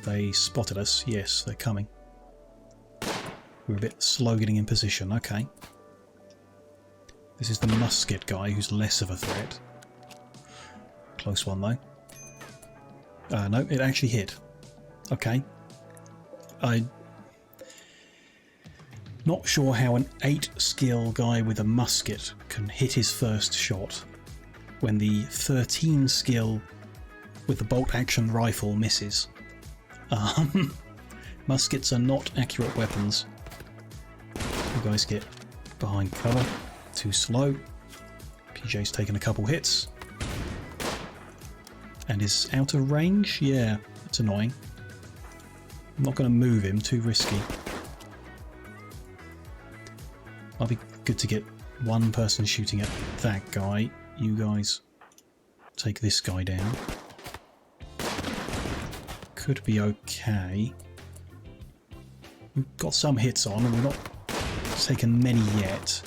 S1: They spotted us. Yes, they're coming. We're a bit slow getting in position. Okay. This is the musket guy who's less of a threat. Close one though. No, it actually hit. Okay. I'm not sure how an 8 skill guy with a musket can hit his first shot when the 13 skill with the bolt action rifle misses. Muskets are not accurate weapons. You guys get behind cover. Too slow. PJ's taken a couple hits. And is out of range? Yeah, it's annoying. I'm not going to move him, too risky. Might be good to get one person shooting at that guy. You guys take this guy down. Could be okay. We've got some hits on and we're not taken many yet.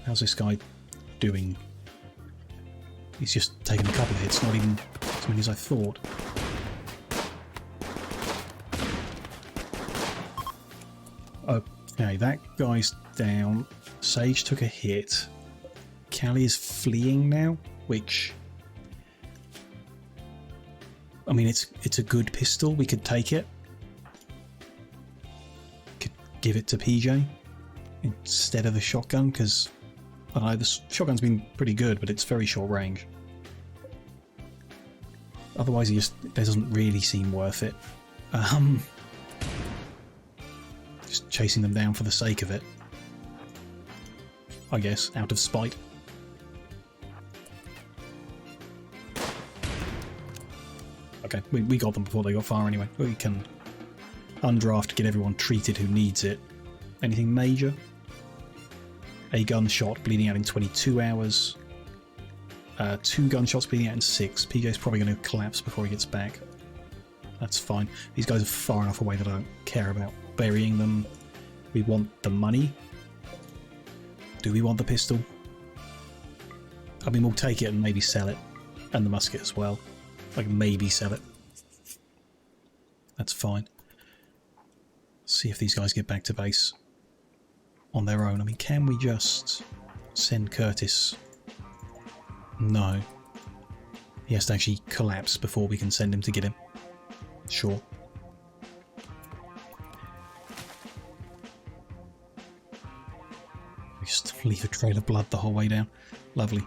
S1: How's this guy doing? He's just taken a couple of hits, not even as many as I thought. Okay, that guy's down. Sage took a hit. Callie is fleeing now, which... I mean, it's a good pistol. We could take it. Could give it to PJ instead of the shotgun, because the shotgun's been pretty good, but it's very short range. Otherwise, it doesn't really seem worth it. Just chasing them down for the sake of it, I guess, out of spite. Okay, we got them before they got far anyway. We can undraft, get everyone treated who needs it. Anything major? A gunshot bleeding out in 22 hours. 2 gunshots bleeding out in 6. PJ's probably going to collapse before he gets back. That's fine. These guys are far enough away that I don't care about burying them. We want the money. Do we want the pistol? I mean, we'll take it and maybe sell it. And the musket as well. Like, maybe sell it. That's fine. See if these guys get back to base on their own. I mean, can we just send Curtis? No. He has to actually collapse before we can send him to get him. Sure. We just leave a trail of blood the whole way down. Lovely.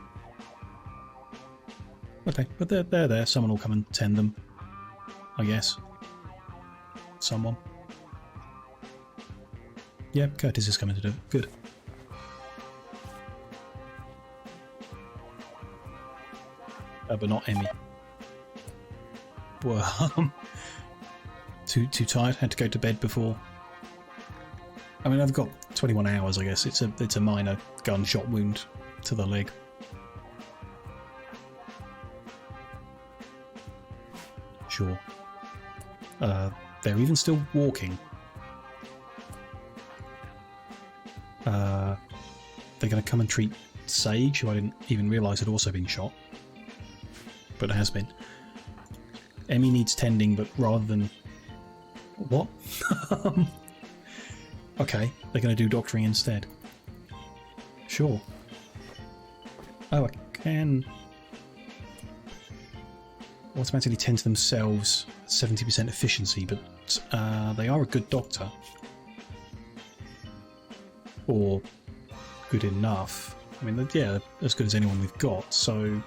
S1: Okay, but they're there. Someone will come and tend them, I guess. Someone. Yeah, Curtis is coming to do it. Good. But not Emmy. Well, too tired. Had to go to bed before. I mean, I've got 21 hours, I guess. It's a minor gunshot wound to the leg. Sure. They're even still walking. They're going to come and treat Sage, who I didn't even realise had also been shot. But it has been. Emmy needs tending, but rather than... What? Okay, they're going to do doctoring instead. Sure. Oh, I can... automatically tend to themselves 70% efficiency, but they are a good doctor. Or good enough. I mean, yeah, as good as anyone we've got, so...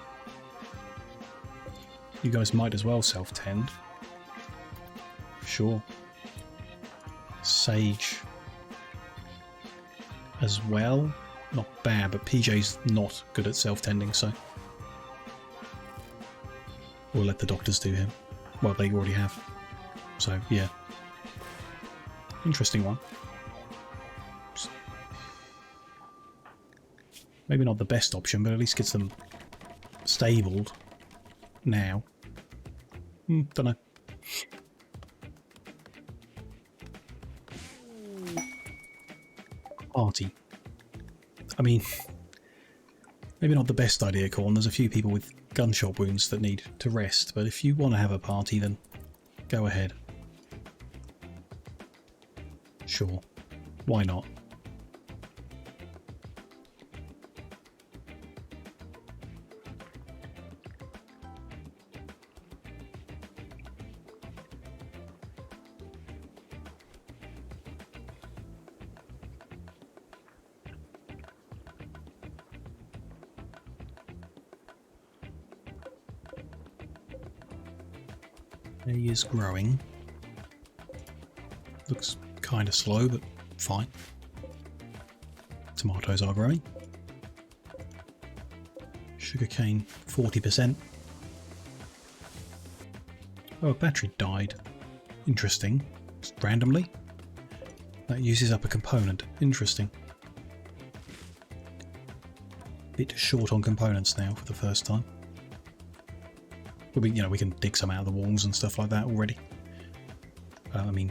S1: You guys might as well self-tend. Sure. Sage as well. Not bad, but PJ's not good at self-tending, so... We'll let the doctors do him. Well, they already have. So, yeah. Interesting one. Maybe not the best option, but at least gets them stabled now. Don't know. Party. I mean, maybe not the best idea, Corn. There's a few people with gunshot wounds that need to rest, but if you want to have a party, then go ahead. Sure. Why not? He is growing. Looks kind of slow, but fine. Tomatoes are growing. Sugarcane, 40%. Oh, a battery died. Interesting. Just randomly. That uses up a component. Interesting. Bit short on components now for the first time. But we can dig some out of the walls and stuff like that already. I mean,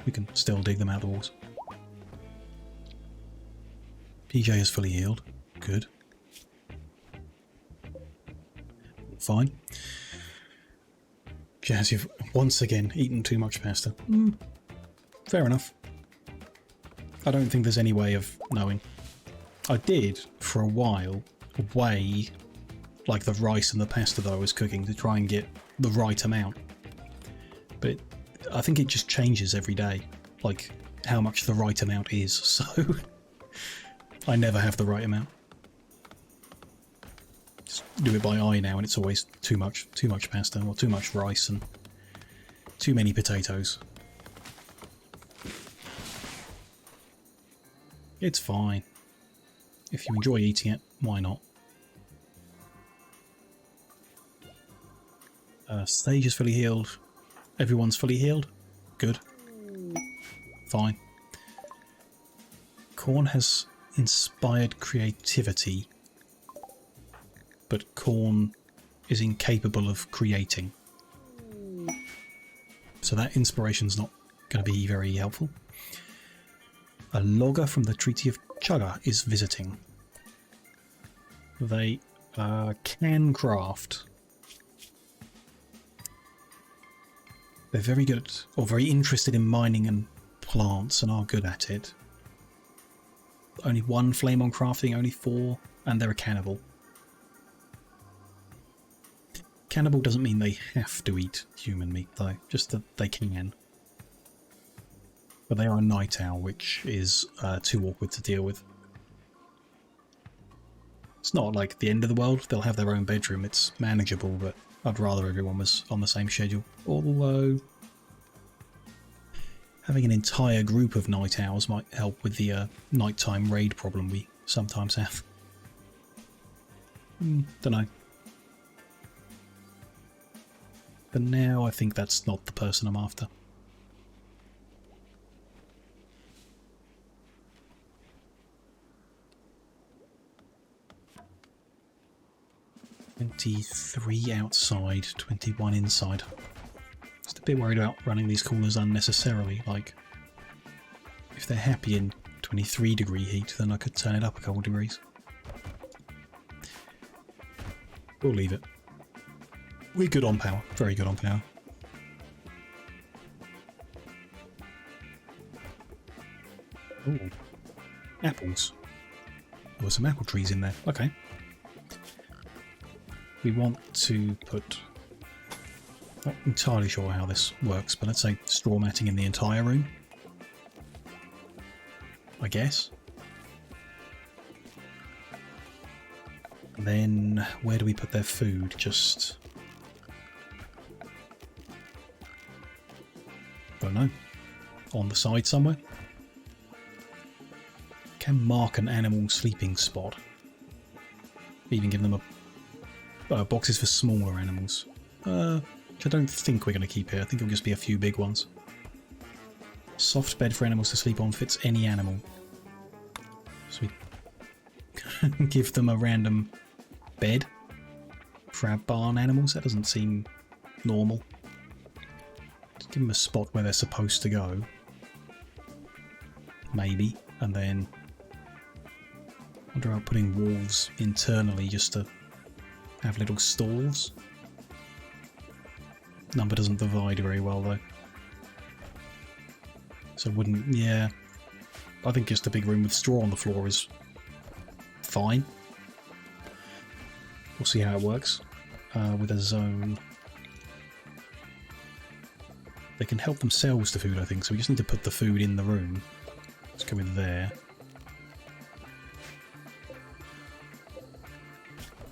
S1: we can still dig them out of the walls. PJ is fully healed. Good. Fine. Jazz, you've once again eaten too much pasta. Fair enough. I don't think there's any way of knowing. I did, for a while, weigh like the rice and the pasta that I was cooking to try and get the right amount. But I think it just changes every day, like how much the right amount is, so I never have the right amount. Just do it by eye now and it's always too much pasta or too much rice and too many potatoes. It's fine. If you enjoy eating it, why not? Stage is fully healed. Everyone's fully healed. Good. Fine. Corn has inspired creativity, but Corn is incapable of creating. So that inspiration's not going to be very helpful. A logger from the Treaty of Chugga is visiting. They can craft. They're very good or very interested in mining and plants and are good at it. Only 1 flame on crafting, only 4, and they're a cannibal. Cannibal doesn't mean they have to eat human meat though, just that they can. But they are a night owl, which is too awkward to deal with. It's not like the end of the world, they'll have their own bedroom, it's manageable, but I'd rather everyone was on the same schedule. Although having an entire group of night owls might help with the nighttime raid problem we sometimes have. Don't know. But now I think that's not the person I'm after. "23 outside, 21 inside." Just a bit worried about running these coolers unnecessarily, like if they're happy in 23-degree heat, then I could turn it up a couple degrees. We'll leave it. We're good on power, very good on power. Ooh, apples. There were some apple trees in there, okay. We want to put, not entirely sure how this works, but let's say straw matting in the entire room, I guess. And then where do we put their food? Just, don't know, on the side somewhere. Can mark an animal sleeping spot. Even give them a boxes for smaller animals. Which I don't think we're going to keep here. I think it'll just be a few big ones. Soft bed for animals to sleep on, fits any animal. Sweet. give them a random bed for our barn animals. That doesn't seem normal. Just give them a spot where they're supposed to go. Maybe. And then I wonder about putting walls internally just to have little stalls. Number doesn't divide very well though. So wouldn't, yeah. I think just a big room with straw on the floor is fine. We'll see how it works with a zone. They can help themselves to food, I think, so we just need to put the food in the room. Let's go in there.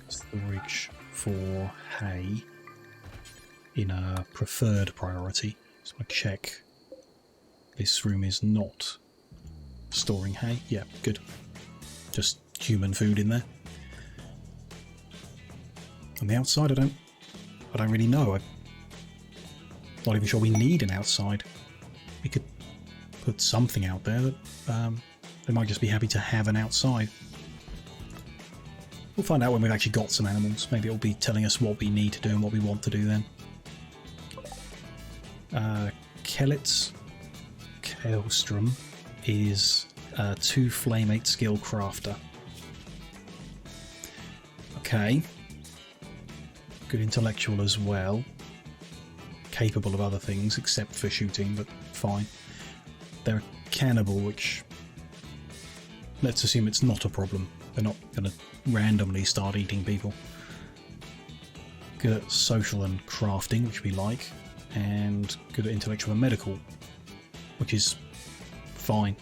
S1: Storage for hay in a preferred priority. So I check this room is not storing hay. Yeah, good. Just human food in there. On the outside, I don't really know. I'm not even sure we need an outside. We could put something out there that they might just be happy to have an outside. We'll find out when we've actually got some animals. Maybe it'll be telling us what we need to do and what we want to do then. Kellets. Kaelstrom is a 2 Flame 8 skill crafter. Okay. Good intellectual as well. Capable of other things except for shooting, but fine. They're a cannibal, which let's assume it's not a problem. They're not going to randomly start eating people. Good at social and crafting, which we like, and good at intellectual and medical, which is fine.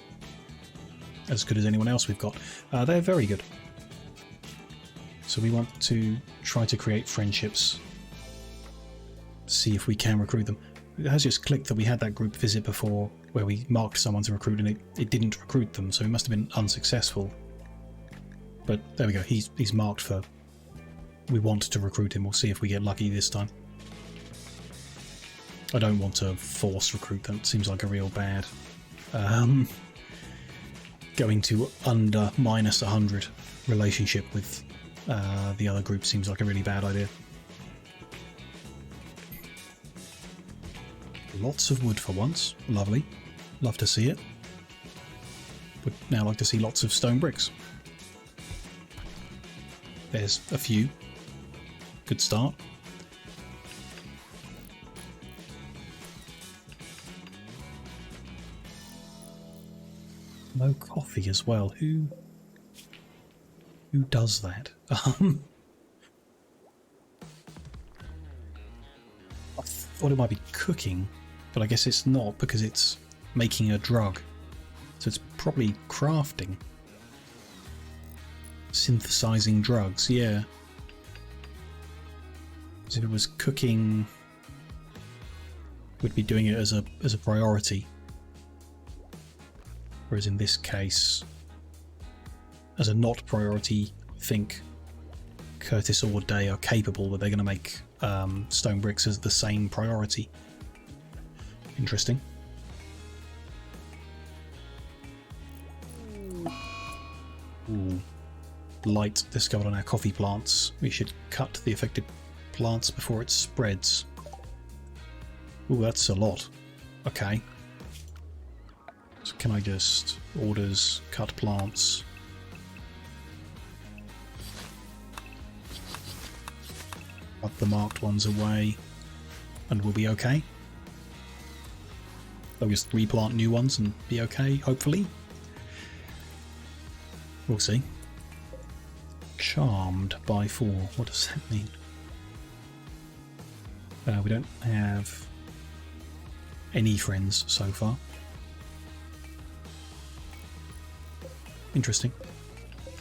S1: As good as anyone else we've got. They're very good. So we want to try to create friendships. See if we can recruit them. It has just clicked that we had that group visit before where we marked someone to recruit and it didn't recruit them, so we must have been unsuccessful. But there we go, he's marked for we want to recruit him. We'll see if we get lucky this time. I don't want to force recruit them, it seems like a real bad. Going to under -100 relationship with the other group seems like a really bad idea. Lots of wood for once. Lovely. Love to see it. Would now like to see lots of stone bricks. There's a few. Good start. No coffee as well. Who does that? I thought it might be cooking, but I guess it's not because it's making a drug. So it's probably crafting. Synthesizing drugs, yeah. As if it was cooking, we'd be doing it as a priority. Whereas in this case, as a not priority, I think Curtis or Day are capable, but they're going to make stone bricks as the same priority. Interesting. Ooh. Light discovered on our coffee plants. We should cut the affected plants before it spreads. Ooh, that's a lot. Okay. So can I just orders, cut plants? Cut the marked ones away and we'll be okay. I'll just replant new ones and be okay, hopefully. We'll see. Charmed by 4. What does that mean? We don't have any friends so far. Interesting.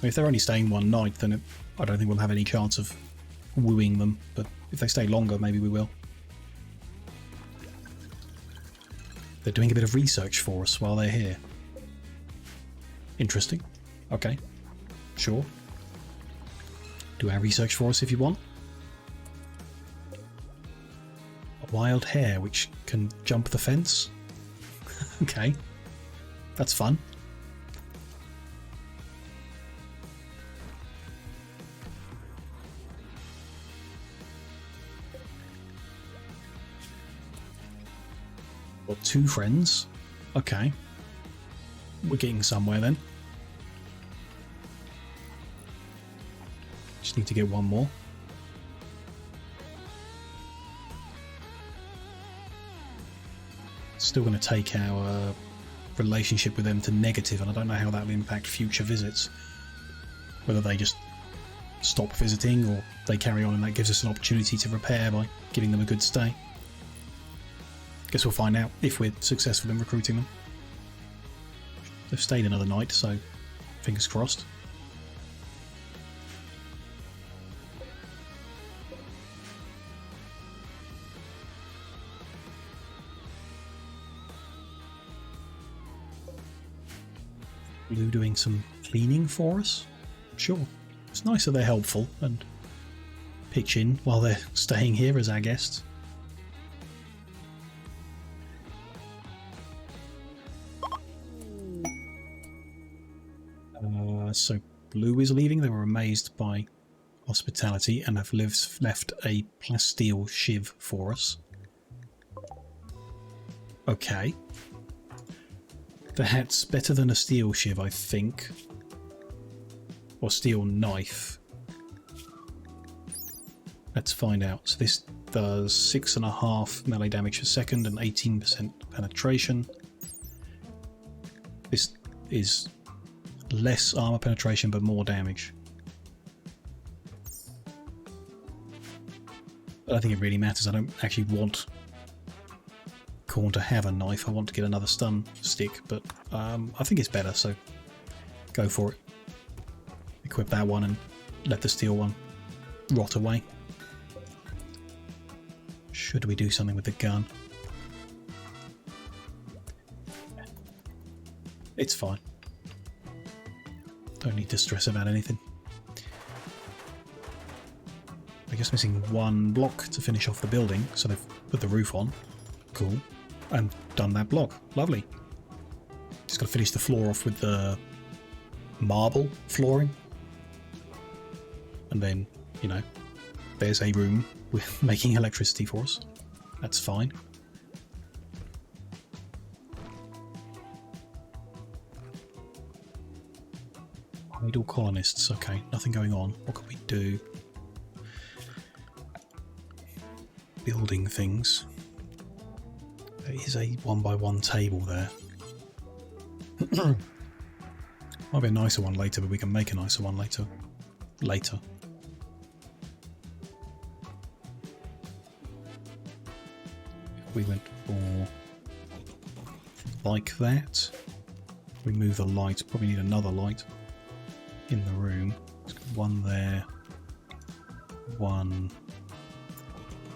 S1: If they're only staying one night, then I don't think we'll have any chance of wooing them, but if they stay longer, maybe we will. They're doing a bit of research for us while they're here. Interesting. Okay. Sure. Do our research for us if you want. A wild hare which can jump the fence? Okay. That's fun. Got 2 friends. Okay. We're getting somewhere then. Just need to get 1 more. Still going to take our relationship with them to negative, and I don't know how that will impact future visits. Whether they just stop visiting or they carry on, and that gives us an opportunity to repair by giving them a good stay. Guess we'll find out if we're successful in recruiting them. They've stayed another night, so fingers crossed. Blue doing some cleaning for us? Sure. It's nice that they're helpful and pitch in while they're staying here as our guests. So Blue is leaving. They were amazed by hospitality and have left a plasteel shiv for us. Okay. That's better than a steel shiv, I think. Or steel knife. Let's find out. So this does 6.5 melee damage per second and 18% penetration. This is less armor penetration but more damage. I don't think it really matters. I don't actually want Khorne to have a knife. I want to get another stun stick, but I think it's better, so go for it. Equip that one and let the steel one rot away. Should we do something with the gun? It's fine. Don't need to stress about anything. I guess missing 1 block to finish off the building, so they've put the roof on. Cool. And done that block. Lovely. Just got to finish the floor off with the marble flooring. And then, you know, there's a room with making electricity for us. That's fine. Idle colonists. Okay, nothing going on. What can we do? Building things. There is a 1x1 table there. Might be a nicer one later, but we can make a nicer one later. If we went for like that, we move the light. Probably need another light in the room. One there, one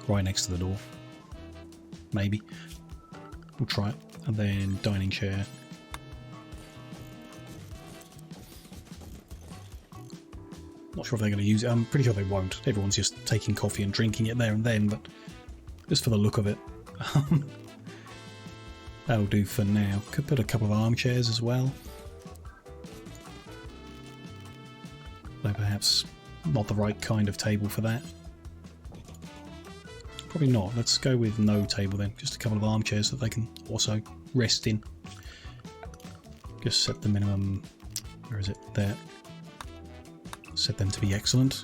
S1: right next to the door. Maybe. We'll try it. And then dining chair. Not sure if they're going to use it. I'm pretty sure they won't. Everyone's just taking coffee and drinking it there and then, but just for the look of it. That'll do for now. Could put a couple of armchairs as well. Though perhaps not the right kind of table for that. Probably not. Let's go with no table then. Just a couple of armchairs that they can also rest in. Just set the minimum... Where is it? There. Set them to be excellent.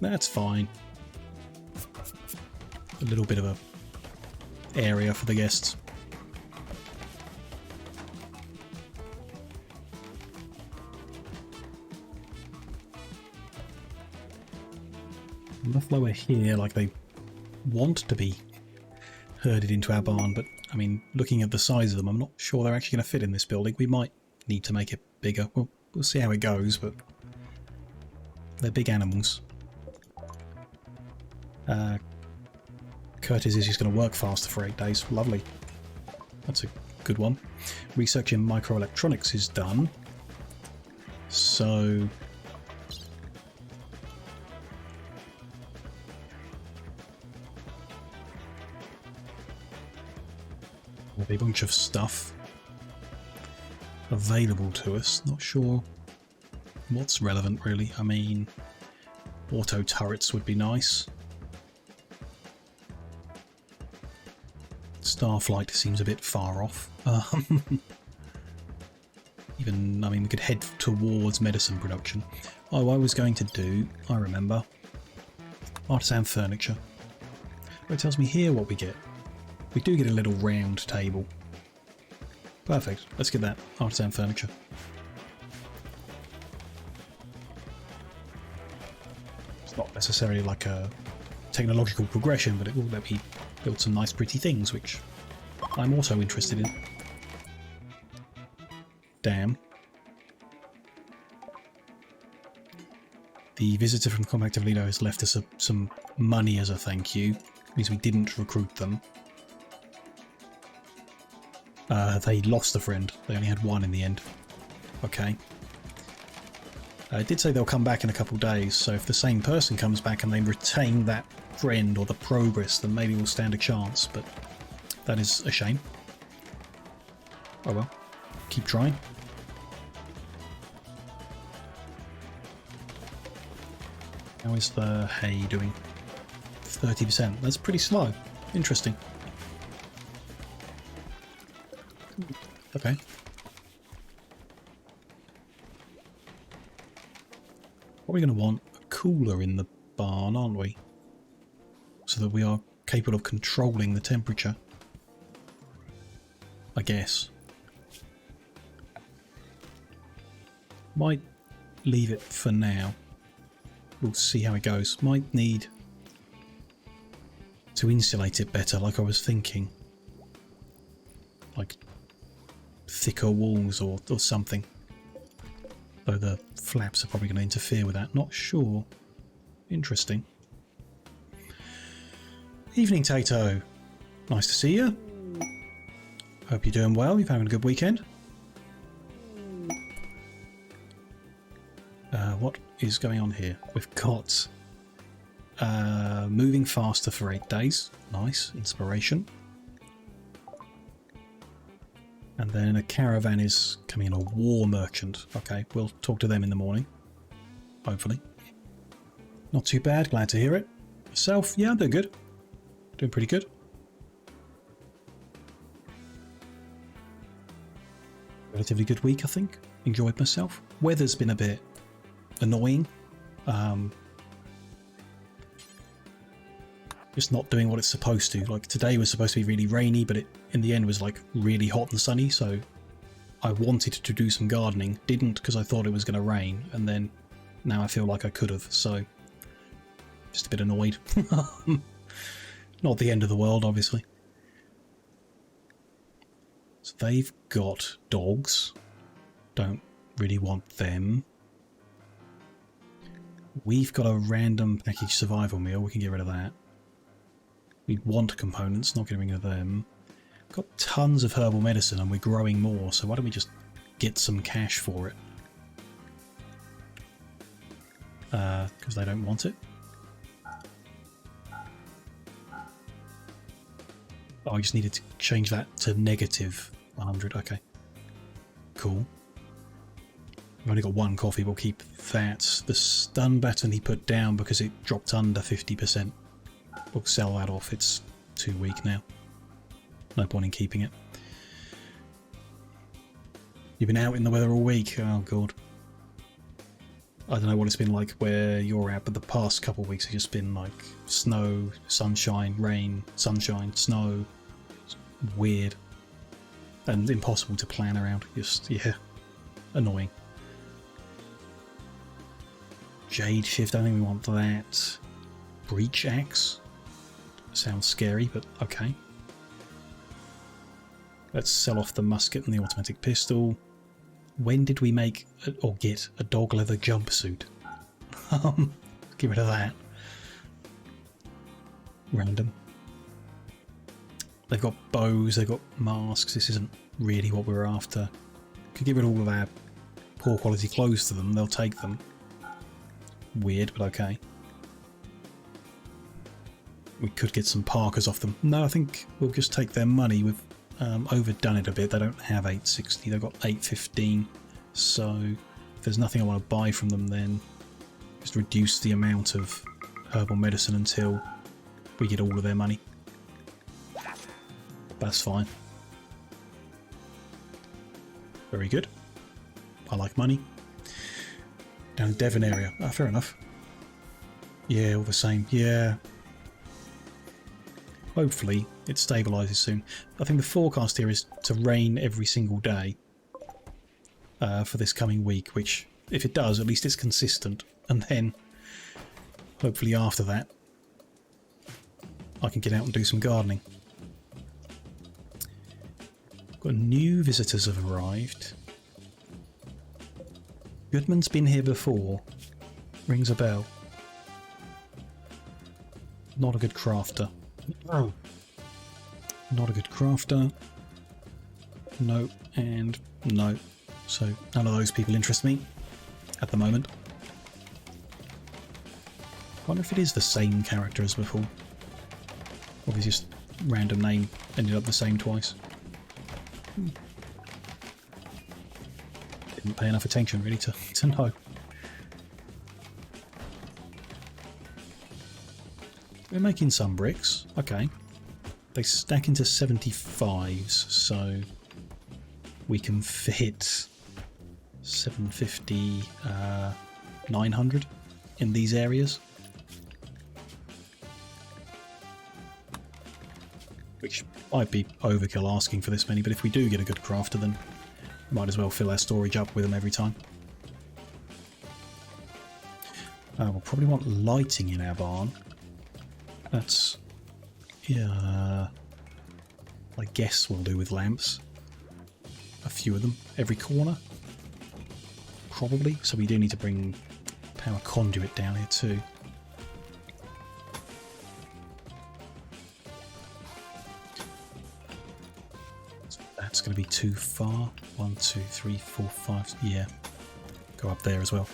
S1: That's fine. A little bit of a area for the guests. Buffalo are here like they want to be herded into our barn, but I mean, looking at the size of them, I'm not sure they're actually going to fit in this building. We might need to make it bigger. We'll see how it goes, but they're big animals. Curtis is just going to work faster for 8 days. Lovely. That's a good one. Research in microelectronics is done. So... a bunch of stuff available to us. Not sure what's relevant, really. I mean, auto turrets would be nice. Starflight seems a bit far off. Even, I mean, we could head towards medicine production. Oh, I was going to do, I remember, artisan furniture. Oh, it tells me here what we get. We do get a little round table. Perfect. Let's get that artisan furniture. It's not necessarily like a technological progression, but it will let me build some nice pretty things, which I'm also interested in. Damn. The visitor from Compact Toledo has left us some money as a thank you. It means we didn't recruit them. They lost a friend. They only had one in the end. Okay. It did say they'll come back in a couple days, so if the same person comes back and they retain that friend or the progress, then maybe we'll stand a chance, but that is a shame. Oh well. Keep trying. How is the hay doing? 30%. That's pretty slow. Interesting. Okay. Probably going to want a cooler in the barn, aren't we? So that we are capable of controlling the temperature. I guess. Might leave it for now. We'll see how it goes. Might need to insulate it better, like I was thinking. Like thicker walls or something. Though the flaps are probably going to interfere with that. Not sure. Interesting. Evening, Tato. Nice to see you. Hope you're doing well. You've having a good weekend. What is going on here? We've got moving faster for 8 days. Nice. Inspiration. And then a caravan is coming in, a war merchant. Okay, we'll talk to them in the morning. Hopefully. Not too bad. Glad to hear it. Myself, yeah, I'm doing good. Doing pretty good. Relatively good week, I think. Enjoyed myself. Weather's been a bit annoying. Just not doing what it's supposed to. Like today was supposed to be really rainy, but it in the end was like really hot and sunny, so I wanted to do some gardening. Didn't because I thought it was going to rain, and then now I feel like I could have, so just a bit annoyed. Not the end of the world, obviously. So they've got dogs. Don't really want them. We've got a random package survival meal. We can get rid of that. We want components, not getting rid of them. Got tons of herbal medicine and we're growing more, so why don't we just get some cash for it? Because they don't want it. Oh, I just needed to change that to negative 100. Okay. Cool. We've only got one coffee, we'll keep that. The stun baton he put down because it dropped under 50%. We'll sell that off, it's too weak now. No point in keeping it. You've been out in the weather all week? Oh god. I don't know what it's been like where you're at, but the past couple of weeks have just been like snow, sunshine, rain, sunshine, snow. It's weird. And impossible to plan around. Just, yeah, annoying. Jade shift, I don't think we want that. Breach axe. Sounds scary, but okay. Let's sell off the musket and the automatic pistol. When did we make or get a dog leather jumpsuit? Get rid of that. Random. They've got bows, they've got masks. This isn't really what we're after. Could give rid of all of our poor quality clothes to them, they'll take them. Weird, but okay. We could get some parkas off them. No, I think we'll just take their money. We've overdone it a bit. They don't have 860, they've got 815. So if there's nothing I want to buy from them, then just reduce the amount of herbal medicine until we get all of their money. That's fine. Very good. I like money. Down Devon area. Oh, fair enough. Yeah, all the same. Yeah. Hopefully it stabilises soon. I think the forecast here is to rain every single day for this coming week, which, if it does, at least it's consistent. And then, hopefully after that, I can get out and do some gardening. Got new visitors have arrived. Goodman's been here before. Rings a bell. Not a good crafter. Oh. Not a good crafter. No, and no. So none of those people interest me at the moment. I wonder if it is the same character as before. Or if it's just random name ended up the same twice. Didn't pay enough attention really to know. We're making some bricks. Okay. They stack into 75s, so we can fit 750, 900 in these areas. Which might be overkill asking for this many, but if we do get a good crafter, then might as well fill our storage up with them every time. We'll probably want lighting in our barn. That's... yeah... I guess we'll do with lamps. A few of them. Every corner? Probably. So we do need to bring power conduit down here too. So that's going to be too far. 1, 2, 3, 4, 5... yeah. Go up there as well.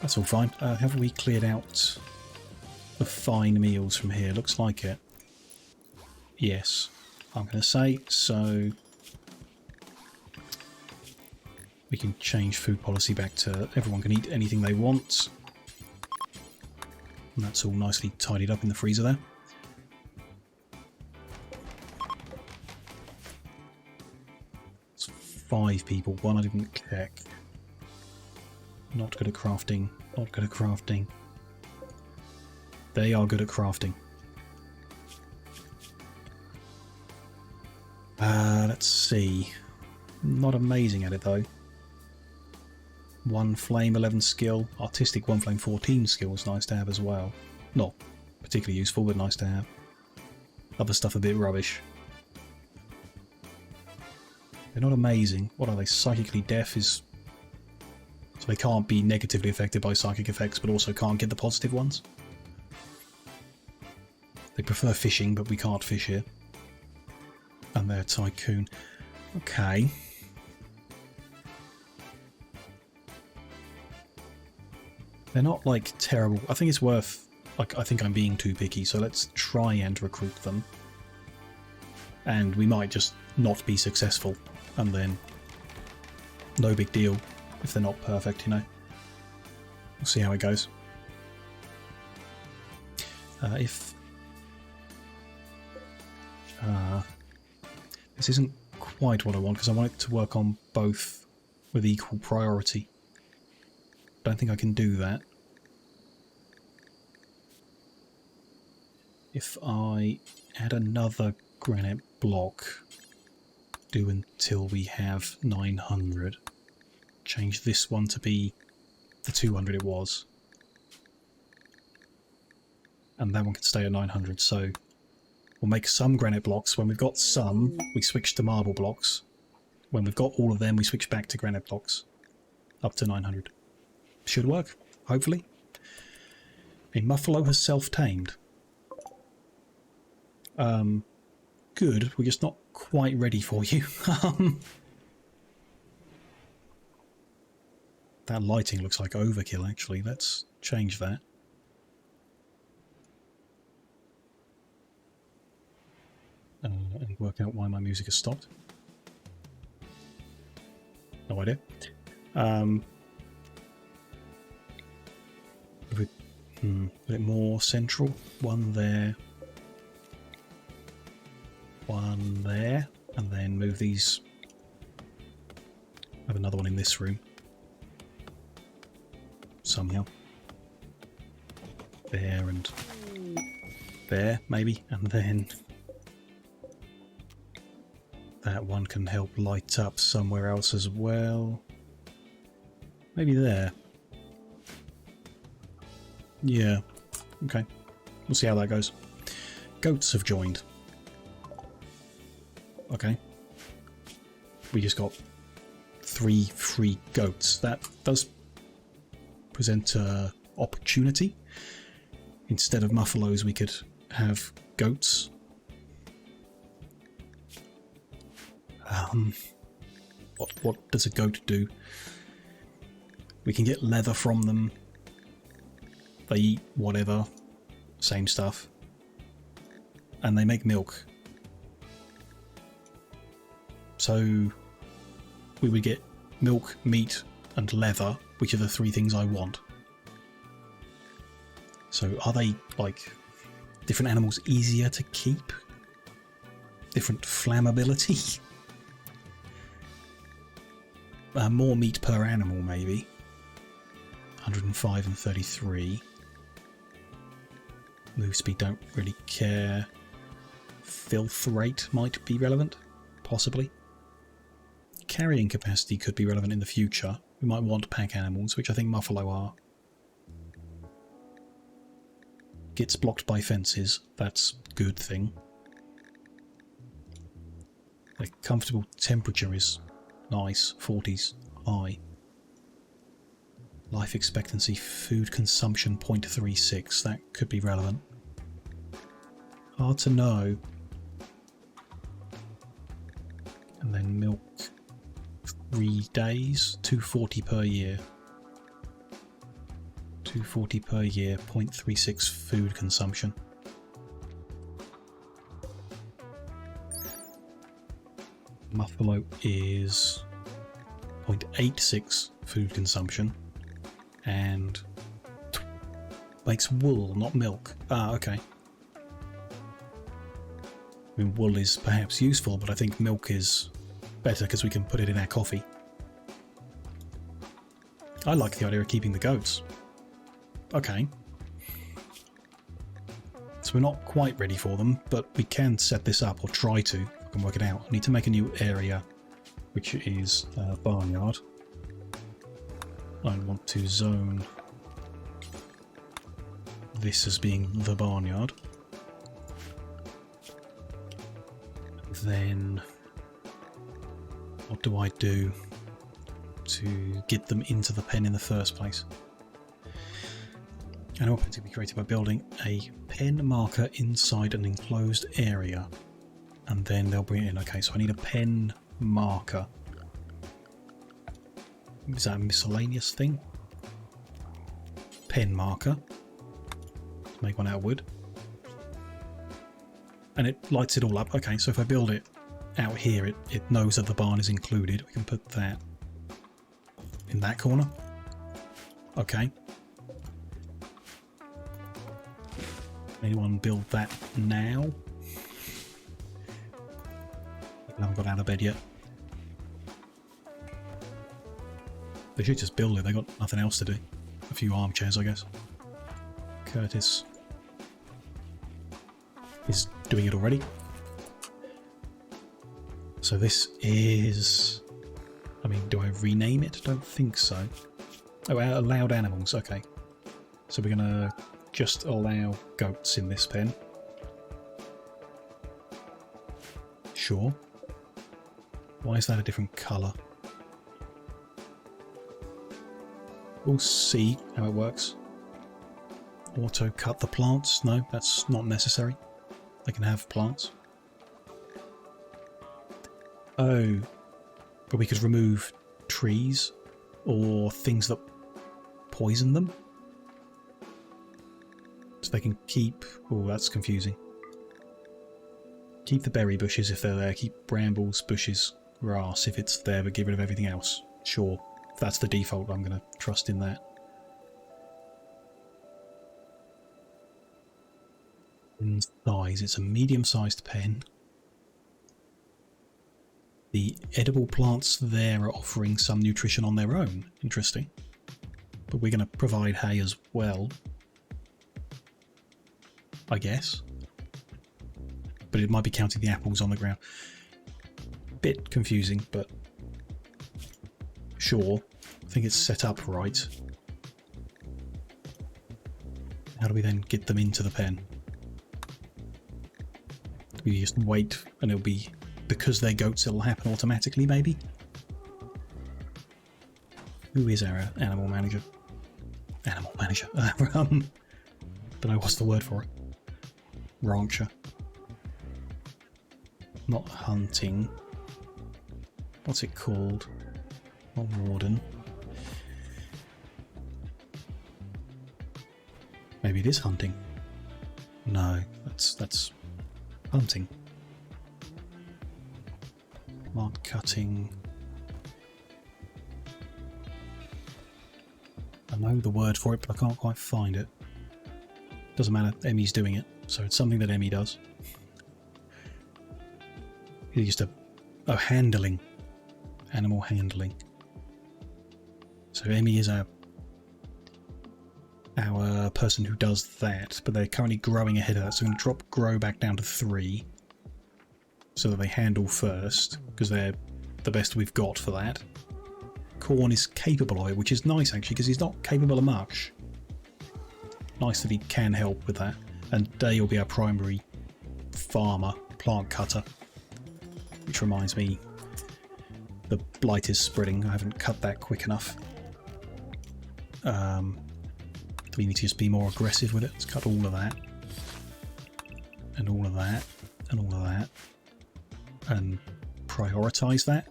S1: That's all fine. Have we cleared out the fine meals from here? Looks like it. Yes, I'm going to say. So we can change food policy back to everyone can eat anything they want. And that's all nicely tidied up in the freezer there. It's 5 people. 1 I didn't check. Not good at crafting. Not good at crafting. They are good at crafting. Let's see. Not amazing at it though. 1 flame, 11 skill. Artistic 1 flame, 14 skill is nice to have as well. Not particularly useful, but nice to have. Other stuff a bit rubbish. They're not amazing. What are they? Psychically deaf is... so they can't be negatively affected by psychic effects, but also can't get the positive ones. They prefer fishing, but we can't fish here. And they're tycoon. Okay. They're not, like, terrible. I think it's worth... like, I think I'm being too picky, so let's try and recruit them. And we might just not be successful, and then no big deal if they're not perfect, you know. We'll see how it goes. This isn't quite what I want, because I want it to work on both with equal priority. Don't think I can do that. If I add another granite block, do until we have 900. Change this one to be the 200 it was. And that one can stay at 900, so we'll make some granite blocks. When we've got some, we switch to marble blocks. When we've got all of them, we switch back to granite blocks. Up to 900. Should work, hopefully. A Muffalo has self-tamed. Good, we're just not quite ready for you. That lighting looks like overkill, actually. Let's change that. And work out why my music has stopped. No idea. A bit more central. 1 there. one there, and then move these. Have another one in this room. Somehow. There and there, maybe, and then that one can help light up somewhere else as well. Maybe there. Yeah, okay. We'll see how that goes. Goats have joined. Okay. We just got 3 free goats. That does present an opportunity. Instead of muffalos, we could have goats. What does a goat do? We can get leather from them. They eat whatever. Same stuff. And they make milk. So we would get milk, meat, and leather, which are the 3 things I want. So are they, like, different animals easier to keep? Different flammability? More meat per animal, maybe. 105 and 33. Move speed, don't really care. Filth rate might be relevant, possibly. Carrying capacity could be relevant in the future. We might want pack animals, which I think Muffalo are. Gets blocked by fences, that's a good thing. The comfortable temperature is nice, 40s, high. Life expectancy, food consumption 0.36, that could be relevant. Hard to know. And then milk, 3 days, 240 per year. 240 per year, 0.36 food consumption. Muffalo is 0.86 food consumption and makes wool, not milk. Ah, okay. I mean, wool is perhaps useful, but I think milk is better because we can put it in our coffee. I like the idea of keeping the goats. Okay. So we're not quite ready for them, but we can set this up, or try to. I can work it out. I need to make a new area, which is a barnyard. I want to zone this as being the barnyard. Then what do I do to get them into the pen in the first place? Animal pens can be created by building a pen marker inside an enclosed area, and then they'll bring it in. Okay, so I need a pen marker. Is that a miscellaneous thing? Pen marker. Let's make one out of wood. And it lights it all up. Okay, so if I build it out here, it knows that the barn is included. We can put that in that corner. Okay. Anyone build that now? I haven't got out of bed yet. They should just build it, they got nothing else to do. A few armchairs, I guess. Curtis is doing it already. So this is... I mean, do I rename it? Don't think so. Oh, allowed animals, okay. So we're gonna just allow goats in this pen. Sure. Why is that a different colour? We'll see how it works. Auto cut the plants? No, that's not necessary. They can have plants. Oh, but we could remove trees or things that poison them. So they can keep... Oh, that's confusing. Keep the berry bushes if they're there. Keep brambles, bushes, grass if it's there, but get rid of everything else. Sure. If that's the default, I'm going to trust in that. In size, it's a medium-sized pen. The edible plants there are offering some nutrition on their own. Interesting. But we're going to provide hay as well, I guess. But it might be counting the apples on the ground. Bit confusing, but sure. I think it's set up right. How do we then get them into the pen? Do we just wait and it'll be, because they're goats, it'll happen automatically, maybe? Who is our animal manager? Animal manager. Don't know what's the word for it. Rancher. Not hunting. What's it called? Not warden. Maybe it is hunting. No, that's hunting. Plant cutting. I know the word for it, but I can't quite find it. Doesn't matter, Emmy's doing it, so it's something that Emmy does. It's just a handling. Animal handling. So Emmy is our person who does that, but they're currently growing ahead of that, so I'm going to drop grow back down to 3 so that they handle first, because they're the best we've got for that. Corn is capable of it, which is nice actually, because he's not capable of much. Nice that he can help with that. And Day will be our primary farmer, plant cutter. Which reminds me, the blight is spreading. I haven't cut that quick enough. We need to just be more aggressive with it. Let's cut all of that. And all of that. And all of that. And prioritise that.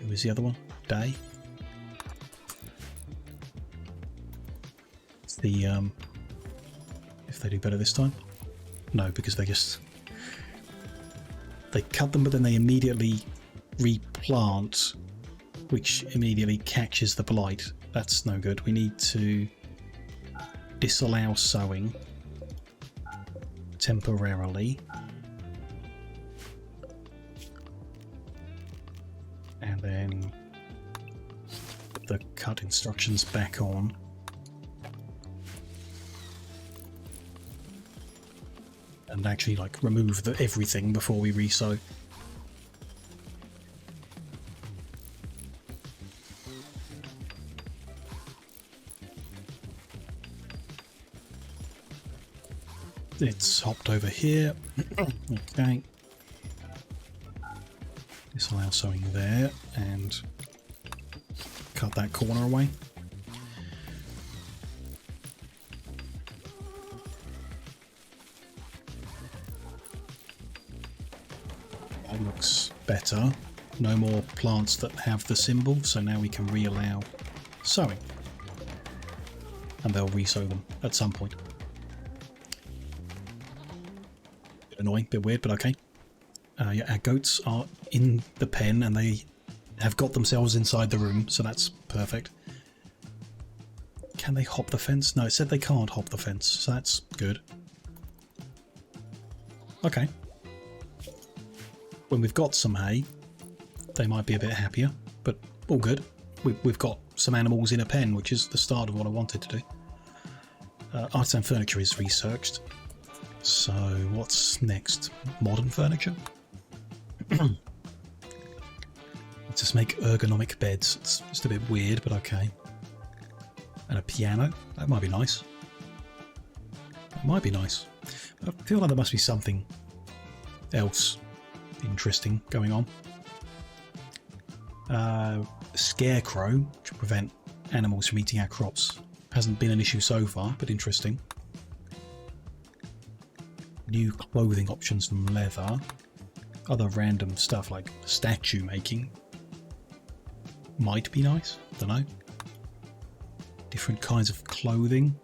S1: Who is the other one? Day. It's the if they do better this time. No, because they cut them, but then they immediately replant, which immediately catches the blight. That's no good. We need to disallow sowing temporarily. And then put the cut instructions back on. And actually remove everything before we resow. It's hopped over here. Okay. Disallow sowing there and cut that corner away. That looks better. No more plants that have the symbol, so now we can re-allow sowing. And they'll re-sow them at some point. Bit annoying, bit weird, but okay. Yeah, our goats are in the pen and they have got themselves inside the room, so that's perfect. Can they hop the fence? No, it said they can't hop the fence, so that's good. Okay. When we've got some hay, they might be a bit happier, but all good. We've got some animals in a pen, which is the start of what I wanted to do. Artisan furniture is researched. So what's next? Modern furniture? Let's just make ergonomic beds. It's just a bit weird, but okay. And a piano. That might be nice. That might be nice. I feel like there must be something else interesting going on. Scarecrow, which will prevent animals from eating our crops. Hasn't been an issue so far, but interesting. New clothing options from leather. Other random stuff like statue making. Might be nice, don't know. Different kinds of clothing.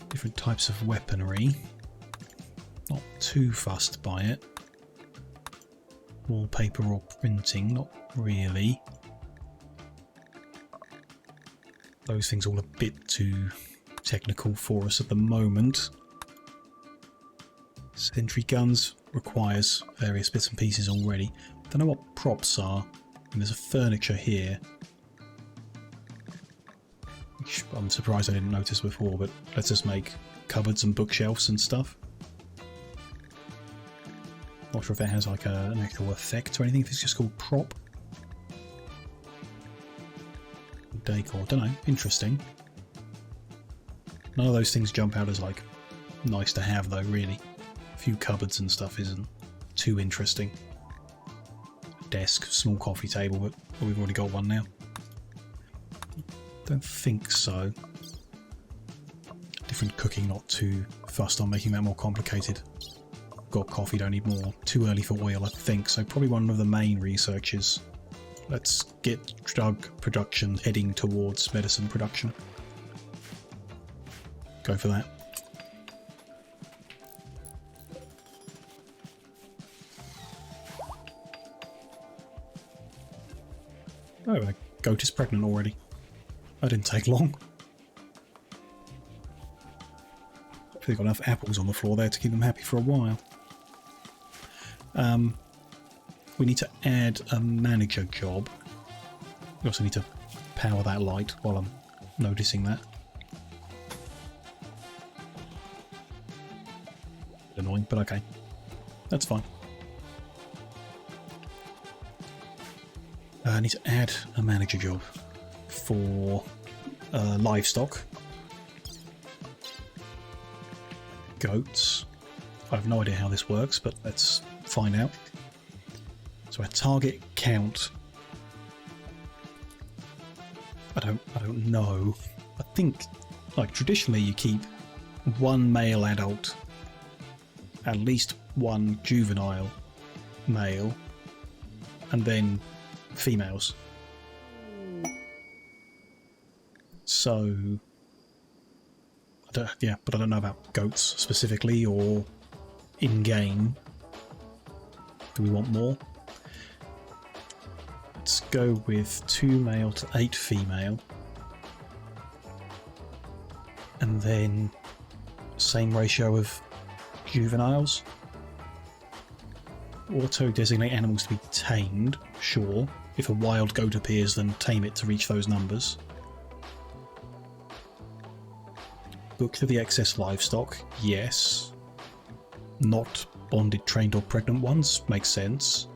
S1: Different types of weaponry. Not too fussed by it. Wallpaper or printing, not really. Those things all a bit too technical for us at the moment. Sentry guns, requires various bits and pieces already. Don't know what props are. And there's a furniture here, which I'm surprised I didn't notice before, but let's just make cupboards and bookshelves and stuff. Not sure if it has like an actual effect or anything, if it's just called prop. Decor, don't know, interesting. None of those things jump out as like nice to have though, really. A few cupboards and stuff isn't too interesting. Desk, small coffee table, but we've already got one now. Don't think so. Different cooking, not too fussed on making that more complicated. Got coffee, don't need more. Too early for oil, I think, so probably one of the main researches. Let's get drug production heading towards medicine production. Go for that. Oh, a goat is pregnant already. That didn't take long. Hopefully they've got enough apples on the floor there to keep them happy for a while. We need to add a manager job. We also need to power that light while I'm noticing that. Annoying, but okay. That's fine. I need to add a manager job for livestock. Goats. I have no idea how this works, but let's find out. So a target count. I don't know. I think, like, traditionally you keep one male adult, at least one juvenile male, and then females. So, yeah, but I don't know about goats specifically or in-game. Do we want more? Let's go with 2 male to 8 female. And then same ratio of juveniles. Auto-designate animals to be tamed, sure. If a wild goat appears, then tame it to reach those numbers. Book to the excess livestock, yes. Not bonded, trained or pregnant ones, makes sense.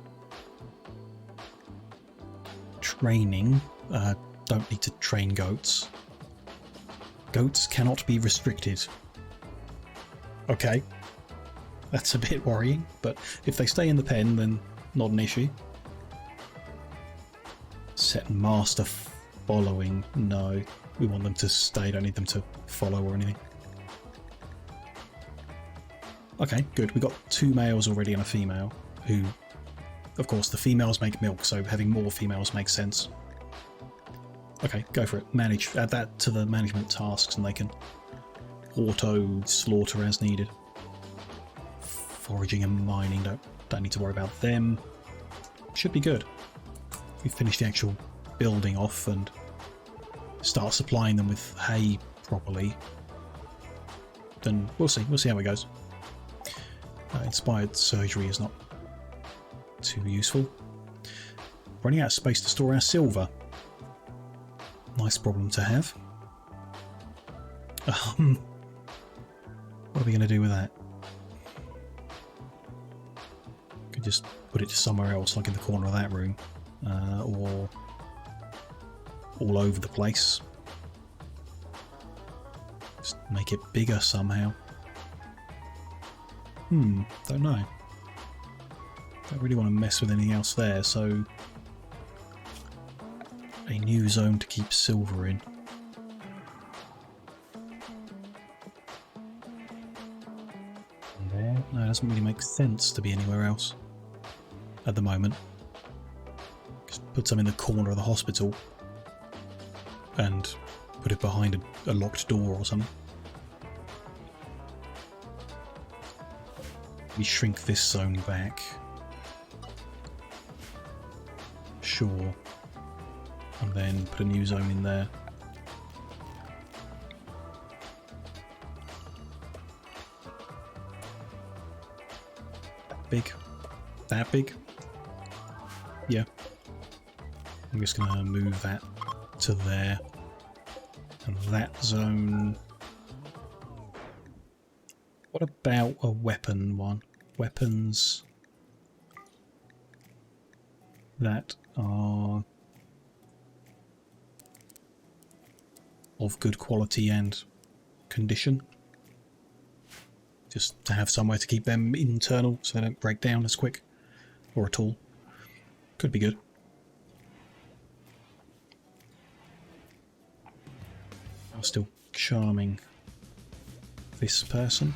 S1: Training, don't need to train goats. Goats cannot be restricted. Okay. That's a bit worrying, but if they stay in the pen, then not an issue. Set master following, no. We want them to stay, don't need them to follow or anything. Okay, good. We've got 2 males already and a female, who, of course, the females make milk, so having more females makes sense. Okay, go for it. Manage. Add that to the management tasks and they can auto-slaughter as needed. Foraging and mining, don't need to worry about them. Should be good. We finish the actual building off and start supplying them with hay properly, then we'll see how it goes. Inspired surgery is not too useful. Running out of space to store our silver. Nice problem to have. What are we going to do with that? Could just put it somewhere else, like in the corner of that room, or all over the place. Just make it bigger somehow. Don't know. Don't really want to mess with anything else there, so a new zone to keep silver in. There? No, it doesn't really make sense to be anywhere else at the moment. Just put some in the corner of the hospital and put it behind a locked door or something. We shrink this zone back. Sure. And then put a new zone in there. big? That big? Yeah. I'm just going to move that to there. And that zone... What about a weapon one? Weapons that are of good quality and condition. Just to have somewhere to keep them internal so they don't break down as quick or at all. Could be good. I'm still charming this person.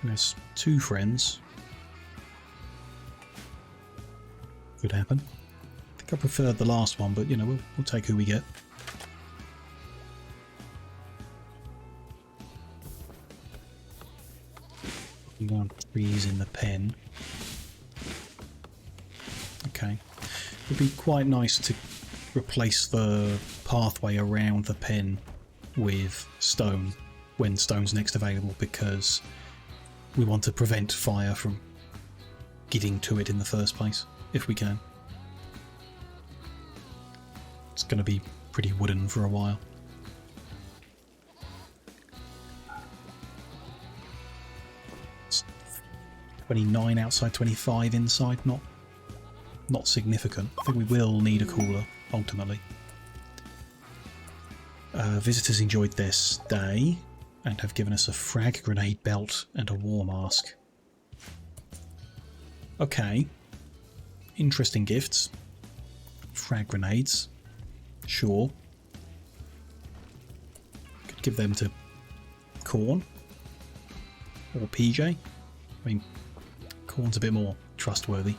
S1: There's 2 friends. Could happen. I think I preferred the last one, but you know, we'll take who we get. You want trees in the pen. Okay. It'd be quite nice to replace the pathway around the pen with stone when stone's next available, because we want to prevent fire from getting to it in the first place, if we can. It's going to be pretty wooden for a while. It's 29 outside, 25 inside, not significant. I think we will need a cooler, ultimately. Visitors enjoyed their stay and have given us a frag grenade belt and a war mask. Okay. Interesting gifts. Frag grenades. Sure. Could give them to Corn. Or PJ. I mean, Corn's a bit more trustworthy.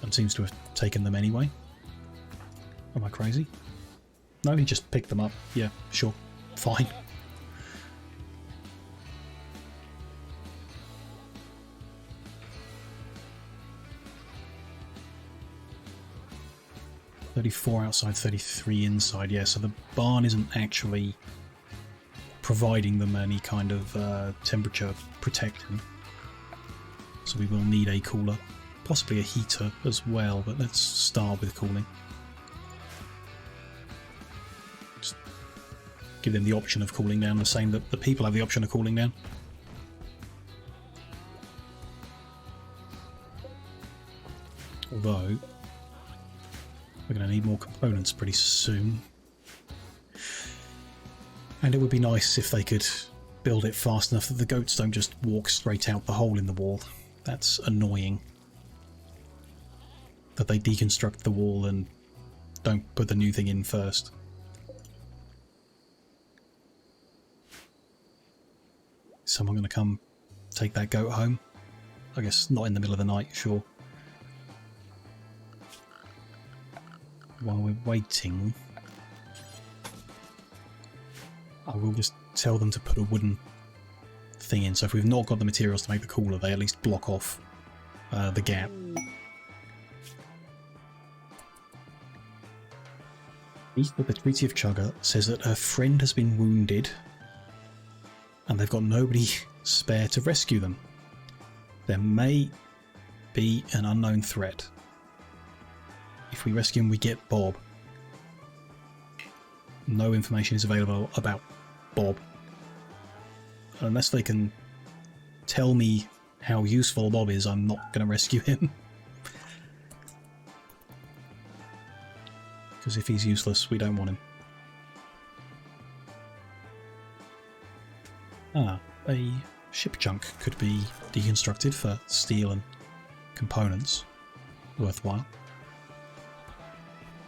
S1: And seems to have taken them anyway. Am I crazy? No, he just picked them up. Yeah, sure. Fine. $34 outside, 33 inside. Yeah, so the barn isn't actually providing them any kind of temperature protection. So we will need a cooler. Possibly a heater as well, but let's start with cooling. Just give them the option of cooling down, the same that the people have the option of cooling down. Although, we're going to need more components pretty soon. And it would be nice if they could build it fast enough that the goats don't just walk straight out the hole in the wall. That's annoying. That they deconstruct the wall and don't put the new thing in first. Is someone going to come take that goat home? I guess not in the middle of the night, sure. While we're waiting, I will just tell them to put a wooden thing in. So if we've not got the materials to make the cooler, they at least block off the gap. The Treaty of Chugger says that her friend has been wounded and they've got nobody spare to rescue them. There may be an unknown threat. If we rescue him, we get Bob. No information is available about Bob. Unless they can tell me how useful Bob is, I'm not going to rescue him. Because if he's useless, we don't want him. Ah, a ship junk could be deconstructed for steel and components. Worthwhile.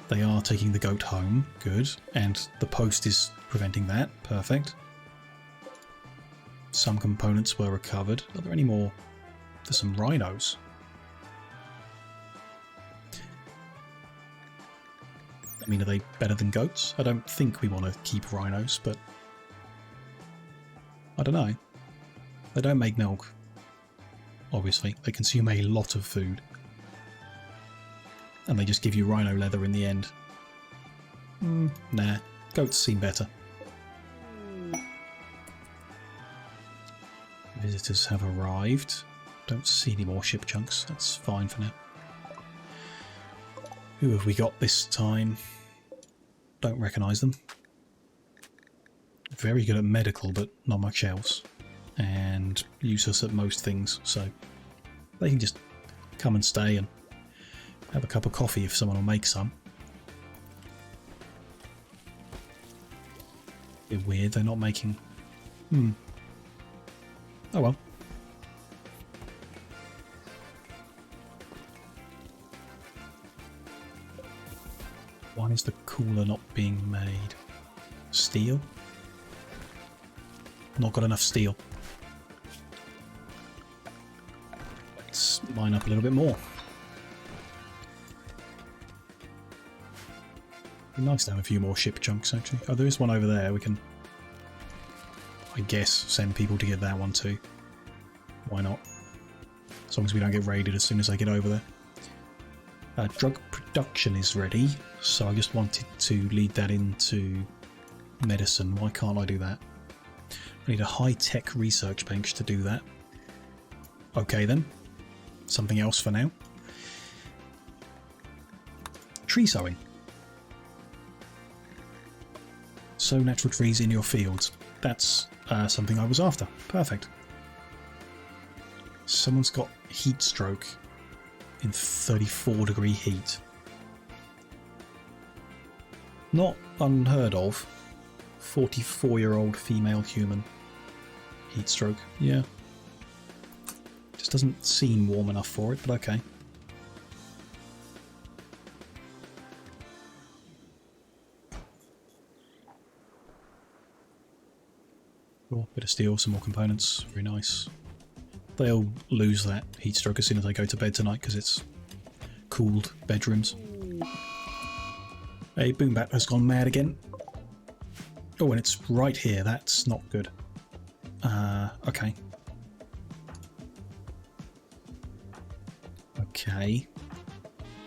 S1: They are taking the goat home. Good. And the post is preventing that. Perfect. Some components were recovered. Are there any more? There's some rhinos. I mean, are they better than goats? I don't think we want to keep rhinos, but I don't know. They don't make milk. Obviously, they consume a lot of food. And they just give you rhino leather in the end. Nah, goats seem better. Visitors have arrived. Don't see any more ship chunks. That's fine for now. Who have we got this time? Don't recognise them. Very good at medical, but not much else. And useless at most things, so they can just come and stay and have a cup of coffee if someone will make some. Bit weird, they're not making... Oh well. Why is the cooler not being made? Steel? Not got enough steel. Let's mine up a little bit more. Be nice to have a few more ship chunks actually. Oh, there is one over there. We can, I guess, send people to get that one too. Why not? As long as we don't get raided as soon as I get over there. Drug production is ready, so I just wanted to lead that into medicine. Why can't I do that? I need a high-tech research bench to do that. Okay then. Something else for now. Tree sowing. Sow natural trees in your fields. That's something I was after. Perfect. Someone's got heat stroke in 34-degree heat. Not unheard of. 44-year-old female human. Heat stroke. Yeah. Just doesn't seem warm enough for it, but okay. Cool. Bit of steel, some more components. Very nice. They'll lose that heat stroke as soon as they go to bed tonight because it's cooled bedrooms. A boom bat has gone mad again. Oh, and it's right here. That's not good. Okay. Okay.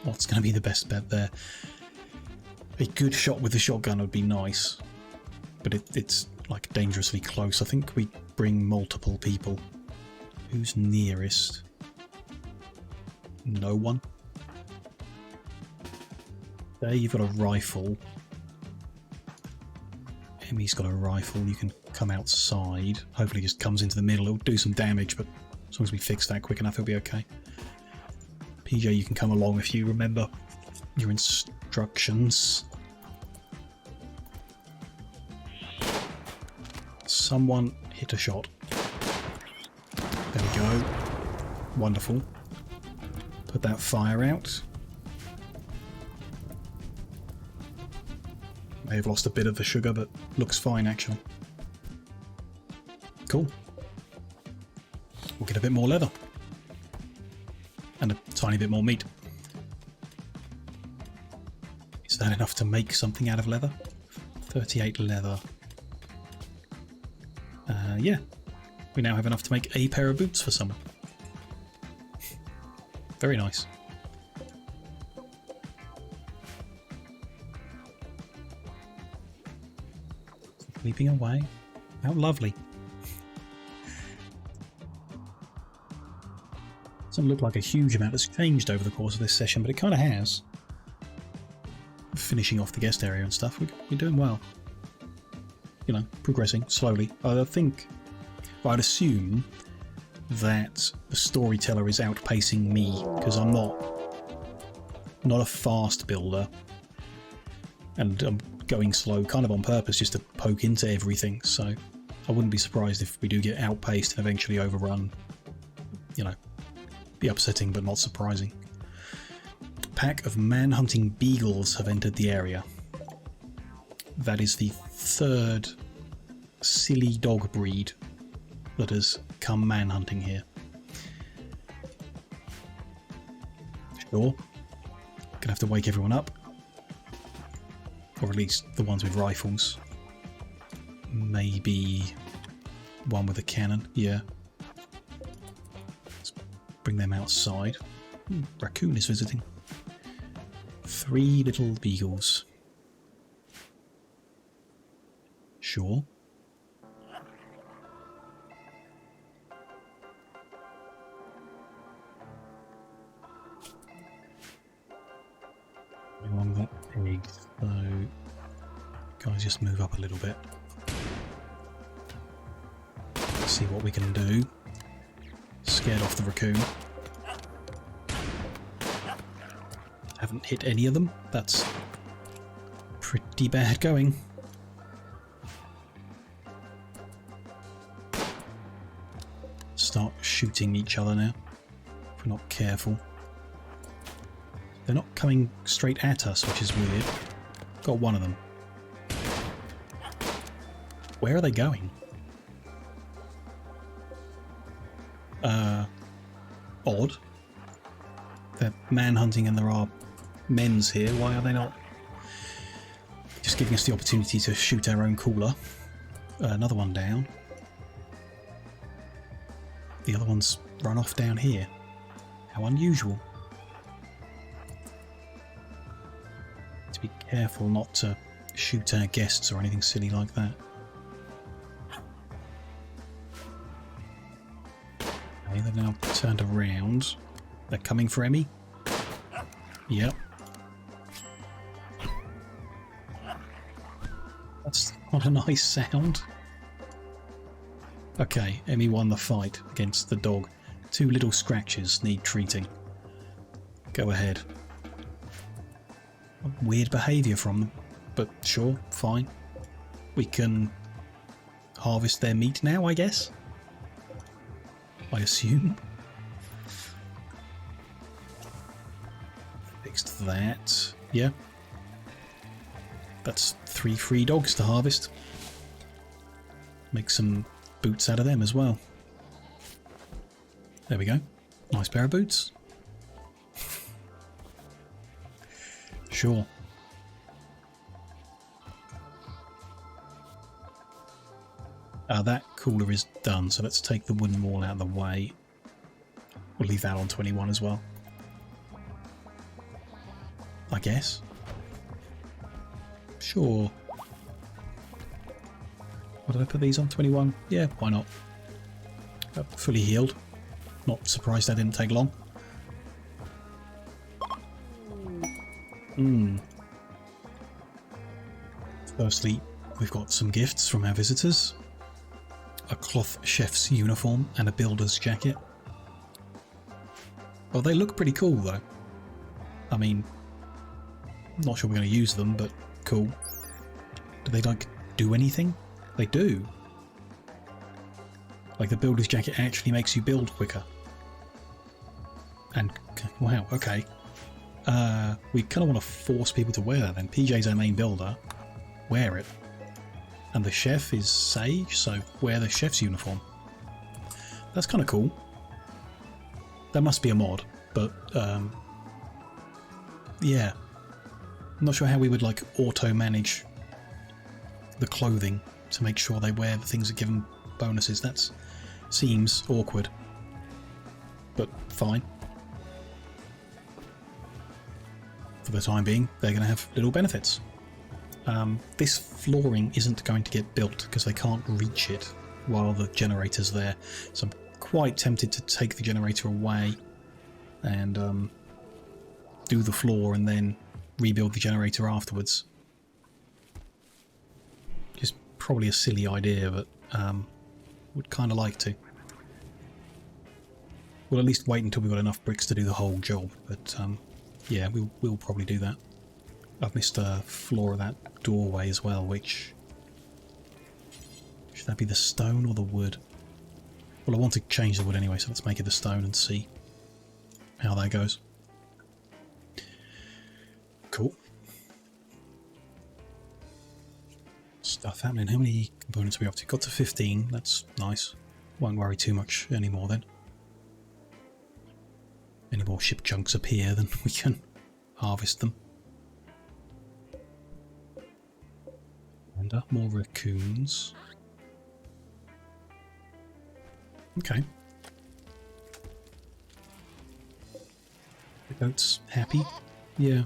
S1: What's going to be the best bet there? A good shot with the shotgun would be nice. But it's like dangerously close. I think we bring multiple people. Who's nearest? No one. There you've got a rifle. Emmy's got a rifle. You can come outside. Hopefully it just comes into the middle. It'll do some damage, but as long as we fix that quick enough, it'll be okay. PJ, you can come along if you remember your instructions. Someone hit a shot. There we go. Wonderful. Put that fire out. May have lost a bit of the sugar, but looks fine actually. Cool. We'll get a bit more leather. And a tiny bit more meat. Is that enough to make something out of leather? 38 leather. Yeah. We now have enough to make a pair of boots for someone. Very nice. Sleeping away. How lovely. Doesn't look like a huge amount has changed over the course of this session, but it kind of has. Finishing off the guest area and stuff, we're doing well. You know, progressing slowly. I think, well, I'd assume that the storyteller is outpacing me because I'm not a fast builder, and I'm going slow kind of on purpose just to poke into everything. So I wouldn't be surprised if we do get outpaced and eventually overrun. You know, be upsetting but not surprising. A pack of man-hunting beagles have entered the area. That is the third silly dog breed that has come man-hunting here. Sure. Gonna have to wake everyone up. Or at least the ones with rifles. Maybe one with a cannon. Yeah. Let's bring them outside. Raccoon is visiting. 3 little beagles. Sure. On that egg, so guys, just move up a little bit. See what we can do. Scared off the raccoon. Haven't hit any of them. That's pretty bad going. Start shooting each other now, if we're not careful. They're not coming straight at us, which is weird. Got one of them. Where are they going? Odd. They're manhunting and there are men's here. Why are they not just giving us the opportunity to shoot our own cooler? Another one down. The other one's run off down here. How unusual. To be careful not to shoot our guests or anything silly like that. Okay, they've now turned around. They're coming for Emmy. Yep. That's not a nice sound. Okay, Emmy won the fight against the dog. 2 little scratches need treating. Go ahead. Weird behaviour from them, but sure, fine. We can harvest their meat now, I guess? I assume. Fixed that. Yeah. That's 3 free dogs to harvest. Make some boots out of them as well. There we go. Nice pair of boots. Sure. That cooler is done, so let's take the wooden wall out of the way. We'll leave that on 21 as well, I guess. Sure. What did I put these on? 21? Yeah, why not? Fully healed. Not surprised that didn't take long. Firstly, we've got some gifts from our visitors. A cloth chef's uniform and a builder's jacket. Well, they look pretty cool though. I mean, not sure we're going to use them, but cool. Do they like do anything? They do. Like the builder's jacket actually makes you build quicker. And wow, okay. We kind of want to force people to wear that then. PJ's our main builder. Wear it. And the chef is Sage, so wear the chef's uniform. That's kind of cool. That must be a mod, but yeah. I'm not sure how we would like auto-manage the clothing to make sure they wear the things that give them bonuses. That seems awkward, but fine. For the time being, they're going to have little benefits. This flooring isn't going to get built because they can't reach it while the generator's there. So I'm quite tempted to take the generator away and do the floor and then rebuild the generator afterwards. Just probably a silly idea, but would kind of like to. We'll at least wait until we've got enough bricks to do the whole job, but yeah, we'll probably do that. I've missed a floor of that doorway as well, which... should that be the stone or the wood? Well, I want to change the wood anyway, so let's make it the stone and see how that goes. Cool. Stuff happening. How many components are we up to? Got to 15, that's nice. Won't worry too much anymore then. Any more ship chunks appear, then we can harvest them. And more raccoons. Okay. The goat's happy? Yeah.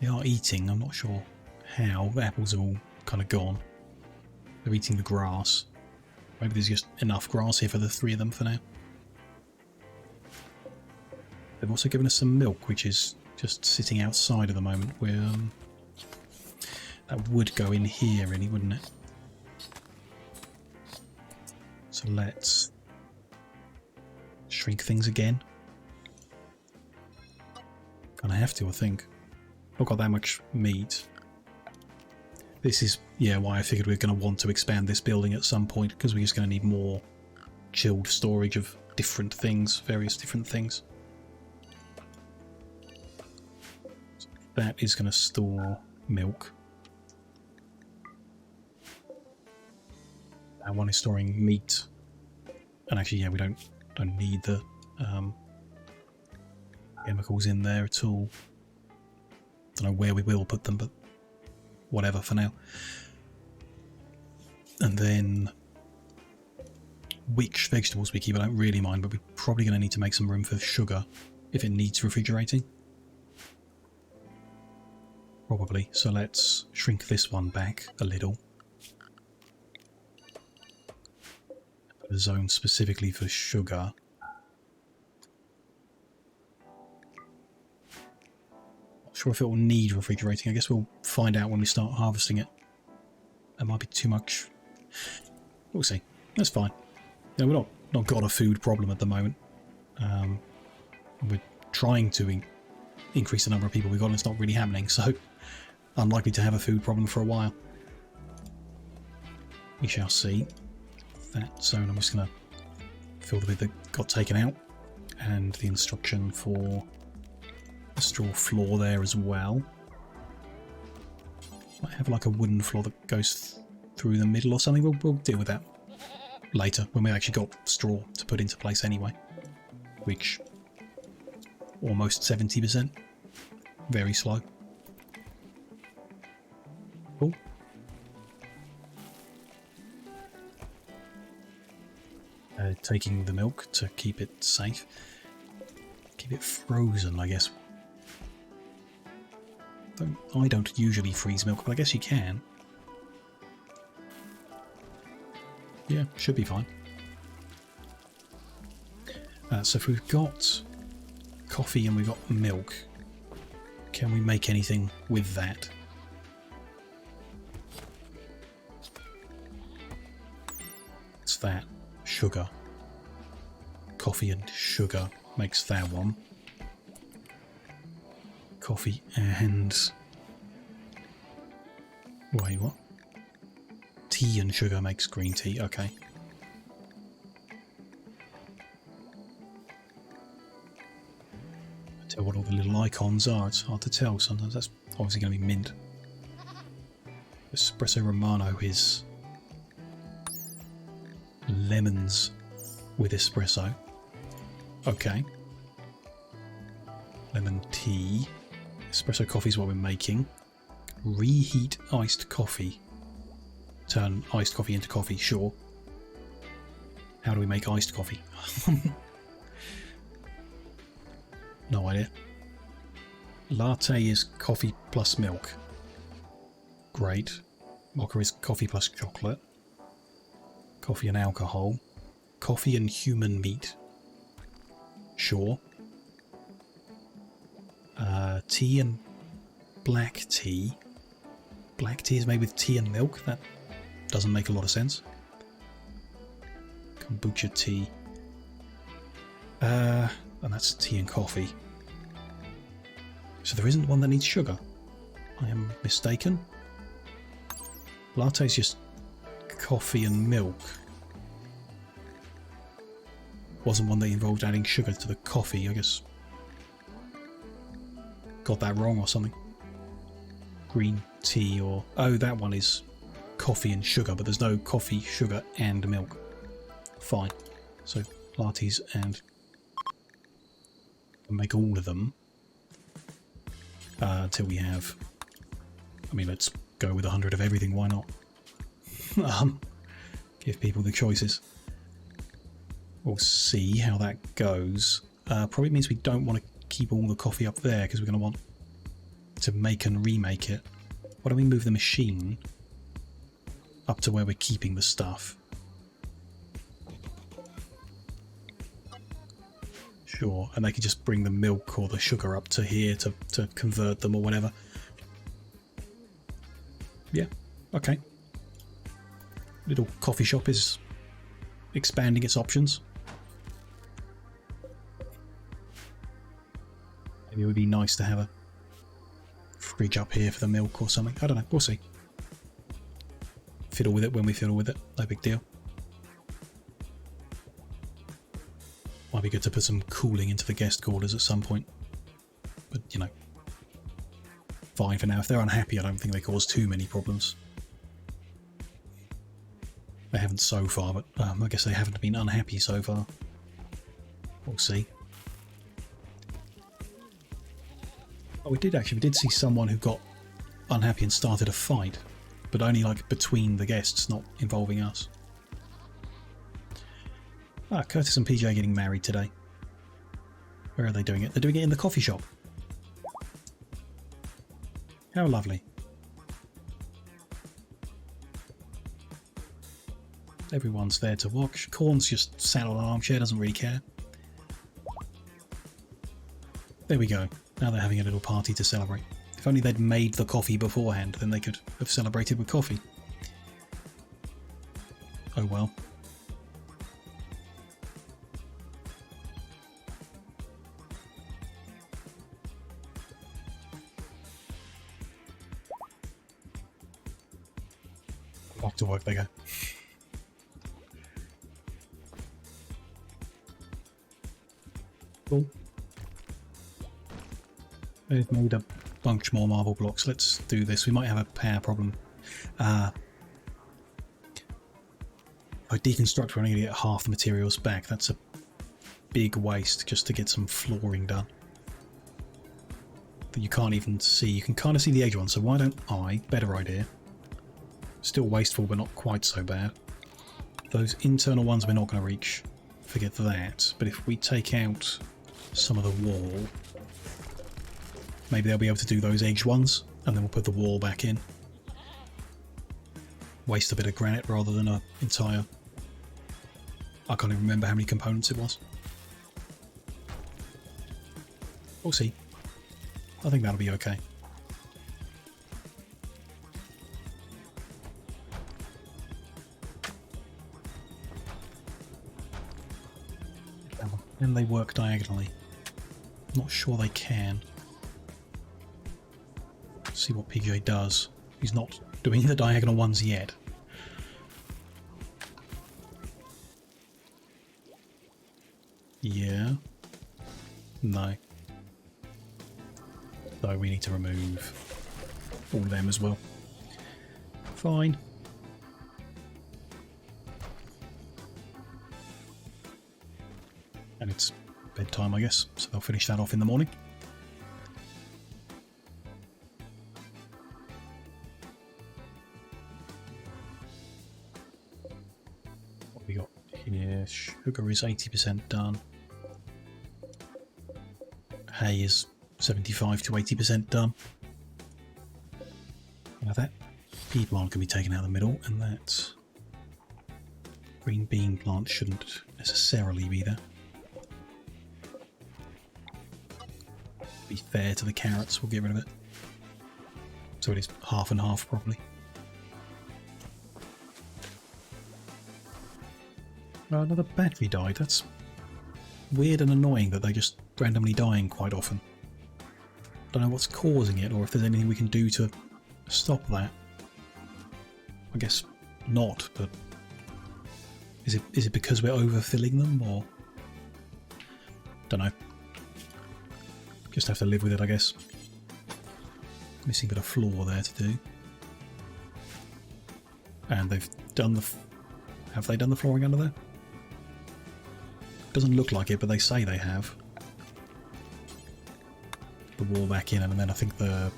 S1: They are eating, I'm not sure how. The apples are all kind of gone. They're eating the grass. Maybe there's just enough grass here for the 3 of them for now. They've also given us some milk, which is just sitting outside at the moment. We're that would go in here, really, wouldn't it? So let's shrink things again. Gonna have to, I think. Not got that much meat. This is, yeah, why I figured we we're going to want to expand this building at some point, because we're just going to need more chilled storage of different things, various different things. So that is going to store milk. That one is storing meat. And actually, yeah, we don't need the chemicals in there at all. Don't know where we will put them, but whatever for now. And then which vegetables we keep, I don't really mind, but we're probably going to need to make some room for sugar if it needs refrigerating. Probably. So let's shrink this one back a little. Put a zone specifically for sugar. Not sure if it will need refrigerating. I guess we'll find out when we start harvesting it. That might be too much. We'll see. That's fine. You know, we're not got a food problem at the moment. We're trying to increase the number of people we've got, and it's not really happening, so unlikely to have a food problem for a while. We shall see. That zone I'm just going to fill the bit that got taken out, and the instruction for a straw floor there as well. Might have like a wooden floor that goes through the middle or something. We'll deal with that later when we actually got straw to put into place anyway, which almost 70%. Very slow. Cool. Taking the milk to keep it safe. Keep it frozen, I guess. I don't usually freeze milk, but I guess you can. Yeah, should be fine. So if we've got coffee and we've got milk, can we make anything with that? What's that? Sugar. Coffee and sugar makes that one. Coffee and... wait, what? Tea and sugar makes green tea, okay. Tell what all the little icons are, it's hard to tell sometimes. That's obviously going to be mint. Espresso Romano is lemons with espresso. Okay. Lemon tea. Espresso coffee is what we're making. Reheat iced coffee. Turn iced coffee into coffee, sure. How do we make iced coffee? No idea. Latte is coffee plus milk. Great. Mocha is coffee plus chocolate. Coffee and alcohol. Coffee and human meat. Sure. Tea and black tea. Black tea is made with tea and milk? That doesn't make a lot of sense. Kombucha tea. And that's tea and coffee. So there isn't one that needs sugar. I am mistaken. Latte is just coffee and milk. Wasn't one that involved adding sugar to the coffee, I guess. Got that wrong or something. Green tea or... oh, that one is coffee and sugar, but there's no coffee, sugar and milk. Fine. So lattes and... make all of them. Until we have... I mean, let's go with 100 of everything, why not? Give people the choices. We'll see how that goes. Probably means we don't want to keep all the coffee up there because we're going to want to make and remake it. Why don't we move the machine up to where we're keeping the stuff? Sure, and they can just bring the milk or the sugar up to here to convert them or whatever. Yeah, okay. Little coffee shop is expanding its options. Maybe it would be nice to have a fridge up here for the milk or something. I don't know, we'll see. Fiddle with it when we fiddle with it, no big deal. Might be good to put some cooling into the guest quarters at some point. But, you know, fine for now. If they're unhappy, I don't think they cause too many problems. They haven't so far, but I guess they haven't been unhappy so far. We'll see. Oh, we did see someone who got unhappy and started a fight, but only like between the guests, not involving us. Ah, Curtis and PJ are getting married today. Where are they doing it? They're doing it in the coffee shop. How lovely. Everyone's there to watch. Corn's just sat on an armchair, doesn't really care. There we go. Now they're having a little party to celebrate. If only they'd made the coffee beforehand, then they could have celebrated with coffee. Oh well. Back to work they go. Cool. They've made a bunch more marble blocks. Let's do this. We might have a power problem. If I deconstruct, we're only going to get half the materials back. That's a big waste just to get some flooring done. That you can't even see. You can kind of see the edge one, so why don't I? Better idea. Still wasteful, but not quite so bad. Those internal ones we're not going to reach. Forget that. But if we take out some of the wall, maybe they'll be able to do those edge ones, and then we'll put the wall back in. Waste a bit of granite rather than an entire... I can't even remember how many components it was. We'll see. I think that'll be okay. Can they work diagonally? Not sure they can. Let's see what PJ does. He's not doing the diagonal ones yet. Yeah. No. So we need to remove all of them as well. Fine. And it's bedtime, I guess, so they'll finish that off in the morning. What we got here? Sugar is 80% done. Hay is 75 to 80% done. Now that pea plant can be taken out of the middle, and that green bean plant shouldn't necessarily be there. Be fair to the carrots, we'll get rid of it. So it is half and half probably. Oh, another battery died. That's weird and annoying that they just randomly dying quite often. Don't know what's causing it or if there's anything we can do to stop that. I guess not, but is it because we're overfilling them or don't know. Just have to live with it, I guess. Missing a bit of floor there to do. And they've done the... Have they done the flooring under there? Doesn't look like it, but they say they have. The wall back in, and then I think the...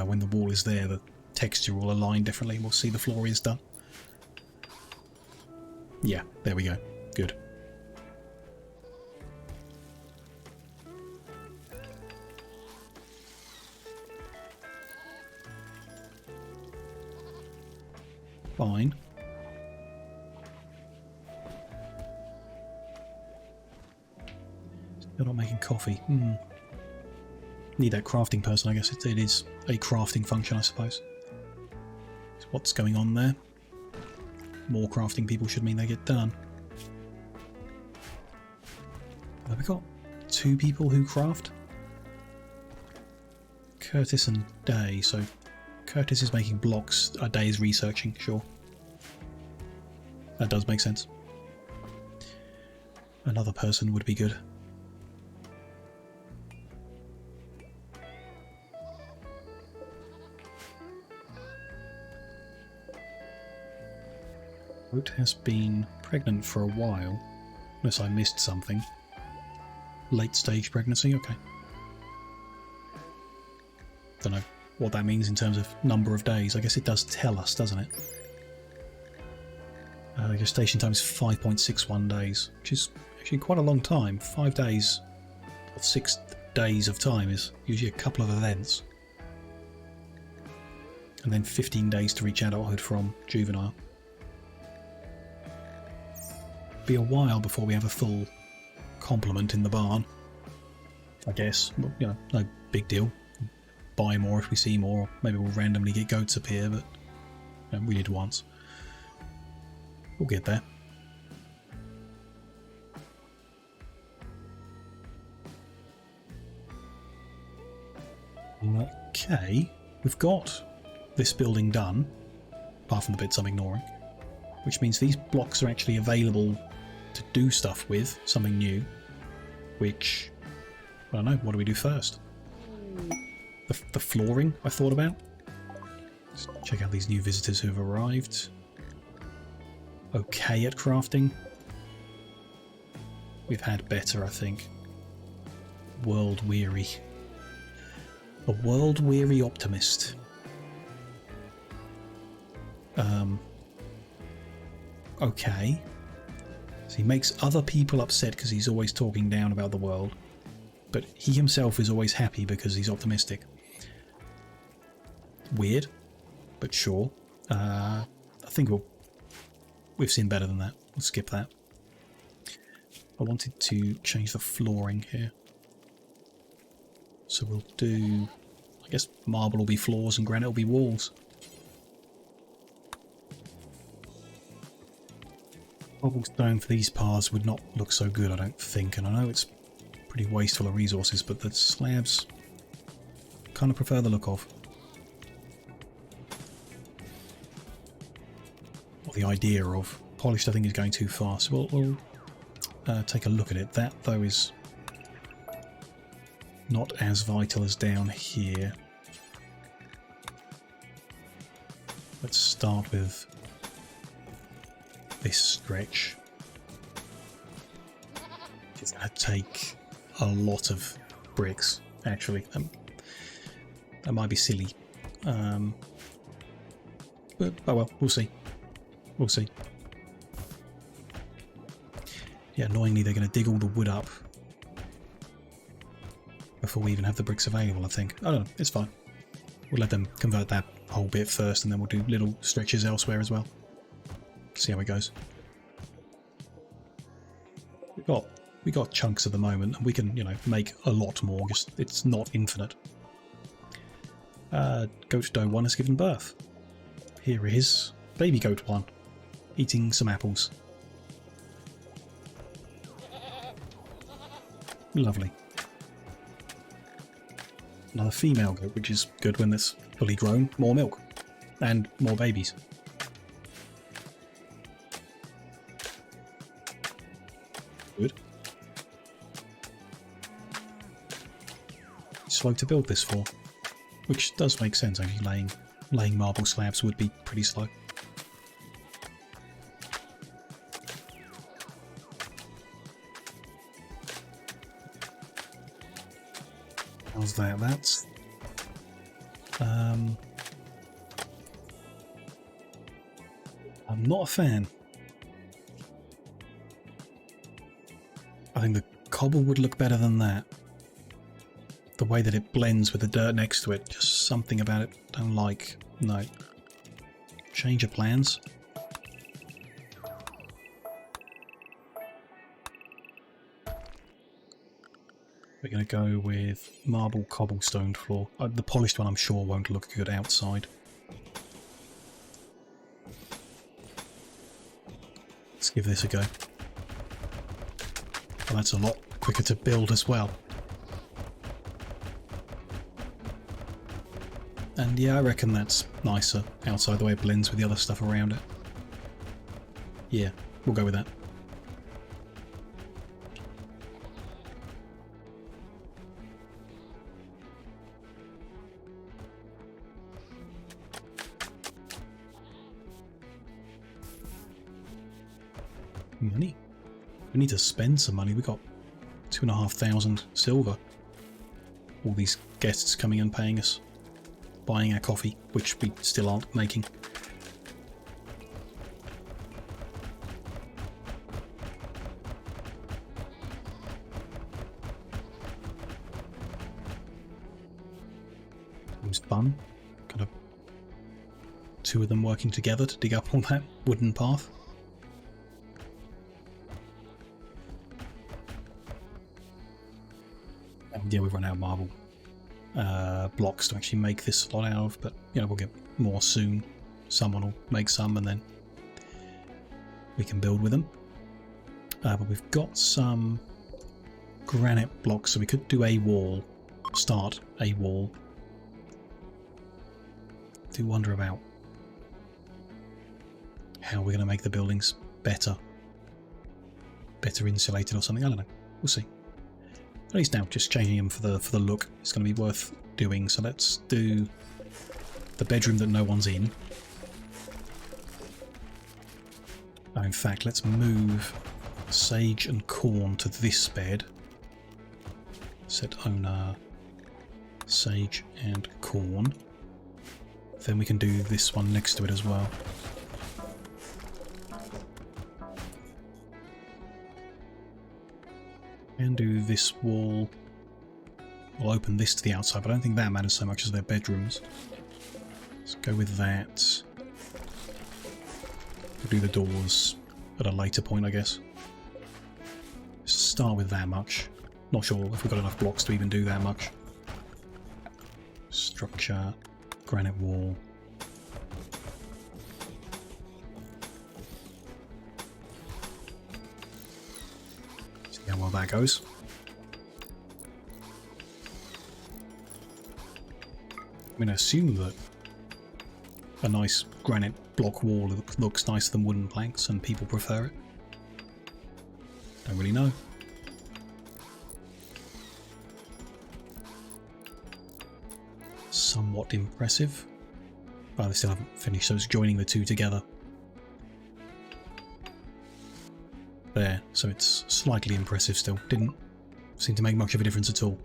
S1: when the wall is there, the texture will align differently, and we'll see the floor is done. Yeah, there we go. Good. Fine. not making coffee. Need that crafting person, I guess. It is a crafting function, I suppose. So what's going on there? More crafting people should mean they get done. Have we got 2 people who craft? Curtis and Day. So Curtis is making blocks, Day is researching, sure. That does make sense. Another person would be good. Oat has been pregnant for a while, unless I missed something. Late stage pregnancy, okay. Don't know what that means in terms of number of days. I guess it does tell us, doesn't it? Gestation time is 5.61 days, which is actually quite a long time. 5 days, or 6 days of time is usually a couple of events. And then 15 days to reach adulthood from juvenile. Be a while before we have a full complement in the barn, I guess. Well, you know, no big deal. Buy more if we see more. Maybe we'll randomly get goats appear, but you know, we did once. We'll get there. Okay, we've got this building done, apart from the bits I'm ignoring, which means these blocks are actually available to do stuff with, something new, which, I don't know, what do we do first? The flooring I thought about. Let's check out these new visitors who have arrived. Okay at crafting. We've had better, I think. World weary. A world weary optimist. Okay. So he makes other people upset because he's always talking down about the world, but he himself is always happy because he's optimistic. Weird, but sure. I think we've seen better than that. We'll skip that. I wanted to change the flooring here. So we'll do, I guess marble will be floors and granite will be walls. Cobblestone for these paths would not look so good, I don't think, and I know it's pretty wasteful of resources, but the slabs kind of prefer the look of. Or the idea of. Polished I think is going too far, so we'll take a look at it. That though is not as vital as down here. Let's start with this stretch. It's going to take a lot of bricks, actually. That might be silly. But, oh well, we'll see. We'll see. Yeah, annoyingly they're going to dig all the wood up before we even have the bricks available, I think. I don't know, it's fine. We'll let them convert that whole bit first and then we'll do little stretches elsewhere as well. See how it goes. We got chunks at the moment and we can, you know, make a lot more, just it's not infinite. Goat doe 1 has given birth. Here is baby goat 1 eating some apples. Lovely. Another female goat, which is good when it's fully grown. More milk. And more babies. Good. Slow to build this for. Which does make sense, actually. Laying marble slabs would be pretty slow. How's that? That's I'm not a fan. I think the cobble would look better than that. The way that it blends with the dirt next to it, just something about it don't like. No. Change of plans. We're going to go with marble cobblestone floor. The polished one I'm sure won't look good outside. Let's give this a go. Well, that's a lot quicker to build as well. And yeah, I reckon that's nicer outside, the way it blends with the other stuff around it. Yeah, we'll go with that. Money. We need to spend some money. We got 2,500 silver. All these guests coming and paying us, buying our coffee, which we still aren't making. It was fun. Kind of two of them working together to dig up all that wooden path. Yeah, we've run out of marble blocks to actually make this lot out of, but you know, we'll get more soon. Someone will make some and then we can build with them. But we've got some granite blocks, so we could do a wall, start a wall. Do wonder about how we're going to make the buildings better insulated or something. I don't know. We'll see. At least now, just changing them for the look, it's going to be worth doing. So let's do the bedroom that no one's in. Oh, in fact, let's move sage and corn to this bed. Set owner sage and corn. Then we can do this one next to it as well. And do this wall. We'll open this to the outside, but I don't think that matters so much as their bedrooms. Let's go with that. We'll do the doors at a later point, I guess. Let's start with that much. Not sure if we've got enough blocks to even do that much. Structure, granite wall. See how well that goes. I'm going to assume that a nice granite block wall looks nicer than wooden planks and people prefer it. Don't really know. Somewhat impressive. But they still haven't finished, so it's joining the two together. There, so it's slightly impressive still. Didn't seem to make much of a difference at all.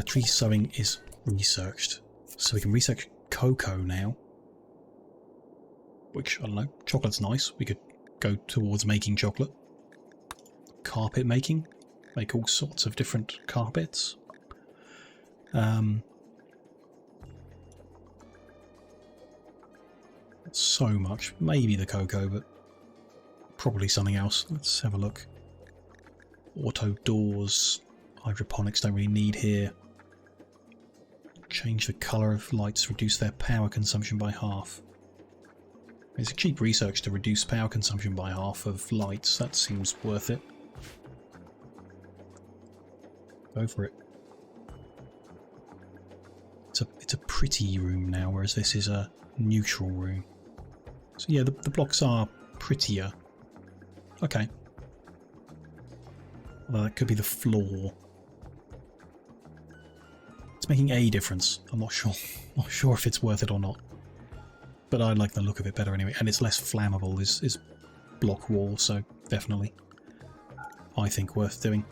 S1: Tree sowing is researched. So we can research cocoa now. Which, I don't know, chocolate's nice. We could go towards making chocolate. Carpet making. Make all sorts of different carpets. Not so much. Maybe the cocoa, but probably something else. Let's have a look. Auto doors. Hydroponics don't really need here. Change the colour of lights, reduce their power consumption by half. It's a cheap research to reduce power consumption by half of lights. That seems worth it. Go for it. It's a pretty room now, whereas this is a neutral room. So yeah, the blocks are prettier. Okay. Well, that could be the floor. It's making a difference. I'm not sure. Not sure if it's worth it or not. But I like the look of it better anyway. And it's less flammable, is block wall, so definitely I think worth doing.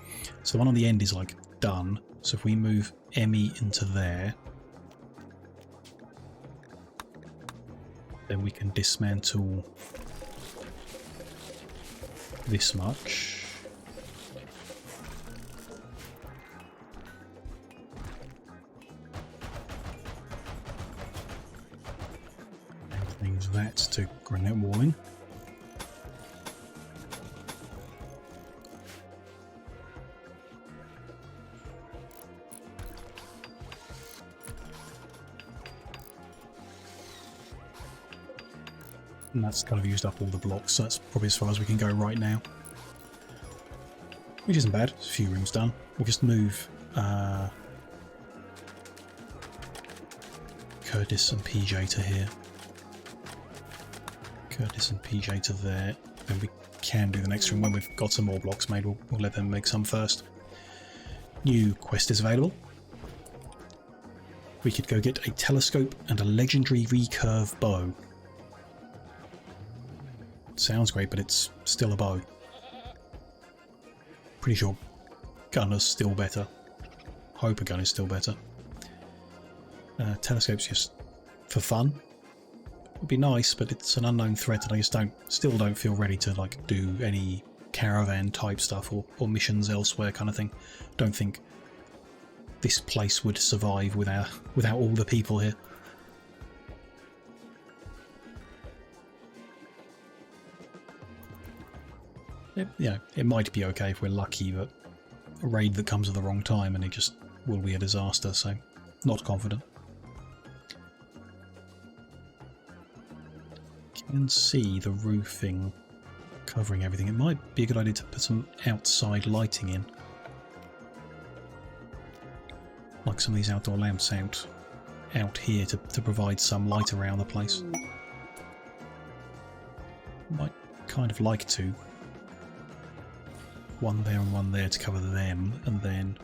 S1: So the one on the end is like done. So if we move Emmy into there, then we can dismantle this much. Change that to granite walling. And that's kind of used up all the blocks, so that's probably as far as we can go right now. Which isn't bad. There's a few rooms done. We'll just move Curtis and PJ to here. Curtis and PJ to there. And we can do the next room when we've got some more blocks made. We'll let them make some first. New quest is available. We could go get a telescope and a legendary recurve bow. Sounds great, but it's still a bow. Pretty sure gunner's still better. Hope a gun is still better. Telescope's just for fun. Would be nice, but it's an unknown threat, and I just still don't feel ready to like do any caravan type stuff or missions elsewhere kind of thing. Don't think this place would survive without all the people here. It might be okay if we're lucky, but a raid that comes at the wrong time and it just will be a disaster, so not confident. Can see the roofing covering everything. It might be a good idea to put some outside lighting in. Like some of these outdoor lamps out here to provide some light around the place. Might kind of like to. One there and one there to cover them, and then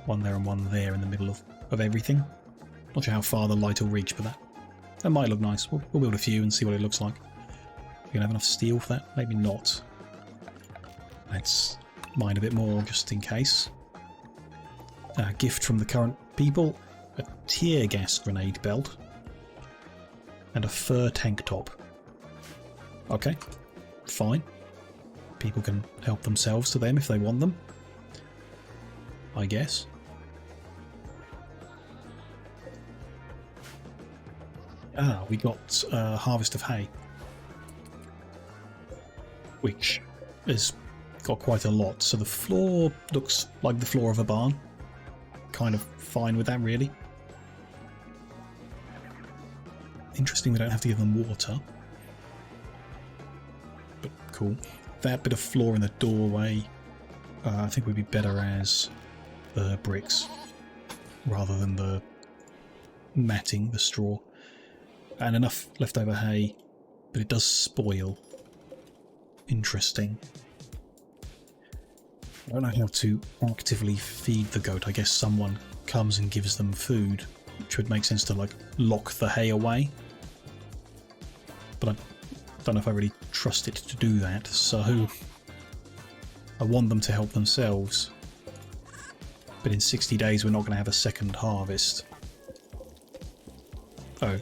S1: one there and one there in the middle of everything. Not sure how far the light will reach, but that might look nice. We'll build a few and see what it looks like. We're gonna have enough steel for that? Maybe not. Let's mine a bit more just in case. A gift from the current people, a tear gas grenade belt, and a fur tank top. Okay, fine. People can help themselves to them if they want them, I guess. We got Harvest of Hay, which has got quite a lot. So the floor looks like the floor of a barn. Kind of fine with that, really. Interesting we don't have to give them water. But cool. That bit of floor in the doorway, I think would be better as the bricks rather than the matting, the straw. And enough leftover hay, but it does spoil. Interesting. I don't know how to actively feed the goat. I guess someone comes and gives them food, which would make sense to like lock the hay away. But I don't know if I really trust it to do that, so I want them to help themselves. But in 60 days we're not going to have a second harvest. Oh,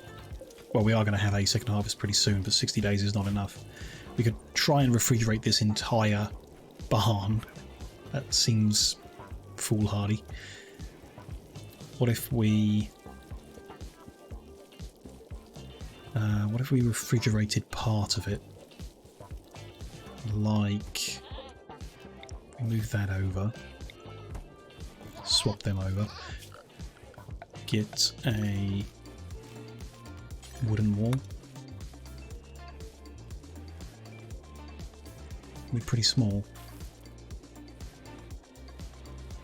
S1: well, we are going to have a second harvest pretty soon, but 60 days is not enough. We could try and refrigerate this entire barn. That seems foolhardy. What if we refrigerated part of it? Like, we move that over, swap them over, get a wooden wall. It'll be pretty small.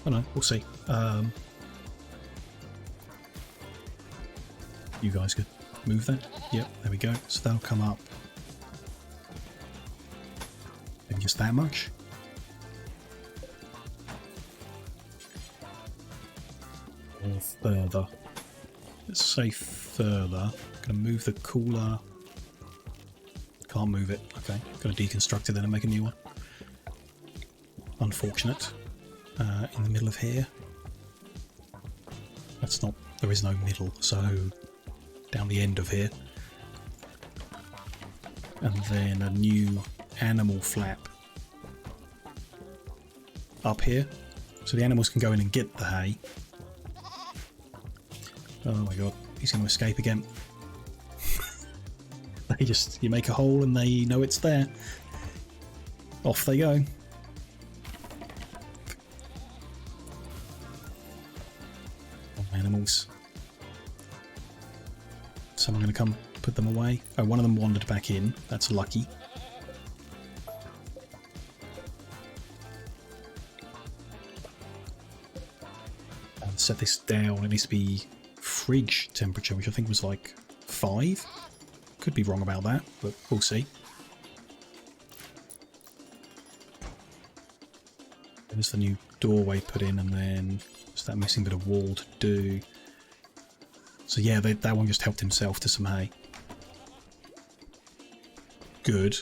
S1: Oh no, we'll see. You guys could move that. Yep, there we go. So that'll come up. Maybe just that much. Or further. Let's say further. Gonna move the cooler. Can't move it. Okay, gonna deconstruct it then and make a new one. Unfortunate. In the middle of here. That's not. There is no middle, so down the end of here. And then a new animal flap up here, so the animals can go in and get the hay. Oh my god, he's going to escape again. You make a hole and they know it's there. Off they go. Animals. Someone going to come put them away. Oh, one of them wandered back in. That's lucky. And set this down. It needs to be fridge temperature, which I think was like 5. Could be wrong about that, but we'll see. There's the new doorway put in, and then just that missing bit of wall to do. So yeah, that one just helped himself to some hay. Good.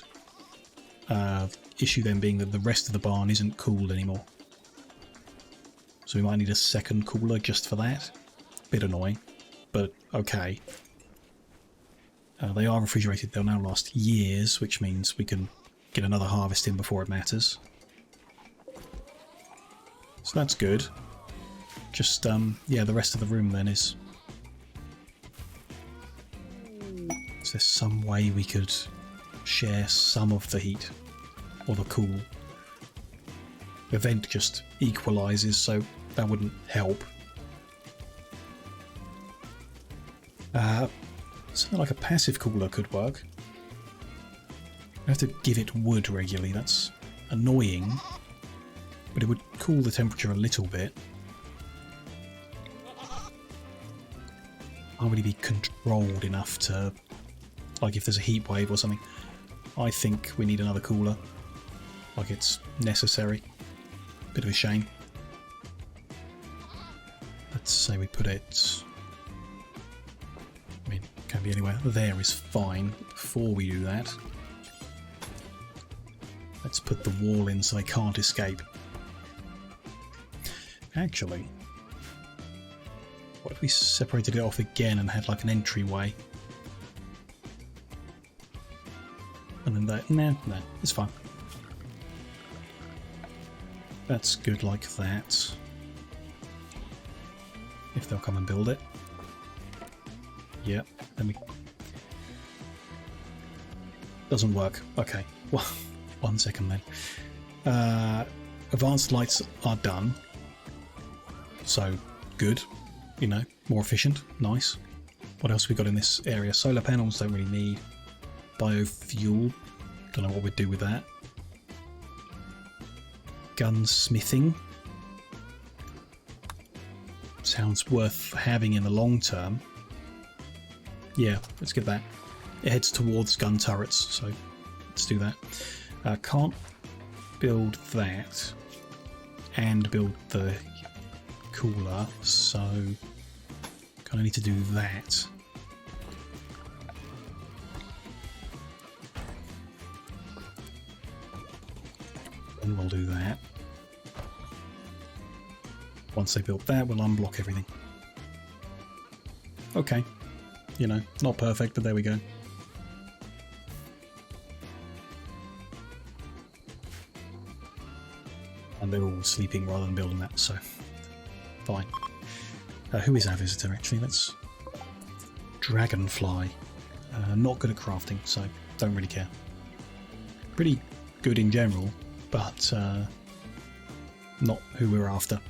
S1: Issue then being that the rest of the barn isn't cooled anymore. So we might need a second cooler just for that. Bit annoying, but okay. They are refrigerated, they'll now last years, which means we can get another harvest in before it matters. So that's good. Just, yeah, the rest of the room then is... Is there some way we could share some of the heat? Or the cool? The vent just equalises, so that wouldn't help. Something like a passive cooler could work. I have to give it wood regularly, that's annoying. But it would cool the temperature a little bit. Can't really be controlled enough to, like if there's a heat wave or something. I think we need another cooler. Like it's necessary. Bit of a shame. Let's say we put it... I mean, can be anywhere. There is fine. Before we do that, let's put the wall in so they can't escape. Actually, what if we separated it off again and had like an entryway? And then that... No, it's fine. That's good like that. If they'll come and build it. Yep, then we... Doesn't work. Okay, well, 1 second then. Advanced lights are done. So, good. You know, more efficient. Nice. What else we got in this area? Solar panels don't really need. Biofuel. Don't know what we'd do with that. Gunsmithing. Sounds worth having in the long term. Yeah, let's get that. It heads towards gun turrets, so let's do that. Can't build that and build the cooler, so kind of need to do that. And we'll do that. Once they built that, we'll unblock everything. Okay. You know, not perfect, but there we go. And they're all sleeping rather than building that, so fine. Who is our visitor, actually? Let's... Dragonfly. Not good at crafting, so don't really care. Pretty good in general, but not who we're after.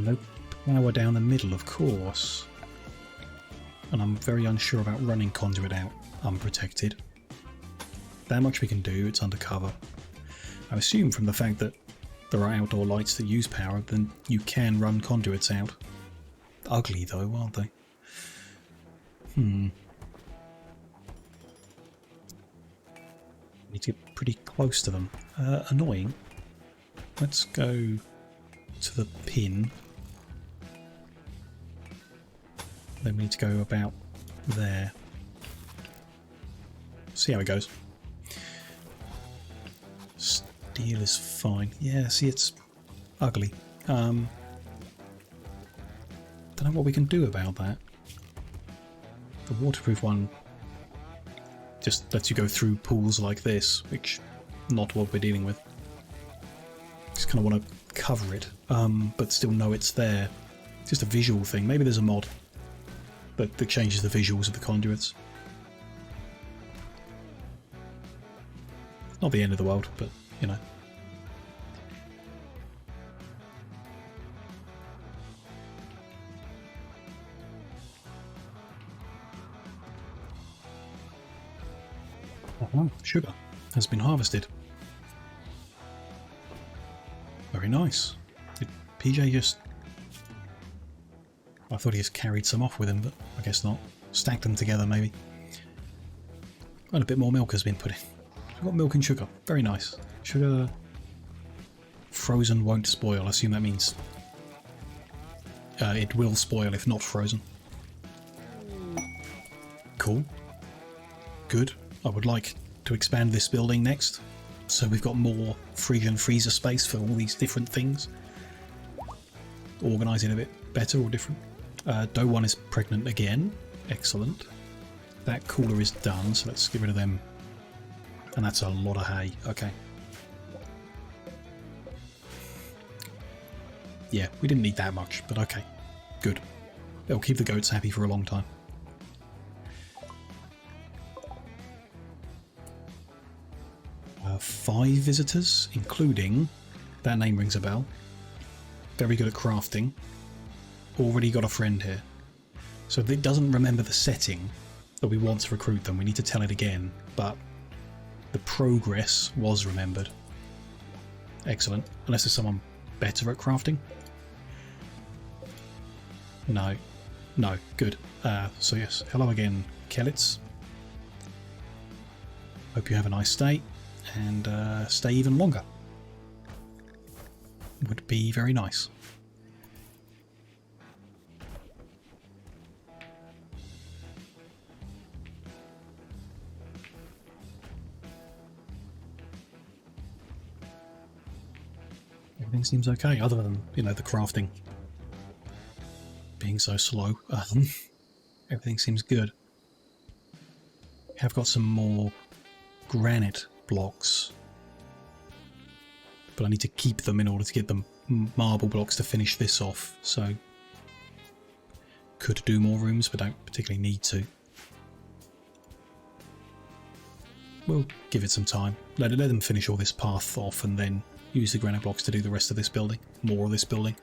S1: No power down the middle, of course. And I'm very unsure about running conduit out unprotected. That much we can do, it's undercover. I assume from the fact that there are outdoor lights that use power, then you can run conduits out. Ugly though, aren't they? Need to get pretty close to them. Annoying. Let's go to the pin. Then we need to go about there. See how it goes. Steel is fine. Yeah, see, it's ugly. Don't know what we can do about that. The waterproof one just lets you go through pools like this, which not what we're dealing with. Just kind of want to cover it, but still know it's there. It's just a visual thing. Maybe there's a mod that changes the visuals of the conduits. Not the end of the world, but, you know. Oh, sugar has been harvested. Very nice. Did PJ just... I thought he just carried some off with him, but I guess not. Stacked them together, maybe. And a bit more milk has been put in. We've got milk and sugar. Very nice. Sugar... Frozen won't spoil. I assume that means... it will spoil if not frozen. Cool. Good. I would like to expand this building next. So we've got more fridge and freezer space for all these different things. Organise it a bit better or different. Doe 1 is pregnant again. Excellent. That cooler is done, so let's get rid of them. And that's a lot of hay. Okay. Yeah, we didn't need that much, but okay. Good. It'll keep the goats happy for a long time. Five visitors, including... That name rings a bell. Very good at crafting. Already got a friend here. So it doesn't remember the setting that we want to recruit them. We need to tell it again, but the progress was remembered. Excellent. Unless there's someone better at crafting. No. No. Good. So yes. Hello again, Kellits. Hope you have a nice stay. And stay even longer. Would be very nice. Everything seems okay, other than, you know, the crafting being so slow. Everything seems good. We have got some more granite blocks, but I need to keep them in order to get the marble blocks to finish this off, so could do more rooms but don't particularly need to. We'll give it some time, let them finish all this path off and then use the granite blocks to do the rest of this building, more of this building.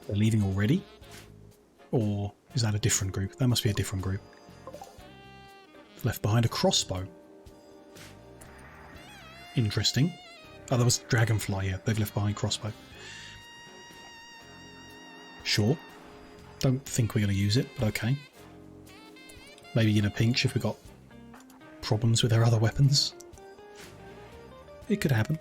S1: They're leaving already? Or is that a different group? That must be a different group. Left behind a crossbow. Interesting. Oh, that was dragonfly, yeah. They've left behind crossbow. Sure. Don't think we're going to use it, but okay. Maybe in a pinch if we've got problems with our other weapons. It could happen.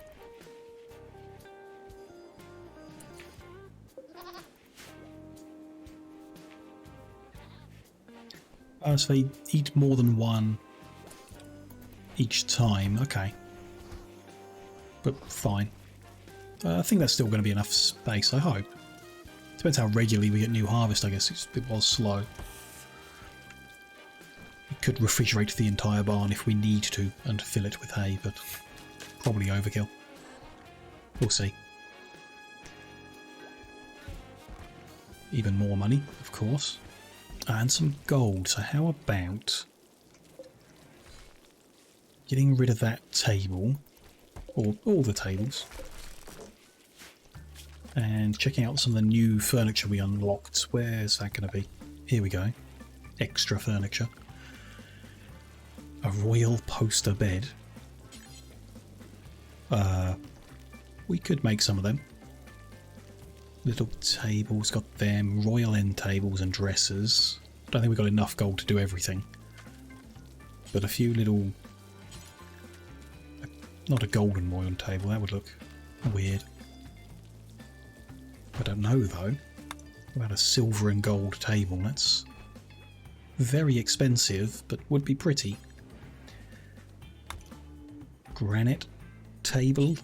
S1: So they eat more than one each time. Okay. But fine. I think that's still going to be enough space, I hope. Depends how regularly we get new harvest, I guess. It was slow. We could refrigerate the entire barn if we need to and fill it with hay, but probably overkill. We'll see. Even more money, of course. And some gold, so how about getting rid of that table, or all the tables, and checking out some of the new furniture we unlocked. Where's that going to be? Here we go. Extra furniture. A royal poster bed. We could make some of them. Little tables, got them. Royal end tables and dressers. Don't think we've got enough gold to do everything. But a few little... Not a golden royal table, that would look weird. I don't know though. What about a silver and gold table? That's very expensive, but would be pretty. Granite table.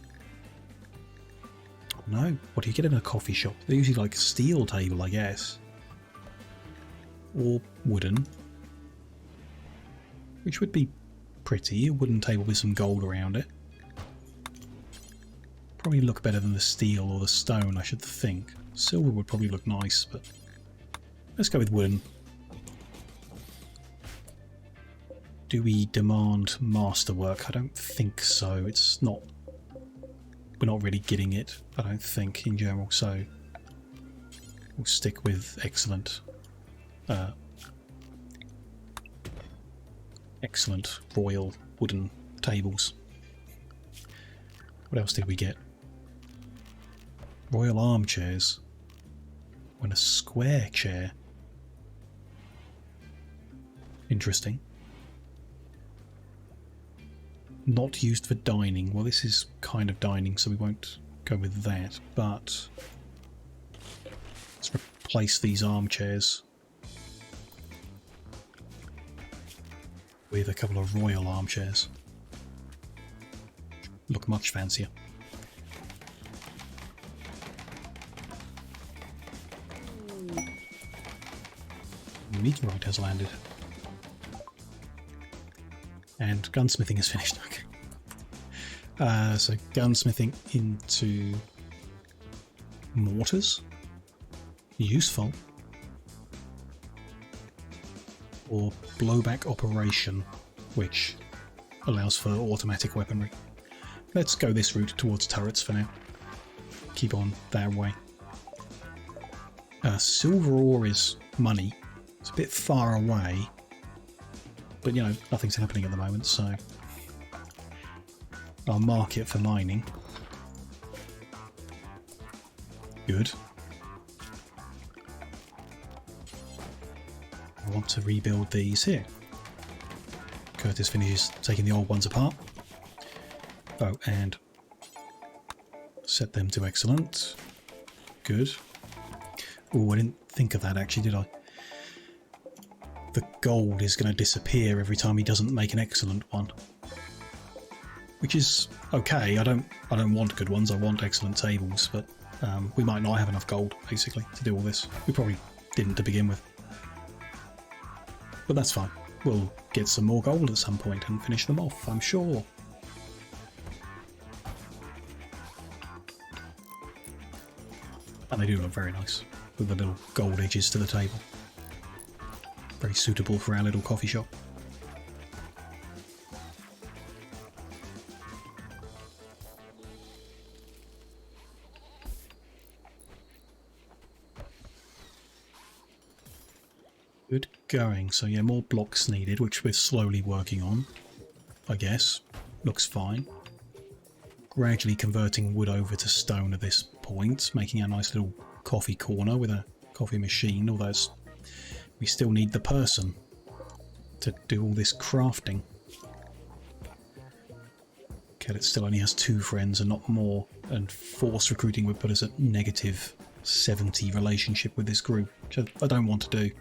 S1: No, what do you get in a coffee shop? They're usually like a steel table, I guess. Or wooden. Which would be pretty, a wooden table with some gold around it. Probably look better than the steel or the stone, I should think. Silver would probably look nice, but let's go with wooden. Do we demand masterwork? I don't think so. It's not... We're not really getting it, I don't think, in general, so we'll stick with excellent. Excellent royal wooden tables. What else did we get? Royal armchairs. And a square chair. Interesting. Not used for dining. Well, this is kind of dining, so we won't go with that, but let's replace these armchairs with a couple of royal armchairs. Look much fancier. The meteorite has landed. And gunsmithing is finished. Okay. So gunsmithing into mortars. Useful. Or blowback operation, which allows for automatic weaponry. Let's go this route towards turrets for now. Keep on that way. Silver ore is money. It's a bit far away. But, you know, nothing's happening at the moment, so I'll mark it for mining. Good. I want to rebuild these here. Curtis finishes taking the old ones apart. Oh, and set them to excellent. Good. Oh, I didn't think of that actually, did I? The gold is going to disappear every time he doesn't make an excellent one, which is okay. I don't want good ones. I want excellent tables, but we might not have enough gold basically to do all this. We probably didn't to begin with, but that's fine. We'll get some more gold at some point and finish them off, I'm sure. And they do look very nice with the little gold edges to the table. Very suitable for our little coffee shop. Good going. So yeah, more blocks needed, which we're slowly working on, I guess. Looks fine. Gradually converting wood over to stone at this point, making a nice little coffee corner with a coffee machine, although we still need the person to do all this crafting. Okay, it still only has 2 friends and not more, and force recruiting would put us at negative 70 relationship with this group, which I don't want to do.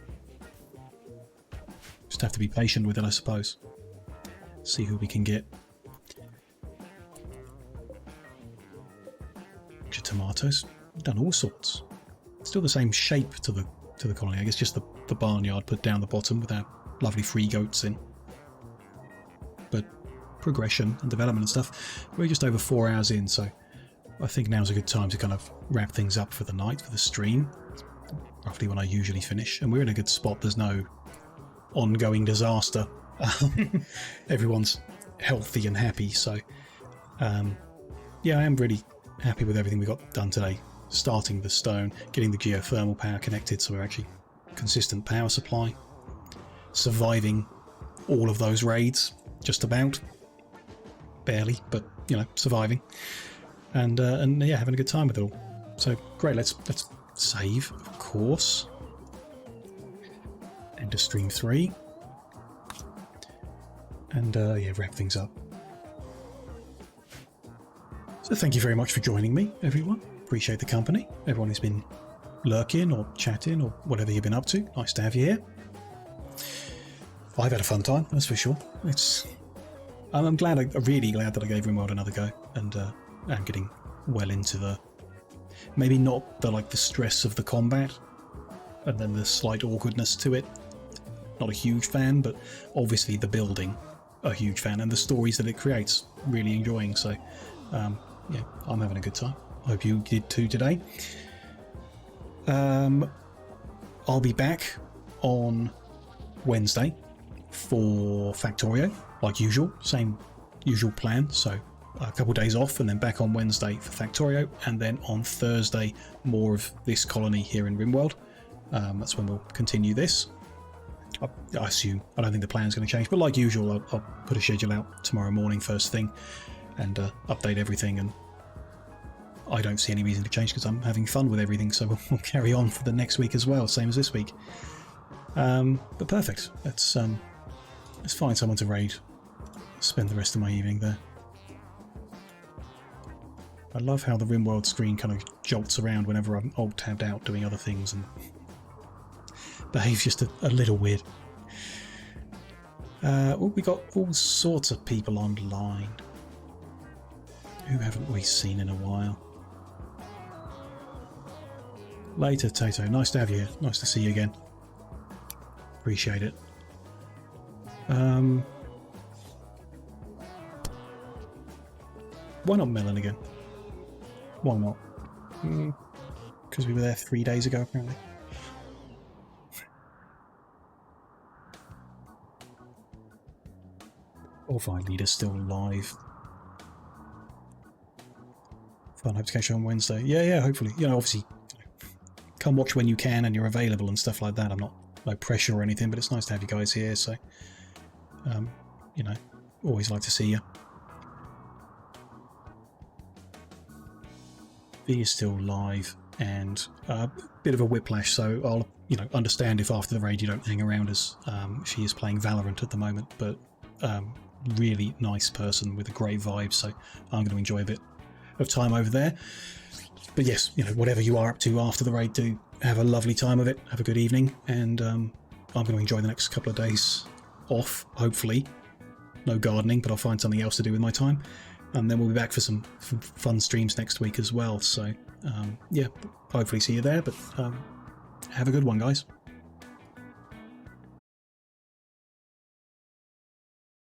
S1: Just have to be patient with it, I suppose. See who we can get. Tomatoes. We've done all sorts. Still the same shape to the colony. I guess just the barnyard put down the bottom with our lovely free goats in. But progression and development and stuff. We're just over 4 hours in, so I think now's a good time to kind of wrap things up for the night, for the stream. It's roughly when I usually finish, and we're in a good spot. There's no ongoing disaster. Everyone's healthy and happy, so yeah, I am really happy with everything we got done today. Starting the stone, getting the geothermal power connected so we're actually consistent power supply. Surviving all of those raids, just about. Barely, but you know, surviving. And yeah, having a good time with it all. So great, let's save, of course. End of stream 3. And yeah, wrap things up. So thank you very much for joining me, everyone. Appreciate the company. Everyone who's been lurking or chatting or whatever you've been up to. Nice to have you here. I've had a fun time, that's for sure. I'm really glad that I gave Rimworld another go, and I'm getting well into the, maybe not the the stress of the combat, and then the slight awkwardness to it. Not a huge fan, but obviously the building, a huge fan, and the stories that it creates, really enjoying. So yeah, I'm having a good time. I hope you did too today. I'll be back on Wednesday for Factorio, like usual, same usual plan. So a couple of days off and then back on Wednesday for Factorio, and then on Thursday more of this colony here in Rimworld. That's when we'll continue this. I assume. I don't think the plan's going to change, but like usual, I'll put a schedule out tomorrow morning first thing and update everything, and I don't see any reason to change because I'm having fun with everything, so we'll carry on for the next week as well, same as this week. But perfect. Let's find someone to raid. Spend the rest of my evening there. I love how the Rimworld screen kind of jolts around whenever I'm alt-tabbed out doing other things and behaves just a little weird. We got all sorts of people online. Who haven't we seen in a while? Later, Tato. Nice to have you here. Nice to see you again. Appreciate it. Why not Melon again? Why not? Because we were there 3 days ago, apparently. Orphan Leader's still live. Fun, hope to catch you on Wednesday. Yeah, hopefully. You know, obviously, come watch when you can and you're available and stuff like that. I'm not, no pressure or anything, but it's nice to have you guys here, so, you know, always like to see you. V is still live and a bit of a whiplash, so I'll, you know, understand if after the raid you don't hang around, as she is playing Valorant at the moment, but really nice person with a great vibe, so I'm going to enjoy a bit of time over there. But yes, you know, whatever you are up to after the raid, do have a lovely time of it, have a good evening, and I'm going to enjoy the next couple of days off, hopefully. No gardening, but I'll find something else to do with my time. And then we'll be back for some fun streams next week as well. So, yeah, hopefully see you there. But have a good one, guys.